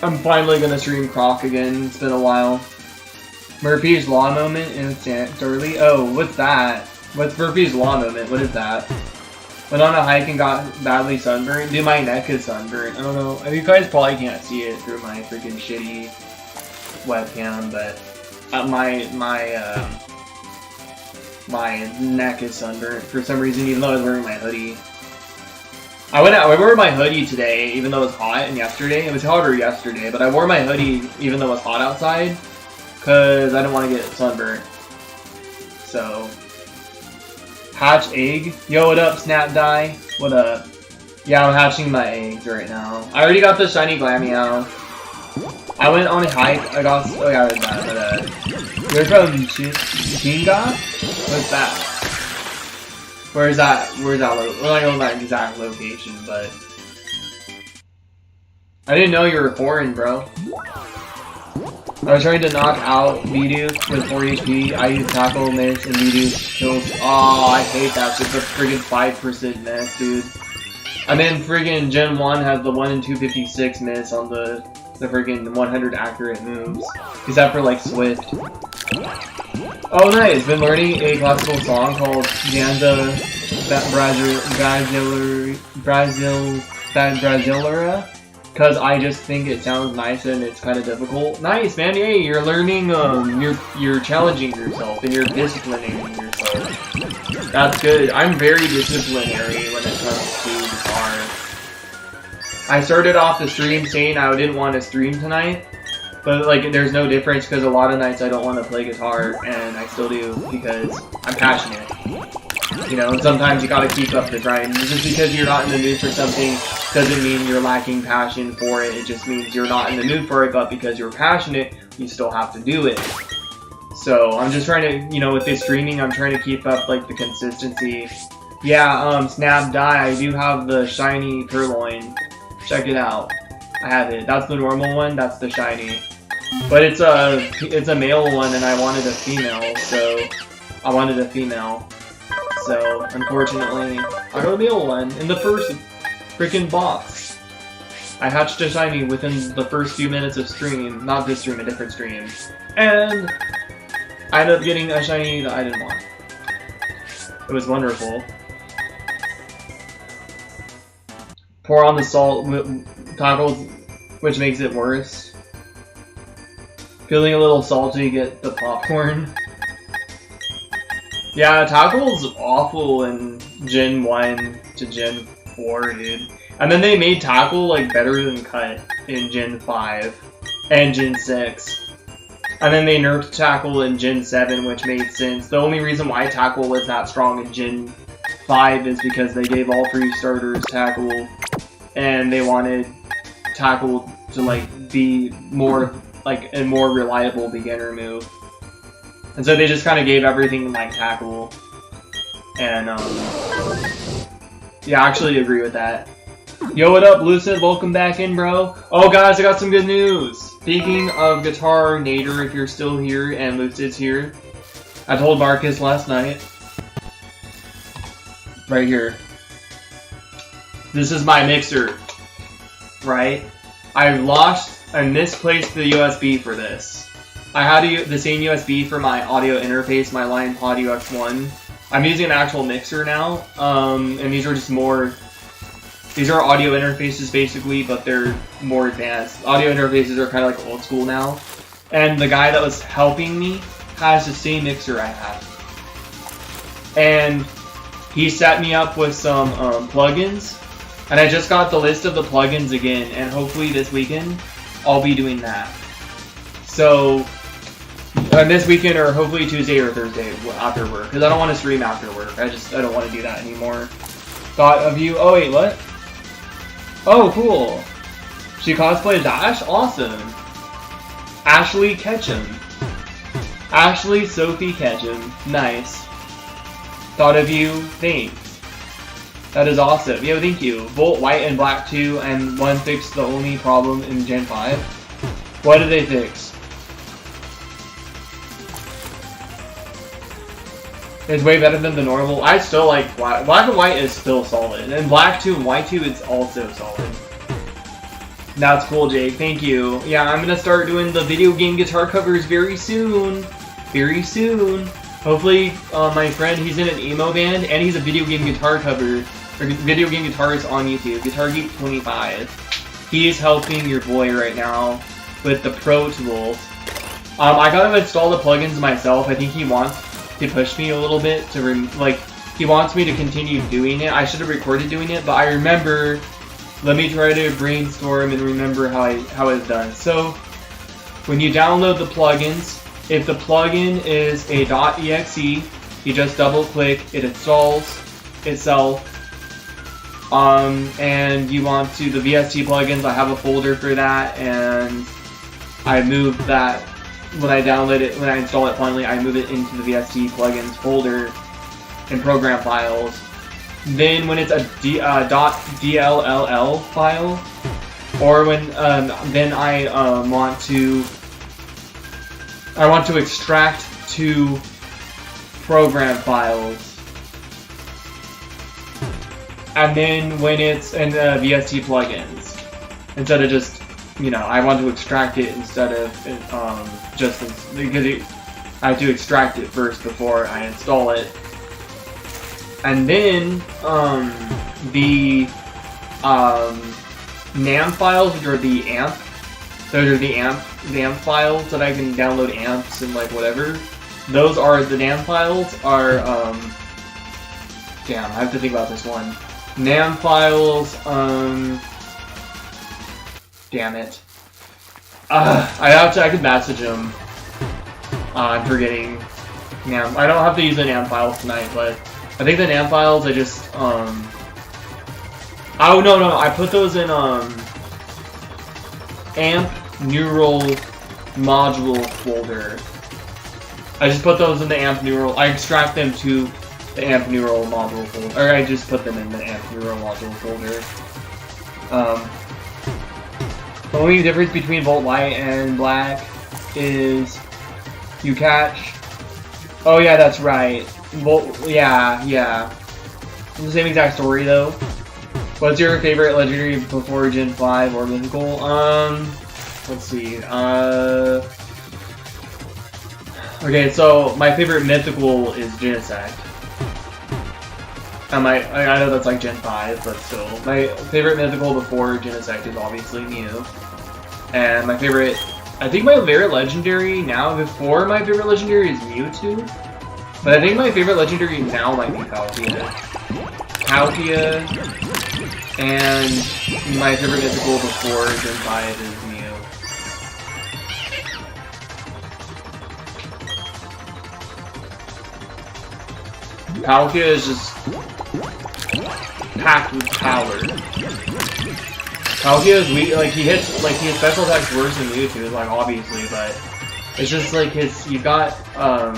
I'm finally gonna stream Croc again. It's been a while. Murphy's Law moment in early. Oh, what's that? What's Murphy's Law moment? What is that? Went on a hike and got badly sunburned. Dude, my neck is sunburned. I don't know. You guys probably can't see it through my freaking shitty webcam, but my neck is sunburned for some reason, even though I was wearing my hoodie. I wore my hoodie today, even though it was hot, and yesterday. It was hotter yesterday, but I wore my hoodie even though it was hot outside, because I didn't want to get sunburned. So, hatch egg. Yo, what up, Snap Die? What up? Yeah, I'm hatching my eggs right now. I already got the shiny Glameow. I went on a hike. I got. Oh yeah, there's that. But you're from Chinga? What's that? Where's that? We're not on that exact location, but I didn't know you were foreign, bro. I was trying to knock out Vidu with 4 HP. I used tackle, miss, and Vidu kills. Oh, I hate that. It's a friggin' 5% miss, dude. And then friggin' Gen 1 has the 1 in 256 miss on the friggin' 100 accurate moves. Except for like Swift. Oh, nice. Been learning a classical song called Danza Brasileira, because I just think it sounds nice and it's kind of difficult. Nice, man. Hey, you're learning. You're challenging yourself and you're disciplining yourself. That's good. I'm very disciplinary when it comes to guitar. I started off the stream saying I didn't want to stream tonight. But, like, there's no difference because a lot of nights I don't want to play guitar, and I still do because I'm passionate. You know, and sometimes you gotta keep up the grind. Just because you're not in the mood for something doesn't mean you're lacking passion for it. It just means you're not in the mood for it, but because you're passionate, you still have to do it. So, I'm just trying to, you know, with this streaming, I'm trying to keep up, like, the consistency. Yeah, Snap Die, I do have the shiny Purloin. Check it out. I have it. That's the normal one, that's the shiny. But it's a male one and I wanted a female, so I wanted a female. So unfortunately, I got a male one in the first freaking box. I hatched a shiny within the first few minutes of stream, not this stream, a different stream. And I ended up getting a shiny that I didn't want. It was wonderful. Pour on the salt toggles, which makes it worse. Feeling a little salty, get the popcorn. Yeah, Tackle's awful in Gen 1 to Gen 4, dude. And then they made Tackle, like, better than Cut in Gen 5 and Gen 6. And then they nerfed Tackle in Gen 7, which made sense. The only reason why Tackle was that strong in Gen 5 is because they gave all 3 starters Tackle, and they wanted Tackle to, like, be more, like, a more reliable beginner move. And so they just kind of gave everything, like, Tackle. And, yeah, I actually agree with that. Yo, what up, Lucid? Welcome back in, bro. Oh, guys, I got some good news. Speaking of Guitar Nader, if you're still here, and Lucid's here, I told Marcus last night. Right here. This is my mixer. Right? I misplaced the USB for this. I had the same USB for my audio interface, my Line Audio X1. I'm using an actual mixer now, and these are just more... These are audio interfaces, basically, but they're more advanced. Audio interfaces are kind of like old school now. And the guy that was helping me has the same mixer I have. And he set me up with some plugins. And I just got the list of the plugins again, and hopefully this weekend, I'll be doing that. So, this weekend, or hopefully Tuesday or Thursday after work, because I don't want to stream after work. I don't want to do that anymore. Thought of you. Oh wait, what? Oh, cool. She cosplays Dash? Awesome. Ashley Ketchum. Ashley Sophie Ketchum. Nice. Thought of you. Thanks. That is awesome. Yo, thank you. Volt White and Black 2 and 1 fixed the only problem in Gen 5. What did they fix? It's way better than the normal. I still like Black. Black and White is still solid. And Black 2 and White 2 is also solid. That's cool, Jake. Thank you. Yeah, I'm gonna start doing the video game guitar covers very soon. Very soon. Hopefully, my friend, he's in an emo band, and he's a video game guitar cover, or video game guitarist on YouTube, Guitar Geek 25. He is helping your boy right now with the Pro Tools. I got him install the plugins myself. I think he wants to push me a little bit to, he wants me to continue doing it. I should have recorded doing it, but I remember, let me try to brainstorm and remember how it's done. So, when you download the plugins, if the plugin is a .exe, you just double click, it installs itself. And you want to, the VST plugins, I have a folder for that, and I moved that, when I download it, when I install it finally, I move it into the VST plugins folder in program files. Then when it's a .dll file, or when, then I want to extract to program files. And then when it's in the VST plugins, instead of just, you know, I want to extract it instead of just because I have to extract it first before I install it. And then, the, NAM files, which are the AMP. Those are the AMP files that I can download amps and, like, whatever. Those are, the NAM files are, damn, I have to think about this one. NAM files, damn it. I could message him. I'm forgetting NAM. I don't have to use the NAM files tonight, but I think the NAM files, I just, oh, no, I put those in, AMP neural module folder. I just put those in the AMP neural, I extract them to the AMP neural module folder, or I just put them in the AMP neural module folder. The only difference between Volt White and Black is you catch. Oh yeah, that's right. Yeah. It's the same exact story though. What's your favorite legendary before Gen 5 or mythical? Let's see. Okay, so my favorite mythical is Genesect. I know that's like Gen 5, but still. My favorite mythical before Genesect is obviously Mew. And my favorite, I think my favorite legendary now, before my favorite legendary is Mewtwo. But I think my favorite legendary now might be Palkia. And my favorite mythical before Gen 5 is Mew. Palkia is just packed with power. Palkia is weak, like his special attack's worse than Mewtwo, like obviously, but it's just like you've got, I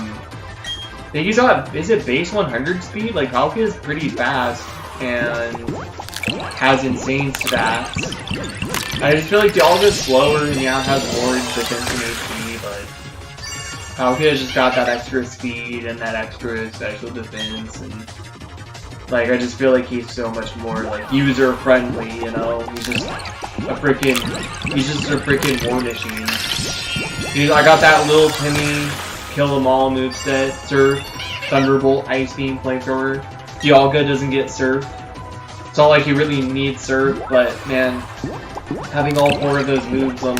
think he's got, is it base 100 speed? Like Palkia is pretty fast and has insane stats. I just feel like Dialga's slower and yeah, has more defense and HP, but Palkia's just got that extra speed and that extra special defense, and like I just feel like he's so much more like user friendly, you know? He's just a freaking war machine. I got that little Timmy kill 'em all moveset, Surf, Thunderbolt, Ice Beam, Flamethrower. Dialga doesn't get Surf. It's not like he really needs Surf, but man, having all 4 of those moves on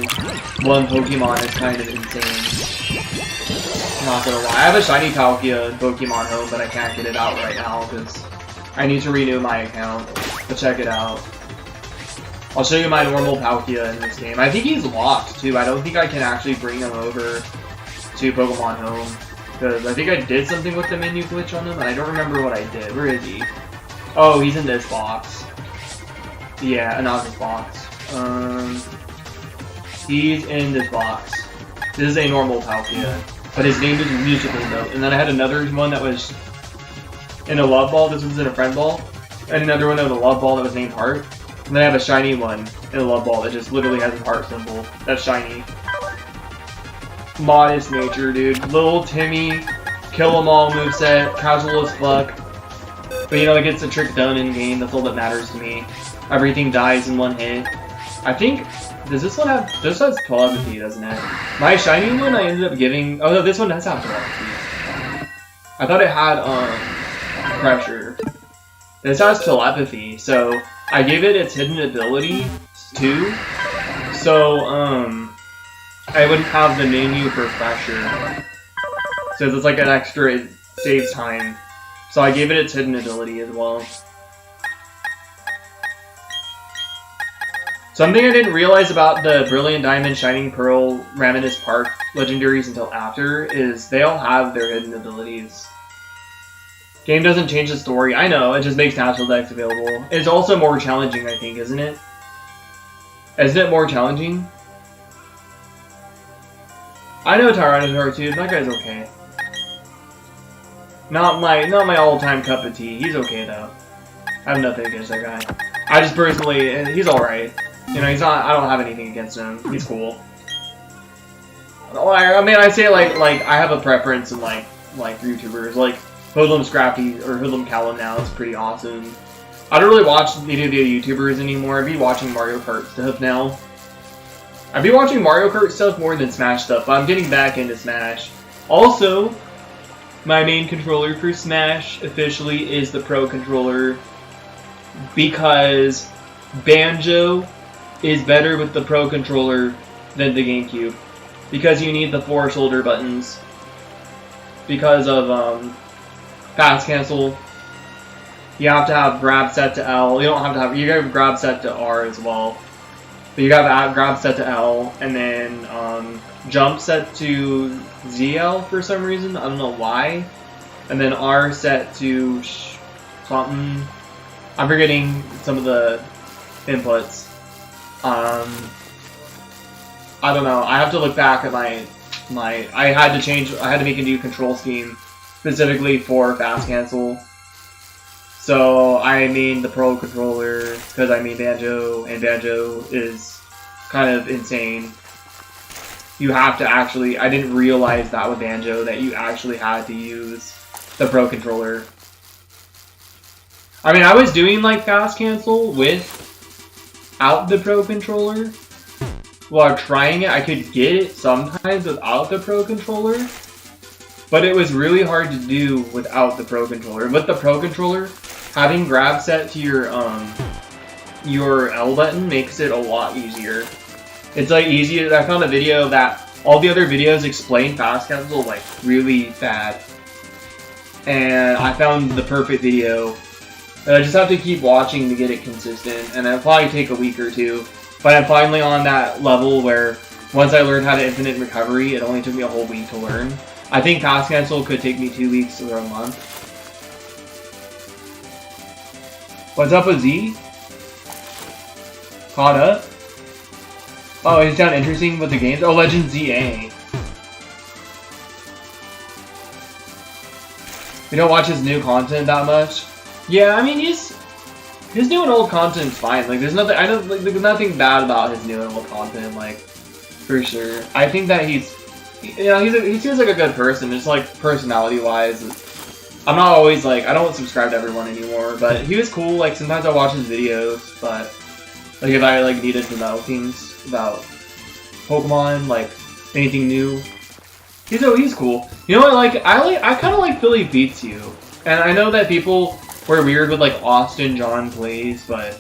one Pokemon is kind of insane. Not gonna lie. I have a shiny Palkia in Pokemon Home, but I can't get it out right now because I need to renew my account. But check it out. I'll show you my normal Palkia in this game. I think he's locked too. I don't think I can actually bring him over to Pokemon Home because I think I did something with the menu glitch on him, and I don't remember what I did. Where is he? Oh, he's in this box. Yeah, not this box. He's in this box. This is a normal Palkia, but his name is Musical Note. And then I had another one that was in a Love Ball. This one's in a Friend Ball. And another one in a Love Ball that was named Heart. And then I have a shiny one in a Love Ball that just literally has a heart symbol. That's shiny. Modest nature, dude. Little Timmy, kill 'em all moveset, casual as fuck. But you know, it gets the trick done in game. That's all that matters to me. Everything dies in one hit. I think, does this one have, this has telepathy, doesn't it? My shiny one I ended up giving, oh no, this one does have telepathy. I thought it had, pressure. This has telepathy, so I gave it its hidden ability, too. So, I wouldn't have the menu for pressure. So it's like an extra, it saves time. So I gave it its hidden ability as well. Something I didn't realize about the Brilliant Diamond, Shining Pearl, Raminus Park legendaries until after is they all have their hidden abilities. Game doesn't change the story. I know, it just makes natural decks available. It's also more challenging, I think, isn't it? Isn't it more challenging? I know Tyranitar too, that guy's okay. Not my all-time cup of tea. He's okay though. I have nothing against that guy. I just personally, he's alright. You know, he's not, I don't have anything against him. He's cool. I mean, I say like I have a preference in like YouTubers, like Hoodlum Scrappy or Hoodlum Callum now is pretty awesome. I don't really watch any of the YouTubers anymore. I'd be watching Mario Kart stuff now. I'd be watching Mario Kart stuff more than Smash stuff, but I'm getting back into Smash. Also, my main controller for Smash officially is the Pro Controller because Banjo is better with the Pro Controller than the GameCube because you need the 4 shoulder buttons because of fast cancel. You have to have grab set to L. You don't have to have. You have grab set to R as well. But you have grab set to L, and then jump set to ZL for some reason. I don't know why. And then R set to something. I'm forgetting some of the inputs. I don't know. I have to look back at my. I had to change. I had to make a new control scheme specifically for fast cancel. So I made the Pro Controller because I made Banjo, and Banjo is kind of insane. You have to actually, I didn't realize that with Banjo, that you actually had to use the Pro Controller. I mean, I was doing like fast cancel without the Pro Controller. While trying it, I could get it sometimes without the Pro Controller. But it was really hard to do without the Pro Controller. With the Pro Controller, having grab set to your L button makes it a lot easier. It's like easier. I found a video that all the other videos explain fast cancel like really bad, and I found the perfect video. And I just have to keep watching to get it consistent, and it'll probably take a week or two. But I'm finally on that level where once I learned how to infinite recovery, it only took me a whole week to learn. I think fast cancel could take me 2 weeks or a month. What's up with Z? Caught up? Oh, he's sound interesting with the games? Oh, Legend ZA. You don't watch his new content that much? Yeah, I mean, his new and old content's fine. Like, there's nothing, there's nothing bad about his new and old content, like, for sure. I think that he's, you know, he seems like a good person, just like personality-wise. I'm not always like, I don't subscribe to everyone anymore, but he was cool. Like, sometimes I watch his videos, but like if I like needed to know things about Pokemon, like anything new, he's cool. You know what? I kind of like Philly Beats You, and I know that people were weird with like Austin John Plays, but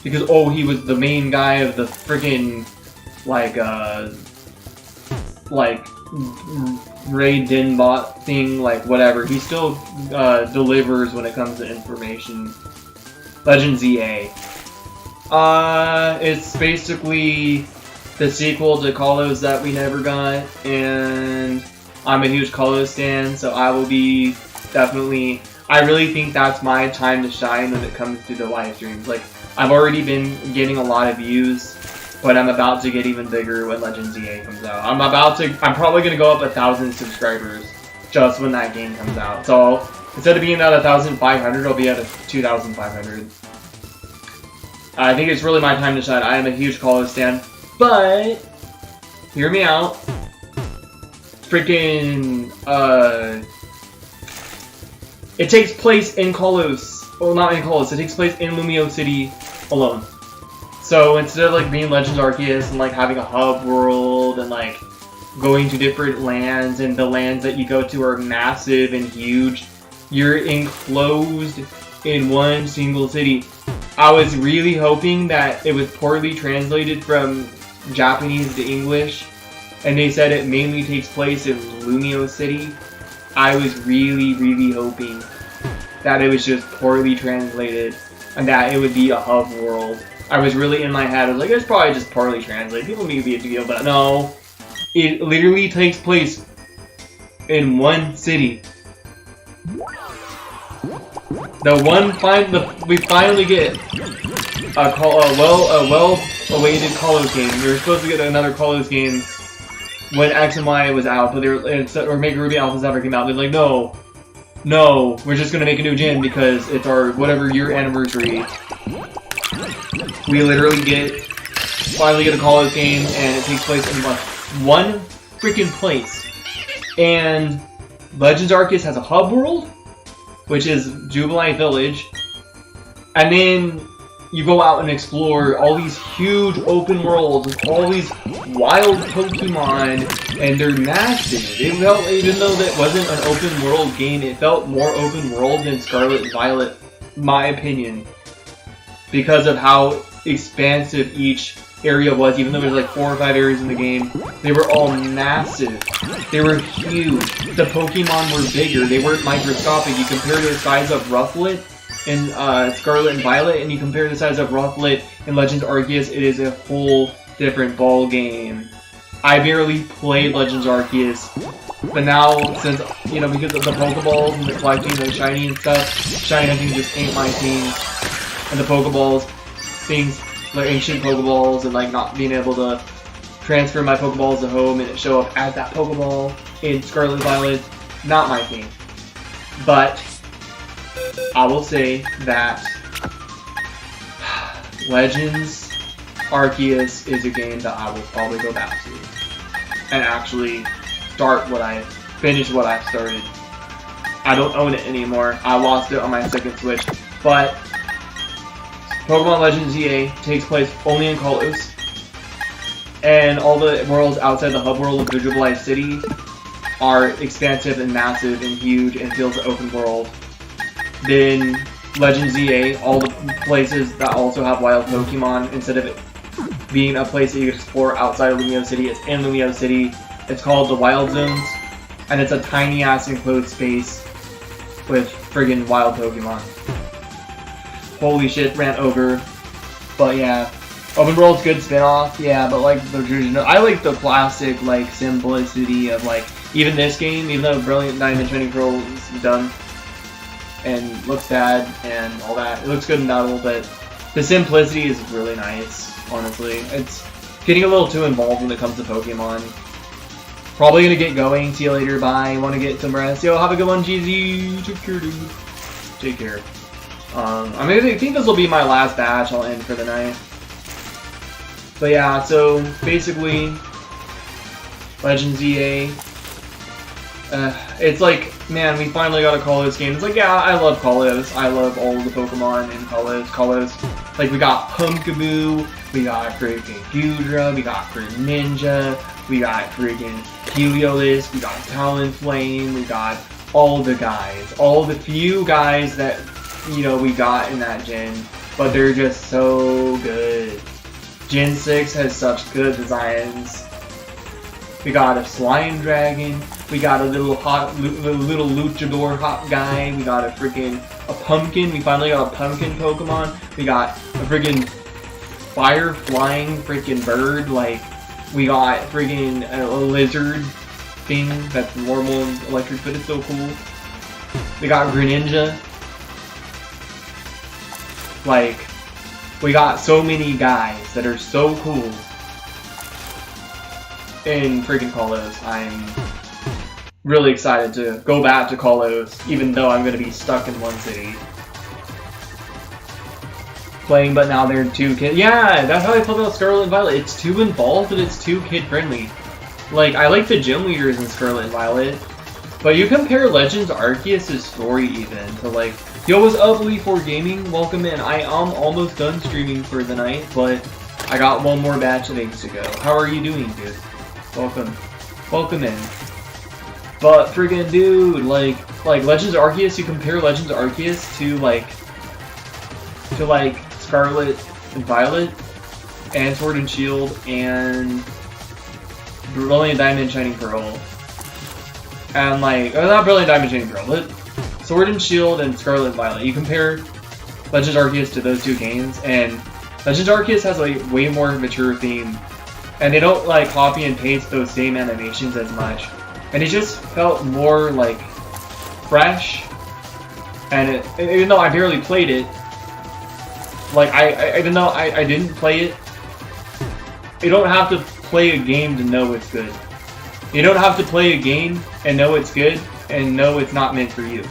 because he was the main guy of the freaking like Ray Dinbot thing, like whatever. He still delivers when it comes to information. Legend ZA. It's basically the sequel to Kalos that we never got, and I'm a huge Kalos stan, so I will be definitely. I really think that's my time to shine when it comes to the live streams. Like, I've already been getting a lot of views, but I'm about to get even bigger when Legend ZA comes out. I'm probably going to go up 1,000 subscribers just when that game comes out. So, instead of being at 1,500, I'll be at 2,500. I think it's really my time to shine. I am a huge Kalos stan, but hear me out. Freaking, it takes place in Kalos. Well, not in Kalos. It takes place in Lumio City alone. So instead of like being Legends Arceus and like having a hub world and like going to different lands, and the lands that you go to are massive and huge, you're enclosed in one single city. I was really hoping that it was poorly translated from Japanese to English, and they said it mainly takes place in Lumio City. I was really, really hoping that it was just poorly translated and that it would be a hub world. I was really in my head, I was like, it's probably just poorly translated. People need to be a deal, but no. It literally takes place in one city. We finally get a well-awaited Kalos game. We were supposed to get another Kalos game when X and Y was out, but or Mega Ruby Alpha never came out. They're like, no, we're just gonna make a new gen because it's our whatever year anniversary. We literally finally get a Kalos game, and it takes place in one freaking place. And Legends Arceus has a hub world, which is Jubilee Village, and then you go out and explore all these huge open worlds with all these wild Pokemon and they're massive. It felt, even though that wasn't an open world game, it felt more open world than Scarlet and Violet, my opinion, because of how expansive each area was. Even though there's like 4 or 5 areas in the game, they were all massive. They were huge. The Pokemon were bigger. They weren't microscopic. You compare the size of Rufflet in Scarlet and Violet, and you compare the size of Rufflet in Legends Arceus, it is a whole different ball game. I barely played Legends Arceus, but now, since, you know, because of the Pokeballs and the collecting the shiny and stuff, shiny hunting just ain't my thing. And the Pokeballs, things like ancient Pokeballs, and like not being able to transfer my Pokeballs to home and it show up as that Pokeball in Scarlet and Violet, not my thing. But I will say that Legends Arceus is a game that I will probably go back to and actually finish what I started. I don't own it anymore. I lost it on my second Switch, but Pokemon Legends ZA takes place only in Kalos, and all the worlds outside the hub world of Visualized City are expansive and massive and huge and feels an open world. Then Legends ZA, all the places that also have wild Pokemon, instead of it being a place that you can explore outside of Glameow City, it's in Glameow City. It's called the Wild Zones, and it's a tiny ass enclosed space with friggin' wild Pokemon. Holy shit, ran over. But yeah, open world's good spin-off, yeah, but like the traditional, I like the classic like simplicity of like, even this game, even though Brilliant Diamond Shining Pearl is done and looks bad and all that, it looks good in battle, but the simplicity is really nice, honestly. It's getting a little too involved when it comes to Pokemon. Probably gonna get going. See you later. Bye. Want to get some rest. Yo, have a good one, GZ. Take care, dude. Take care. I think this will be my last batch. I'll end for the night. But yeah, so basically, Legends ZA. It's like, man, we finally got a Kalos game. It's like, yeah, I love Kalos. I love all of the Pokemon in Kalos. Like, we got Pumpkaboo, we got freaking Gudra, we got Greninja, we got freaking Heliolisk, we got Talonflame, we got all the guys. All the few guys that, you know, we got in that gen, but they're just so good. Gen 6 has such good designs. We got a Slime Dragon, we got a little luchador hot guy, we got a pumpkin, we finally got a pumpkin Pokemon, we got a friggin' fire flying freaking bird, like, we got friggin' a lizard thing that's normal and electric, but it's so cool. We got Greninja. Like, we got so many guys that are so cool in freaking Kalos. I'm really excited to go back to Kalos, even though I'm going to be stuck in one city. Playing, but now they're too kid. Yeah, that's how I felt about Scarlet and Violet. It's too involved, but it's too kid-friendly. Like, I like the gym leaders in Scarlet and Violet, but you compare Legends Arceus' story even to like, yo, what's up, Elite4 Gaming? Welcome in. I am almost done streaming for the night, but I got one more batch of eggs to go. How are you doing, dude? Welcome. Welcome in. But friggin' dude, like Legends Arceus, you compare Legends Arceus to like Scarlet and Violet and Sword and Shield and Brilliant Diamond Shining Pearl. And like, not Brilliant Diamond Shining Pearl, but Sword and Shield and Scarlet and Violet. You compare Legends Arceus to those two games, and Legends Arceus has like way more mature theme, and they don't like copy and paste those same animations as much, and it just felt more like fresh. And even though I barely played it, like even though I didn't play it, you don't have to play a game to know it's good. You don't have to play a game and know it's good and know it's not meant for you.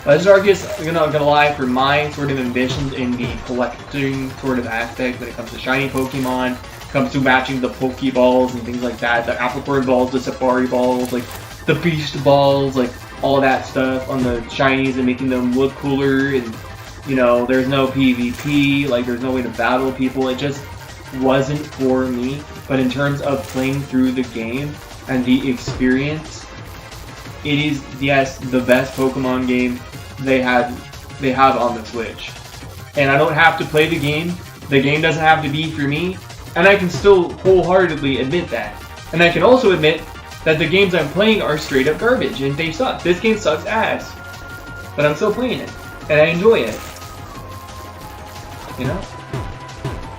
Legends Arceus, I'm not gonna lie, for my sort of ambitions in the collecting sort of aspect when it comes to shiny Pokemon, comes to matching the Pokeballs and things like that, the Apricorn balls, the Safari balls, like the Beast balls, like all that stuff on the shinies and making them look cooler, and you know, there's no PvP, like there's no way to battle people, it just wasn't for me. But in terms of playing through the game, and the experience, it is, yes, the best Pokemon game they have on the Switch. And I don't have to play the game doesn't have to be for me, and I can still wholeheartedly admit that. And I can also admit that the games I'm playing are straight up garbage, and they suck. This game sucks ass. But I'm still playing it, and I enjoy it. You know?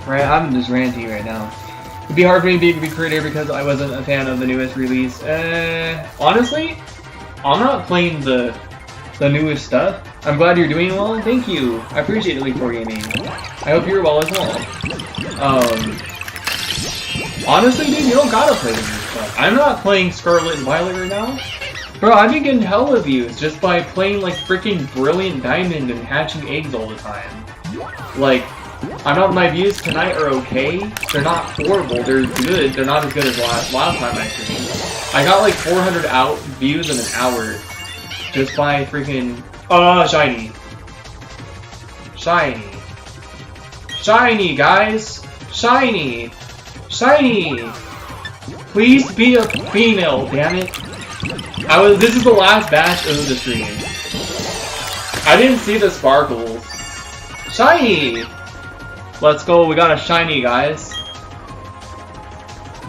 Right, I'm just ranting right now. It'd be hard for me to be a creator because I wasn't a fan of the newest release. Honestly, I'm not playing the newest stuff. I'm glad you're doing well. Thank you. I appreciate Elite 4 Gaming. I hope you're well as well. Honestly, dude, you don't gotta play the new stuff. I'm not playing Scarlet and Violet right now. Bro, I've been getting hella views just by playing like freaking Brilliant Diamond and hatching eggs all the time. Like, my views tonight are okay. They're not horrible. They're good. They're not as good as last time I streamed. I got like 400 views in an hour just by freaking shiny. Shiny. Shiny, guys. Shiny. Shiny. Please be a female, damn it. This is the last batch of the stream. I didn't see the sparkles. Shiny. Let's go, we got a shiny, guys.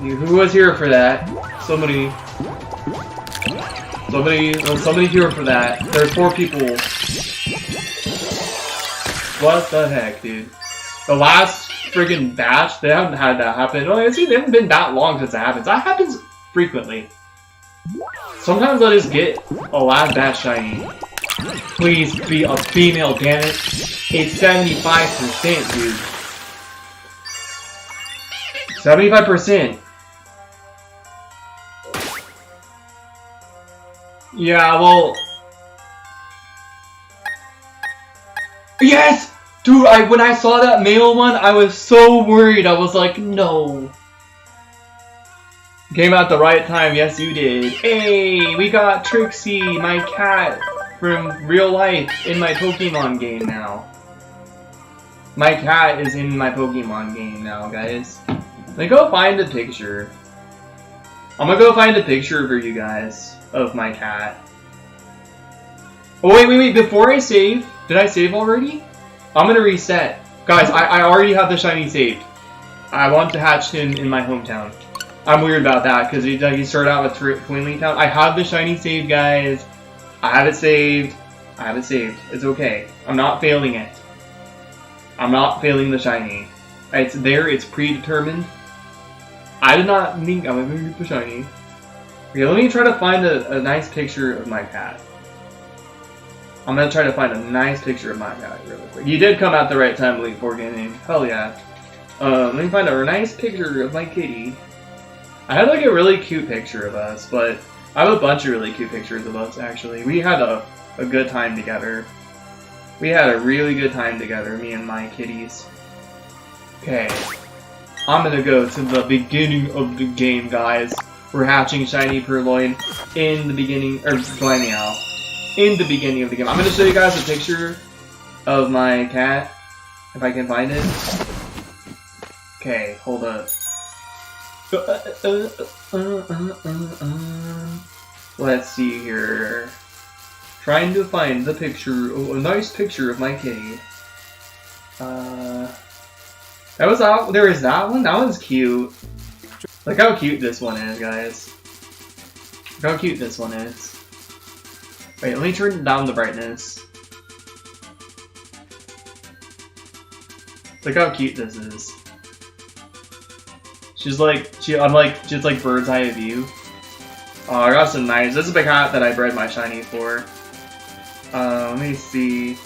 Who was here for that? Somebody here for that. There's 4 people. What the heck, dude? The last friggin' batch, they haven't had that happen. Oh, see, they haven't been that long since that happens. That happens frequently. Sometimes I just get a last batch shiny. Please be a female, damn it. It's 75%, dude. 75%. Yeah, well... Yes! Dude, when I saw that male one, I was so worried. I was like, no. Came out the right time, yes you did. Hey, we got Trixie, my cat, from real life in my Pokemon game now. My cat is in my Pokemon game now, guys. Let me go find a picture. I'm gonna go find a picture for you guys of my cat. Oh, wait, before I save, did I save already? I'm gonna reset. Guys, I already have the shiny saved. I want to hatch him in my hometown. I'm weird about that, because he started out with Twinley Town. I have the shiny saved, guys. I have it saved. I have it saved. It's okay. I'm not failing it. I'm not failing the shiny. It's there, it's predetermined. I did not think I was going to get the shiny. Okay, let me try to find a nice picture of my cat. I'm going to try to find a nice picture of my cat really quick. You did come at the right time, Elite 4 Gaming. Hell yeah. Let me find a nice picture of my kitty. I had like a really cute picture of us, but I have a bunch of really cute pictures of us, actually. We had a good time together. We had a really good time together, me and my kitties. Okay. I'm gonna go to the beginning of the game, guys. We're hatching Shiny Purloin in the beginning, or Glameow, in the beginning of the game. I'm gonna show you guys a picture of my cat, if I can find it. Okay, hold up. Let's see here. Trying to find the picture, a nice picture of my kitty. There is that one? That one's cute. Look how cute this one is, guys. Look how cute this one is. Wait, let me turn down the brightness. Look how cute this is. She's like, just like bird's eye view. Oh, I got some nice. This is the cat that I bred my shiny for. Let me see.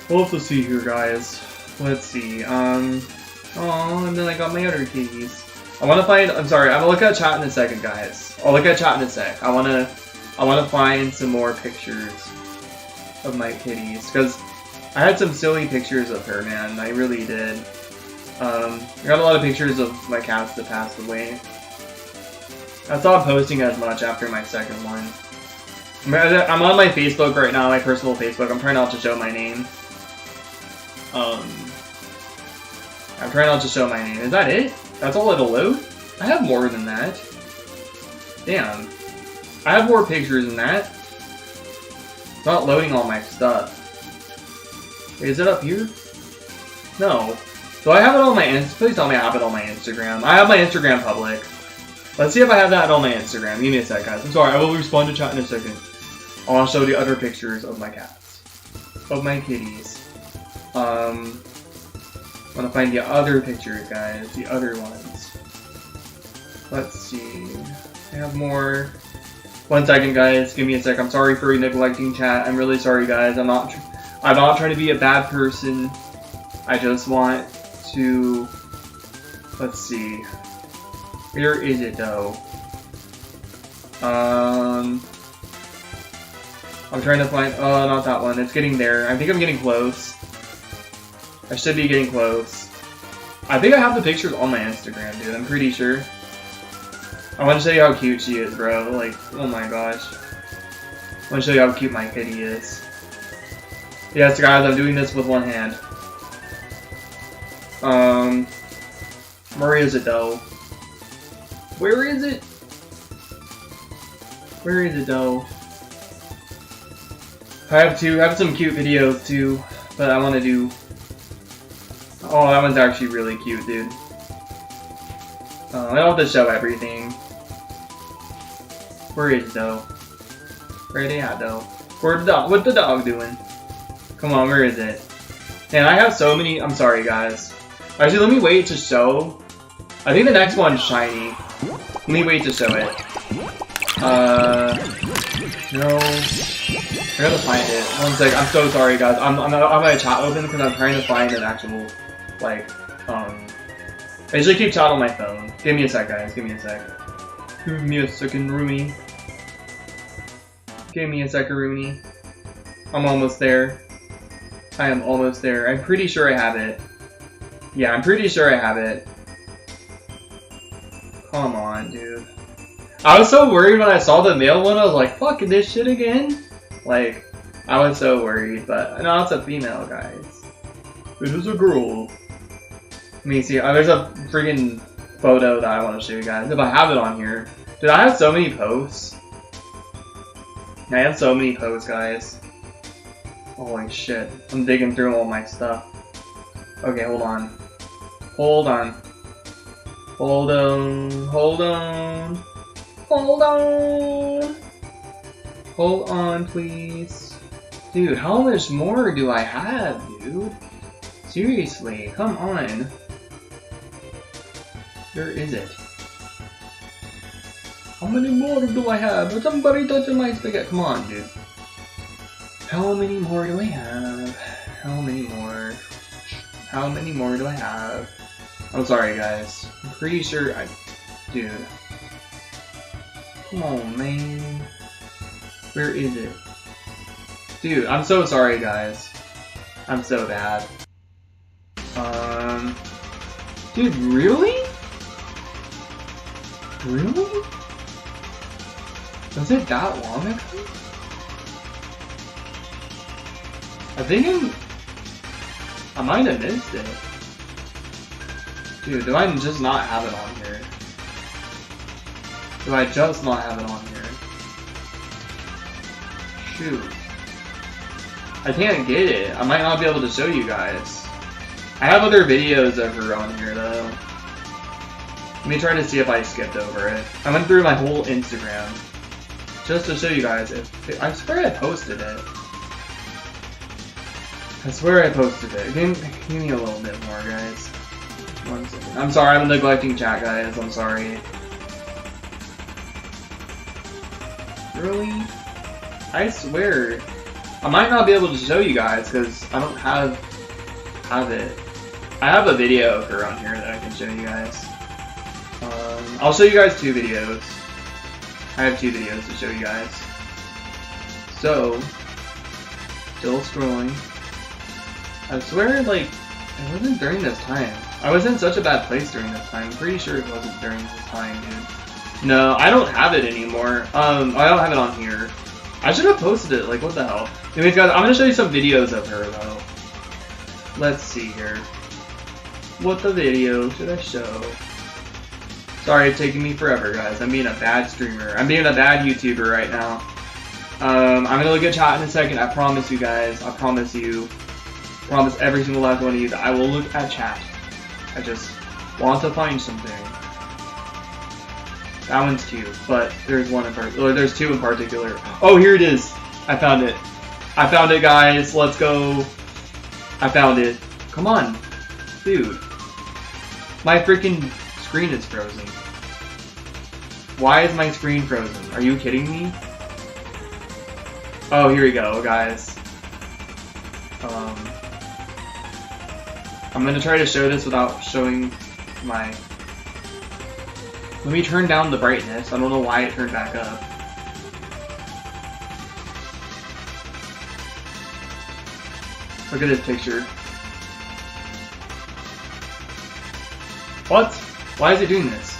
We'll have to see here, guys. Let's see. Oh, and then I got my other kitties. I want to find. I'm sorry. I'm gonna look at chat in a second, guys. I'll look at chat in a sec. I wanna find some more pictures of my kitties because I had some silly pictures of her, man. I really did. I got a lot of pictures of my cats that passed away. I stopped posting as much after my second one. I'm on my Facebook right now, my personal Facebook. I'm trying not to show my name. I'm trying not to show my name. Is that it? That's all it'll load? I have more than that. Damn. I have more pictures than that. It's not loading all my stuff. Wait, is it up here? No. Do I have it on my Please tell me I have it on my Instagram. I have my Instagram public. Let's see if I have that on my Instagram. Give me a sec, guys. I'm sorry, I will respond to chat in a second. I'll show the other pictures of my cats. Of my kitties. I'm gonna find the other pictures, guys. The other ones. Let's see. I have more. 1 second, guys. Give me a sec. I'm sorry for neglecting chat. I'm really sorry, guys. I'm not trying to be a bad person. I just want to. Let's see. Where is it though? I'm trying to find. Oh, not that one. It's getting there. I think I'm getting close. I should be getting close. I think I have the pictures on my Instagram, dude. I'm pretty sure. I want to show you how cute she is, bro. Like, oh my gosh. I want to show you how cute my kitty is. Yes, guys, I'm doing this with one hand. Where is it, though? Where is it? Where is it, though? I have some cute videos, too, but I want to do... Oh, that one's actually really cute, dude. I don't have to show everything. Where is it, though? Where are they at, though? Where's the dog? What's the dog doing? Come on, where is it? Man, I have so many... I'm sorry, guys. Actually, let me wait to show... I think the next one's shiny. Let me wait to show it. No. I gotta find it. 1 sec. I'm so sorry, guys. I'm my chat open because I'm trying to find an actual, like, I usually keep chat on my phone. Give me a sec, guys. Give me a sec. Give me a second, Rooney. Give me a second, Rooney. I'm almost there. I am almost there. I'm pretty sure I have it. Yeah, I'm pretty sure I have it. Come on, dude. I was so worried when I saw the male one. I was like, fuck this shit again? Like, I was so worried, but no, it's a female, guys. It is a girl. Let me see. Oh, there's a freaking photo that I want to show you guys. If I have it on here. Dude, I have so many posts. I have so many posts, guys. Holy shit. I'm digging through all my stuff. Okay, hold on. Hold on. Hold on. Hold on. Hold on. Hold on, please. Dude, how much more do I have, dude? Seriously, come on. Where is it? How many more do I have? Is somebody touching my spaghetti? Come on, dude. How many more do I have? How many more? How many more do I have? I'm sorry, guys. I'm pretty sure Dude. Come on, man. Where is it? Dude, I'm so sorry, guys. I'm so bad. Dude, really? Really? Was it that long ago? I think I might have missed it. Dude, do I just not have it on here? Do I just not have it on here? Shoot. I can't get it. I might not be able to show you guys. I have other videos of her on here though. Let me try to see if I skipped over it. I went through my whole Instagram just to show you guys. I swear I posted it. I swear I posted it. Give me a little bit more, guys. 1 second. I'm sorry, I'm neglecting chat, guys. I'm sorry. Really? I swear. I might not be able to show you guys because I don't have it. I have a video of her on here that I can show you guys. I'll show you guys 2 videos. I have 2 videos to show you guys. So, still scrolling. I swear, like, it wasn't during this time. I was in such a bad place during this time. I'm pretty sure it wasn't during this time, dude. No, I don't have it anymore. I don't have it on here. I should have posted it, like, what the hell. Anyways, guys, I'm gonna show you some videos of her, though. Let's see here. What the video should I show? Sorry, it's taking me forever, guys. I'm being a bad streamer. I'm being a bad YouTuber right now. I'm gonna look at chat in a second. I promise you guys. I promise you. I promise every single last one of you that I will look at chat. I just want to find something. That one's cute, but there's one in particular. There's two in particular. Oh, here it is. I found it. I found it, guys. Let's go. I found it. Come on, dude. My freaking screen is frozen. Why is my screen frozen? Are you kidding me? Oh, here we go, guys. I'm gonna try to show this without showing my... Let me turn down the brightness. I don't know why it turned back up. Look at this picture. What? Why is it doing this?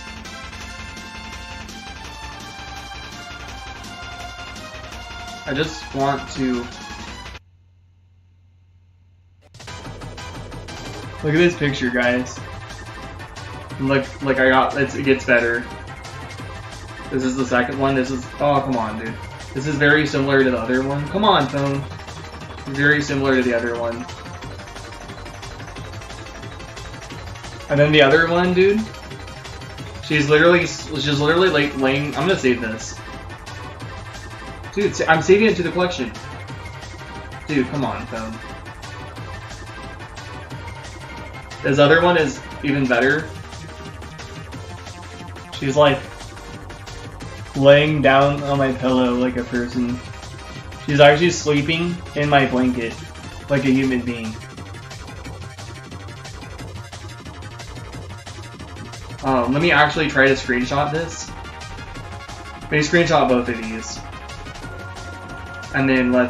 I just want to... Look at this picture, guys. Look, like I got, it gets better. This is the second one. This is, oh, come on, dude. This is very similar to the other one. Come on, phone. Very similar to the other one. And then the other one, dude. She's literally like laying. I'm gonna save this, dude. I'm saving it to the collection, dude. Come on, phone. This other one is even better. She's like laying down on my pillow like a person. She's actually sleeping in my blanket like a human being. Let me actually try to screenshot this. Let me screenshot both of these. And then I'm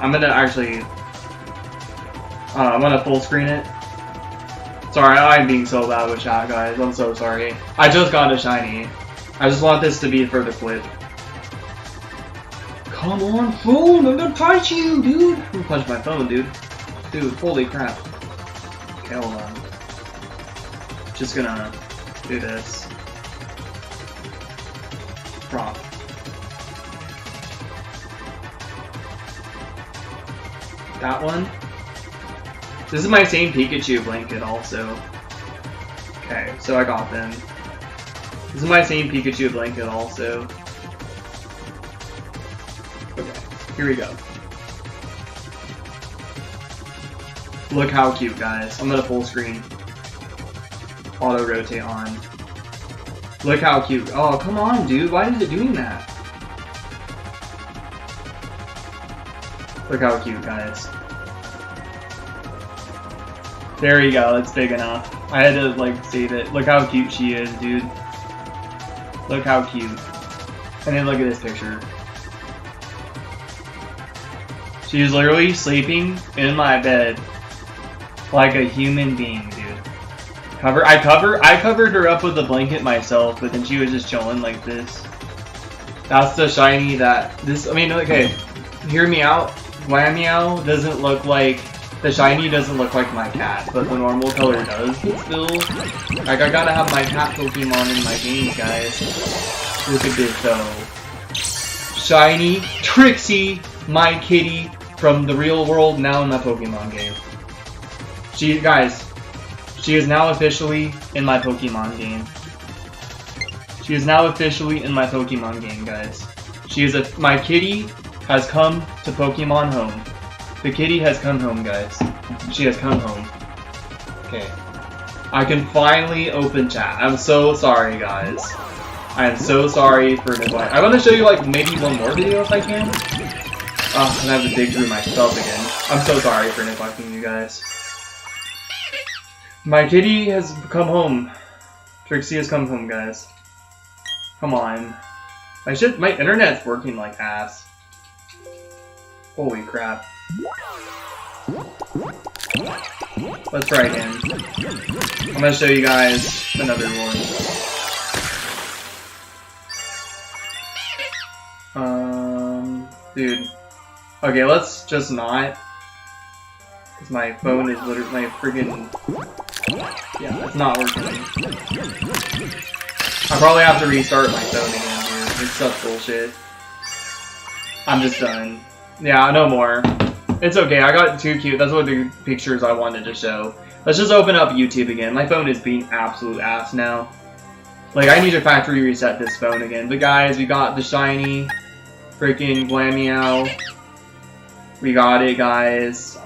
gonna actually, I'm gonna full screen it. Sorry, I'm being so bad with chat, guys. I'm so sorry. I just got a shiny. I just want this to be for the clip. Come on, phone! I'm gonna punch you, dude! I'm gonna punch my phone, dude. Dude, holy crap. Okay, hold on. Just gonna do this. Prop. That one. This is my same Pikachu blanket also. Okay, so I got them. This is my same Pikachu blanket also. Okay, here we go. Look how cute, guys. I'm gonna full screen. Auto rotate on. Look how cute. Oh, come on, dude. Why is it doing that? Look how cute, guys. There you go. It's big enough. I had to, like, save it. Look how cute she is, dude. Look how cute. And then look at this picture. She's literally sleeping in my bed like a human being, dude. I covered her up with a blanket myself, but then she was just chilling like this. That's the shiny that this. I mean, okay, hear me out. Glameow doesn't look like the shiny. Doesn't look like my cat, but the normal color does. But still, like I gotta have my cat Pokemon in my games, guys. Look at this though. Shiny Trixie, my kitty from the real world, now in my Pokemon game. She is now officially in my Pokemon game. She is now officially in my Pokemon game, guys. My kitty has come to Pokemon home. The kitty has come home, guys. She has come home. Okay. I can finally open chat. I'm so sorry, guys. I am so sorry for neglect. I want to show you, like, maybe one more video if I can. Oh, and I have to dig through my stuff again. I'm so sorry for neglecting you guys. My kitty has come home. Trixie has come home, guys. Come on. My internet's working like ass. Holy crap. Let's try again. I'm gonna show you guys another one. Dude. Okay, let's just not. Because my phone is literally my friggin'. Yeah, it's not working. I probably have to restart my phone again, dude. It's such bullshit. I'm just done. Yeah, no more. It's okay, I got too cute. That's what the pictures I wanted to show. Let's just open up YouTube again. My phone is being absolute ass now. Like, I need to factory reset this phone again. But guys, we got the shiny freaking Glameow. We got it, guys.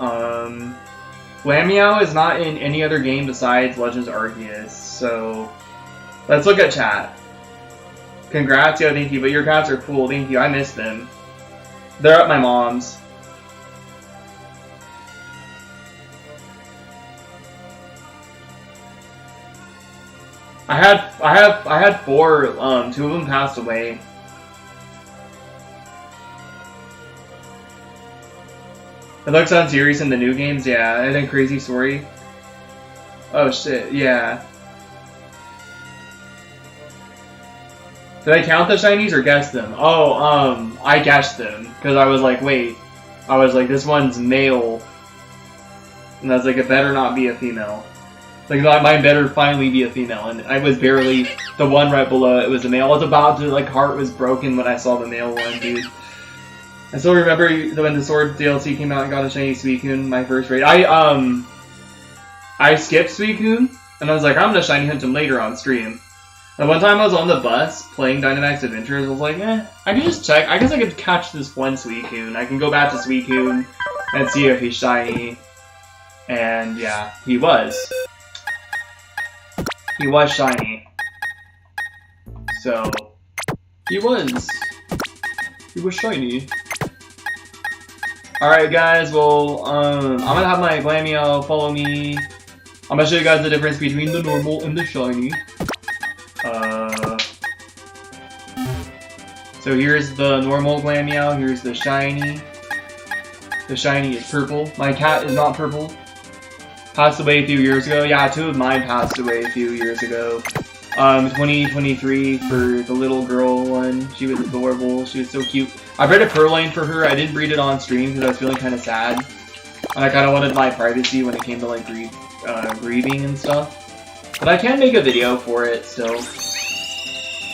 Glameow is not in any other game besides Legends Arceus. So, let's look at chat. Congrats, yo, thank you. But your cats are cool, thank you. I miss them. They're at my mom's. I had 4, 2 of them passed away. It looks unserious in the new games, yeah, and a crazy story. Oh shit, yeah. Did I count the shinies or guess them? Oh, I guessed them, because I was like, wait. I was like, this one's male. And I was like, it better not be a female. Like, mine better finally be a female, and I was barely, the one right below it was a male. I was about to, like, heart was broken when I saw the male one, dude. I still remember when the Sword DLC came out and got a shiny Suicune, my first raid. I skipped Suicune, and I was like, I'm gonna shiny hunt him later on stream. And one time I was on the bus playing Dynamax Adventures, I was like, I can just check. I guess I could catch this one Suicune. I can go back to Suicune and see if he's shiny. And yeah, he was. He was shiny. So, he was shiny. Alright guys, well, I'm gonna have my Glameow follow me. I'm gonna show you guys the difference between the normal and the shiny. So here's the normal Glameow, here's the shiny. The shiny is purple. My cat is not purple. Passed away a few years ago. Yeah, 2 of mine passed away a few years ago. 2023 for the little girl one. She was adorable. She was so cute. I bred a Purrloin for her. I didn't breed it on stream because I was feeling kind of sad. And I kind of wanted my privacy when it came to like grieving and stuff. But I can make a video for it still.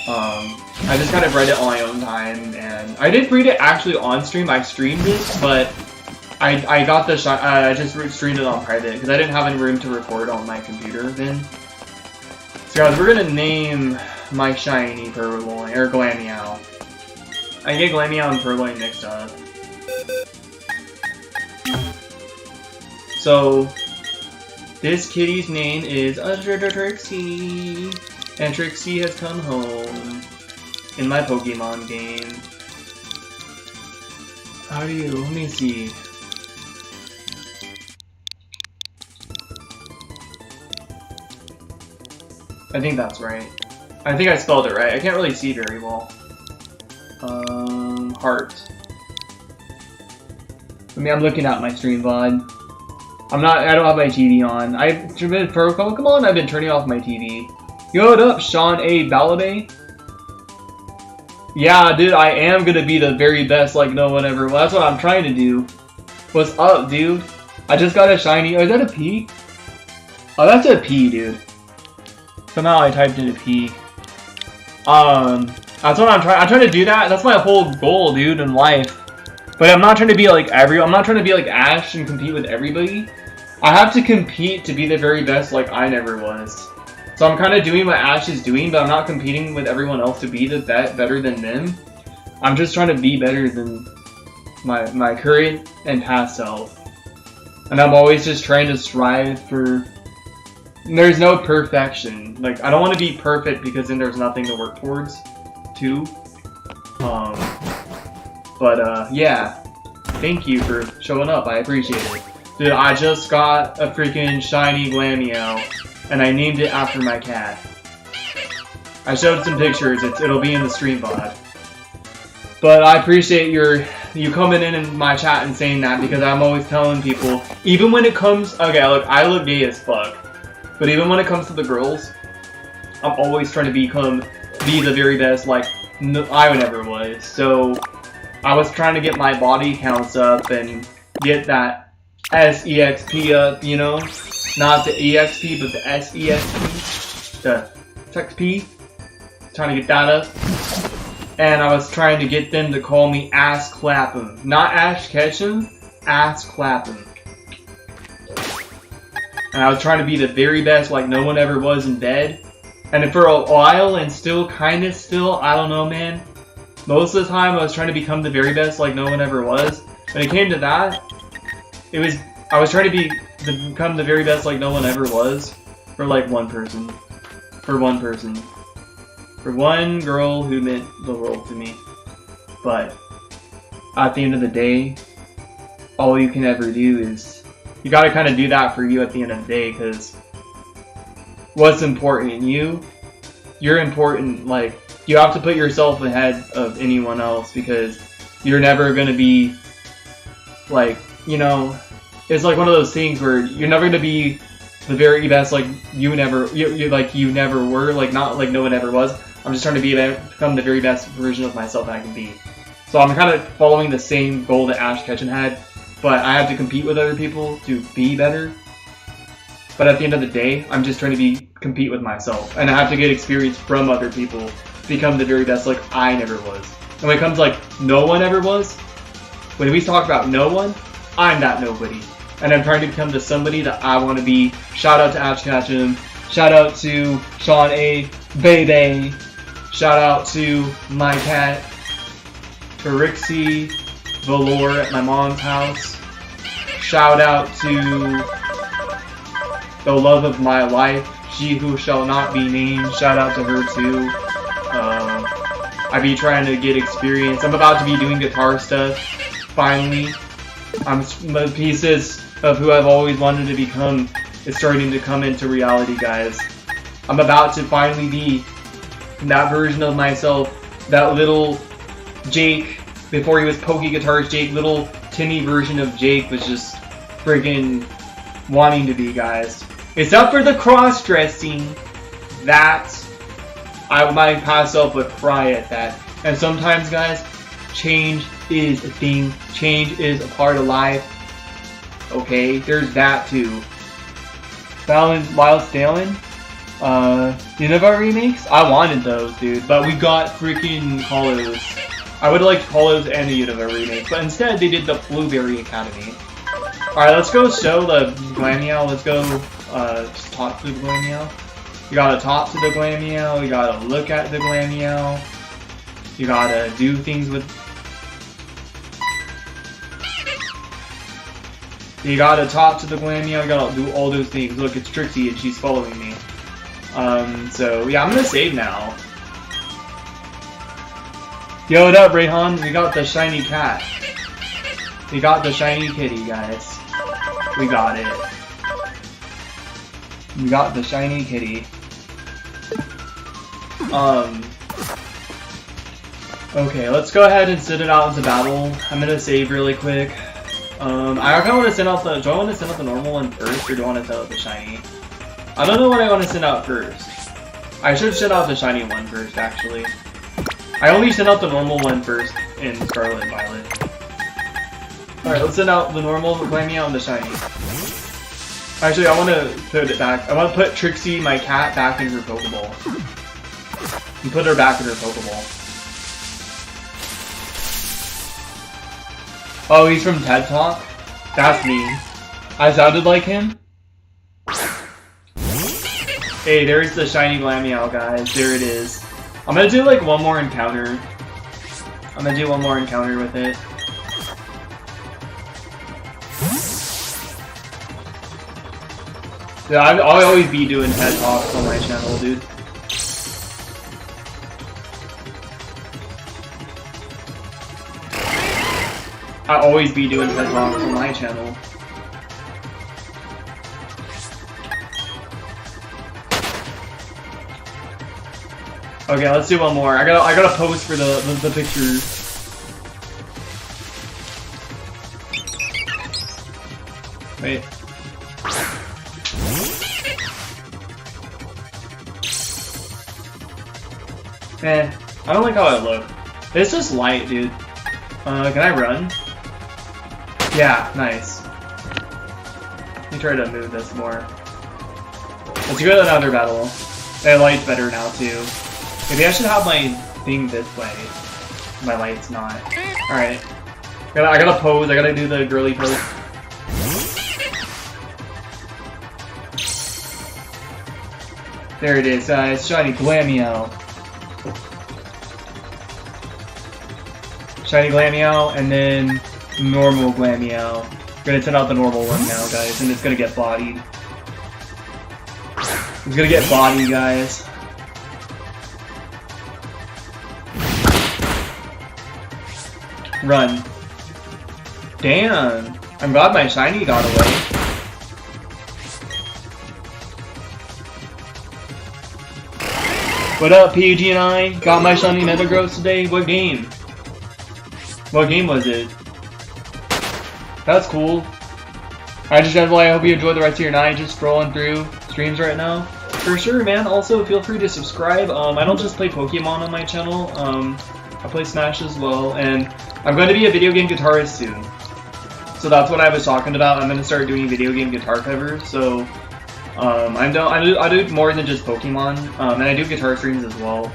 I just kind of bred it on my own time, and I did breed it actually on stream. I streamed it, but I got the I just streamed it on private because I didn't have any room to record on my computer then. So guys, we're gonna name my shiny Purrloin, or Glameow. I get Glameow and Purrloin mixed up. So, this kitty's name is Trixie, and Trixie has come home in my Pokemon game. How do you, let me see. I think that's right. I think I spelled it right. I can't really see very well. Heart. I mean, I'm looking at my stream VOD. I don't have my TV on. For Pokemon, I've been turning off my TV. Yo, what up, Sean A. Balabay? Yeah, dude, I am gonna be the very best like no one ever. Well, that's what I'm trying to do. What's up, dude? I just got a shiny. Oh, is that a P? Oh, that's a P, dude. Somehow I typed in a P. That's what I'm trying to do that. That's my whole goal, dude, in life. But I'm not trying to be like I'm not trying to be like Ash and compete with everybody. I have to compete to be the very best like I never was. So I'm kind of doing what Ash is doing, but I'm not competing with everyone else to be the better than them. I'm just trying to be better than my current and past self. And I'm always just trying to strive for... There's no perfection. Like, I don't want to be perfect because then there's nothing to work towards, too. Yeah. Thank you for showing up. I appreciate it. Dude, I just got a freaking shiny Glameow, and I named it after my cat. I showed some pictures. It'll be in the stream VOD. But I appreciate you coming in my chat and saying that, because I'm always telling people, even when it comes... Okay, look, I look gay as fuck. But even when it comes to the girls, I'm always trying to be the very best like I never was. So I was trying to get my body counts up and get that SEXP up, you know? Not the EXP, but the SEXP. The XP. Trying to get that up. And I was trying to get them to call me Ass Clapham. Not Ash Ketchum, Ass Clapham. And I was trying to be the very best like no one ever was in bed. And for a while, and still, kinda still, I don't know, man. Most of the time, I was trying to become the very best like no one ever was. When it came to that, I was trying to become the very best like no one ever was. For like one person. For one person. For one girl who meant the world to me. But, at the end of the day, all you can ever do is... You gotta kind of do that for you at the end of the day, because what's important in you, you're important, like, you have to put yourself ahead of anyone else, because you're never gonna be, like, you know, it's like one of those things where you're never gonna be the very best, like, you never were, like, not like no one ever was. I'm just trying to become the very best version of myself that I can be. So I'm kind of following the same goal that Ash Ketchum had, but I have to compete with other people to be better. But at the end of the day, I'm just trying to compete with myself. And I have to get experience from other people to become the very best like I never was. And when it comes like no one ever was, when we talk about no one, I'm that nobody. And I'm trying to become the somebody that I want to be. Shout out to Ash Ketchum. Shout out to Sean A. Bebe. Shout out to my cat, Trixie Velour at my mom's house. Shout out to the love of my life, she who shall not be named. Shout out to her too. I be trying to get experience. I'm about to be doing guitar stuff. Finally, the pieces of who I've always wanted to become is starting to come into reality, guys. I'm about to finally be that version of myself, that little Jake. Before he was Pokey Guitars Jake, little Timmy version of Jake was just friggin' wanting to be, guys. Except for the cross-dressing, that I might pass up a cry at that. And sometimes, guys, change is a thing. Change is a part of life. Okay, there's that too. Wild Stalin, Nineveh remakes? I wanted those, dude, but we got freaking Kalos. I would like Kalos and the Unova remake, but instead they did the Blueberry Academy. Alright, let's go show the Glameow. Let's go just talk to the Glameow. You gotta talk to the Glameow, you gotta look at the Glameow, you gotta do things with... You gotta talk to the Glameow, you gotta do all those things. Look, it's Trixie and she's following me. So yeah, I'm gonna save now. Yo, what up, Rayhan? We got the shiny cat. We got the shiny kitty, guys. We got it. We got the shiny kitty. Okay, let's go ahead and send it out into battle. I'm gonna save really quick. I kinda wanna send out do I wanna send out the normal one first, or do I wanna send out the shiny? I don't know what I wanna send out first. I should send out the shiny one first, actually. I only sent out the normal one first in Scarlet and Violet. Alright, let's send out the normal Glameow and the shiny. Actually, I want to put it back. I want to put Trixie, my cat, back in her Pokeball. And put her back in her Pokeball. Oh, he's from TED Talk? That's me. I sounded like him? Hey, there's the shiny Glameow, guys. There it is. I'm gonna do like one more encounter. I'm gonna do one more encounter with it. Yeah, I'll always be doing TED Talks on my channel, dude. I'll always be doing TED Talks on my channel. Okay, let's do one more. I gotta post for the picture. Wait. I don't like how I look. It's just light, dude. Can I run? Yeah, nice. Let me try to move this more. Let's go to another battle. My light's better now too. Maybe I should have my thing this way. My light's not. Alright. I gotta pose, I gotta do the girly pose. There it is, guys. Shiny Glameow. Shiny Glameow, and then normal Glameow. I'm gonna send out the normal one now, guys, and it's gonna get bodied. It's gonna get bodied, guys. Run. Damn. I'm glad my shiny got away. What up, PG and I? Got my shiny Metagross today? What game? What game was it? That's cool. Alright, just generally, I hope you enjoy the rest of your night. Just scrolling through streams right now. For sure, man. Also, feel free to subscribe. I don't just play Pokemon on my channel. I play Smash as well, and I'm going to be a video game guitarist soon. So that's what I was talking about. I'm going to start doing video game guitar covers. So I do more than just Pokemon, and I do guitar streams as well.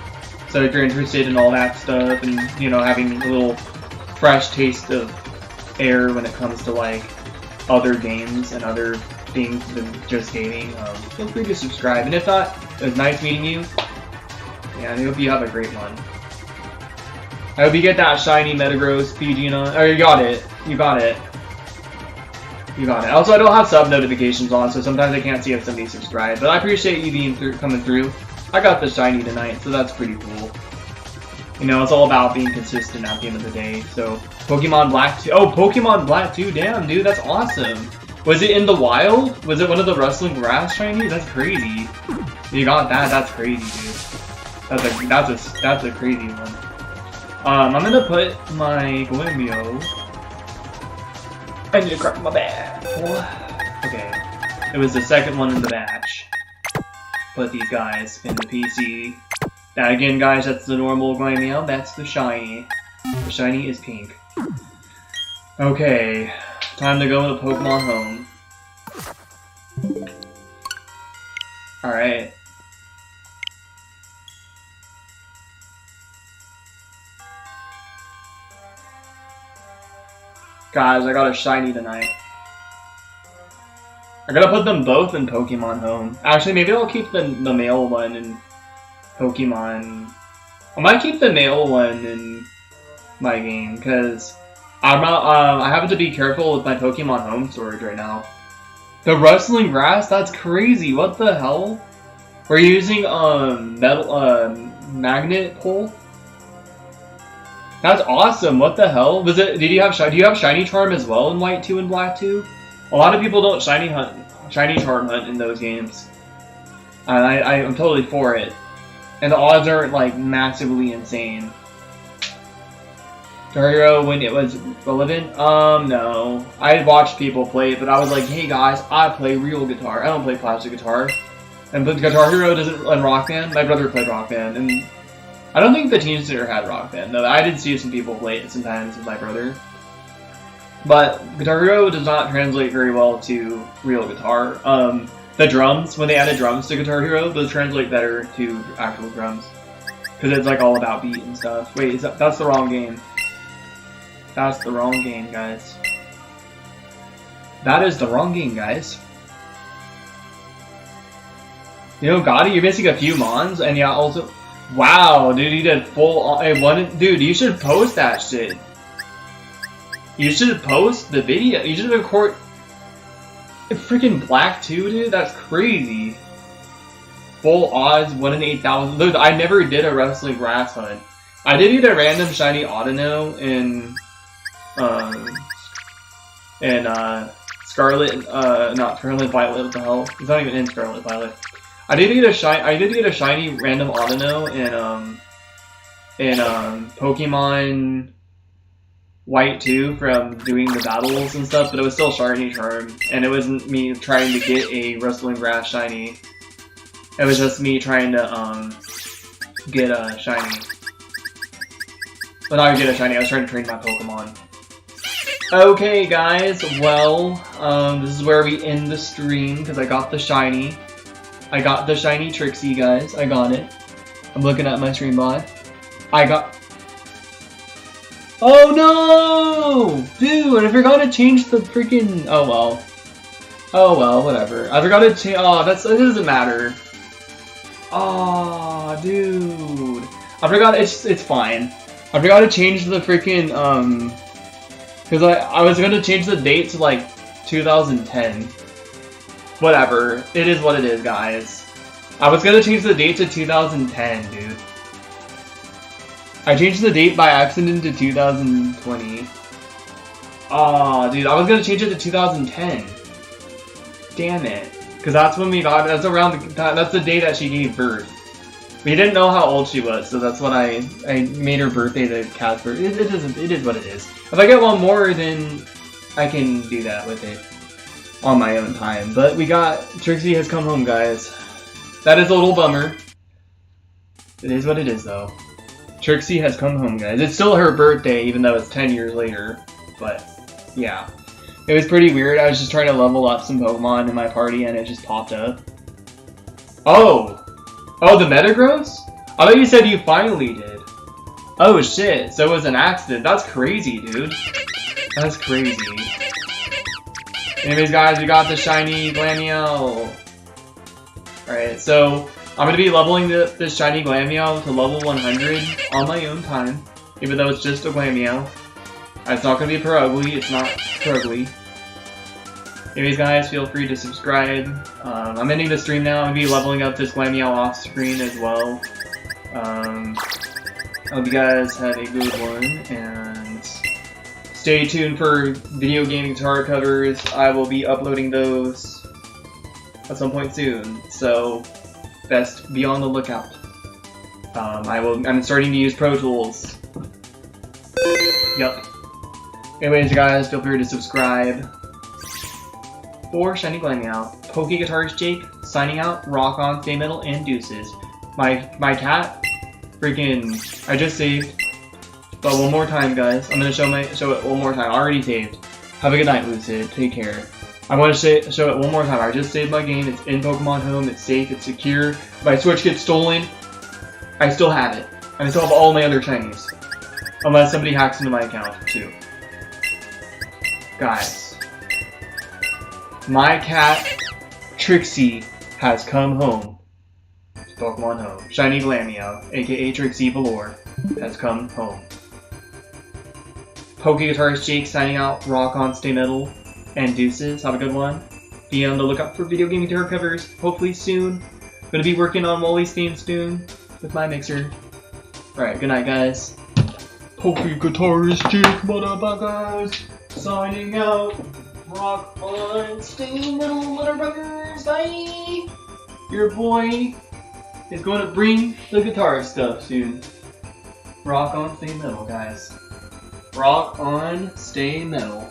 So if you're interested in all that stuff, and you know, having a little fresh taste of air when it comes to like other games and other things than just gaming, feel free to subscribe. And if not, it was nice meeting you. Yeah, I hope you have a great one. I hope you get that shiny Metagross PG. Oh, you got it. You got it. You got it. Also, I don't have sub notifications on, so sometimes I can't see if somebody subscribed. But I appreciate you being coming through. I got the shiny tonight, so that's pretty cool. You know, it's all about being consistent at the end of the day. So, Pokemon Black 2. Oh, Pokemon Black 2. Damn, dude, that's awesome. Was it in the wild? Was it one of the Rustling Grass shinies? That's crazy. You got that. That's crazy, dude. That's a crazy one. I'm gonna put my Glameow. I need to crack my bag. Okay. It was the second one in the batch. Put these guys in the PC. Now again, guys, that's the normal Glameow. That's the shiny. The shiny is pink. Okay. Time to go to Pokemon Home. Alright. Guys, I got a shiny tonight. I gotta put them both in Pokemon Home. Actually, maybe I'll keep the male one in Pokemon. I might keep the male one in my game, because I'm not, I have to be careful with my Pokemon Home storage right now. The Rustling Grass? That's crazy. What the hell? We're using, magnet pole? That's awesome. What the hell? Was it? Do you have Shiny Charm as well in White 2 and Black 2? A lot of people don't Shiny Charm hunt in those games. And I'm totally for it. And the odds aren't like massively insane. Guitar Hero when it was relevant? No. I watched people play it, but I was like, hey guys, I play real guitar. I don't play plastic guitar. And but Guitar Hero doesn't run Rock Band. My brother played Rock Band, and I don't think the Teen Center had Rock Band, though. I did see some people play it sometimes with my brother. But Guitar Hero does not translate very well to real guitar. The drums, when they added drums to Guitar Hero, those translate better to actual drums. Because it's like all about beat and stuff. Wait, that's the wrong game. That's the wrong game, guys. That is the wrong game, guys. You know, Gotti, you're missing a few mons, and yeah, also... Wow, dude, you did full... Dude, you should post that shit. You should post the video. You should record... Freaking Black 2, dude? That's crazy. Full odds, 1 in 8,000. Dude, I never did a Rustling Grass hunt. I did get a random shiny Audino in... Scarlet... not Scarlet Violet, what the hell? It's not even in Scarlet Violet. I did get a shiny random Audino in Pokemon White 2 from doing the battles and stuff, but it was still Shiny Charm, and it wasn't me trying to get a Rustling Grass shiny. It was just me trying to get a shiny. Well, not get a shiny. I was trying to train my Pokemon. Okay, guys, well, this is where we end the stream, because I got the shiny. I got the shiny Trixie, guys. I got it. I'm looking at my stream bot. I got... Oh, no! Dude, I forgot to change the freaking... Oh, well. Oh, well, whatever. I forgot to change... Oh, it doesn't matter. Oh, dude. I forgot... It's fine. I forgot to change the freaking, because I was going to change the date to, like, 2010. Whatever. It is what it is, guys. I was going to change the date to 2010, dude. I changed the date by accident to 2020. Aw, dude. I was going to change it to 2010. Damn it. Because that's when we got... That's around... That's the day that she gave birth. We didn't know how old she was, so that's what I made her birthday the cat's birthday. It is what it is. If I get one more, then I can do that with it on my own time. But we got... Trixie has come home, guys. That is a little bummer. It is what it is, though. Trixie has come home, guys. It's still her birthday, even though it's 10 years later. But, yeah. It was pretty weird. I was just trying to level up some Pokemon in my party, and it just popped up. Oh! Oh, the Metagross? I thought you said you finally did. Oh shit, so it was an accident. That's crazy, dude. That's crazy. Anyways, guys, we got the shiny Glameow. Alright, so I'm gonna be leveling this shiny Glameow to level 100 on my own time, even though it's just a Glameow. It's not gonna be Perugly, it's not Perugly. Anyways, guys, feel free to subscribe. I'm ending the stream now. I'm going to be leveling up this Glameow off screen as well. I hope you guys had a good one, and stay tuned for video gaming guitar covers. I will be uploading those at some point soon, so best be on the lookout. I'm starting to use Pro Tools. Yup. Anyways, guys, feel free to subscribe. For Shiny Glameow, Poke Guitarist Jake, signing out, rock on, stay metal, and deuces. My cat, freaking, I just saved, but one more time, guys. I'm gonna show it one more time. I already saved. Have a good night, Lucid. Take care. I want to show it one more time. I just saved my game. It's in Pokemon Home. It's safe. It's secure. If my Switch gets stolen, I still have it. I still have all my other shinies, unless somebody hacks into my account too. Guys. My cat, Trixie, has come home. Pokemon Home. Shiny Glameow, aka Trixie Velour, has come home. Poke Guitarist Jake signing out, rock on, stay metal, and deuces. Have a good one. Be on the lookout for video gaming guitar covers, hopefully soon. Gonna be working on Wally's theme soon with my mixer. Alright, good night, guys. Poke Guitarist Jake, motherfuckers, signing out. Rock on, stay metal, motherfuckers, bye! Your boy is going to bring the guitar stuff soon. Rock on, stay metal, guys. Rock on, stay metal.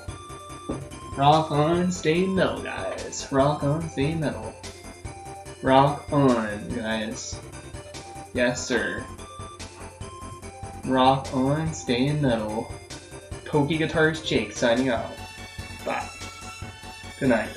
Rock on, stay metal, guys. Rock on, stay metal. Rock on, guys. Yes, sir. Rock on, stay metal. Poke Guitarist Jake signing out. Bye. Good night.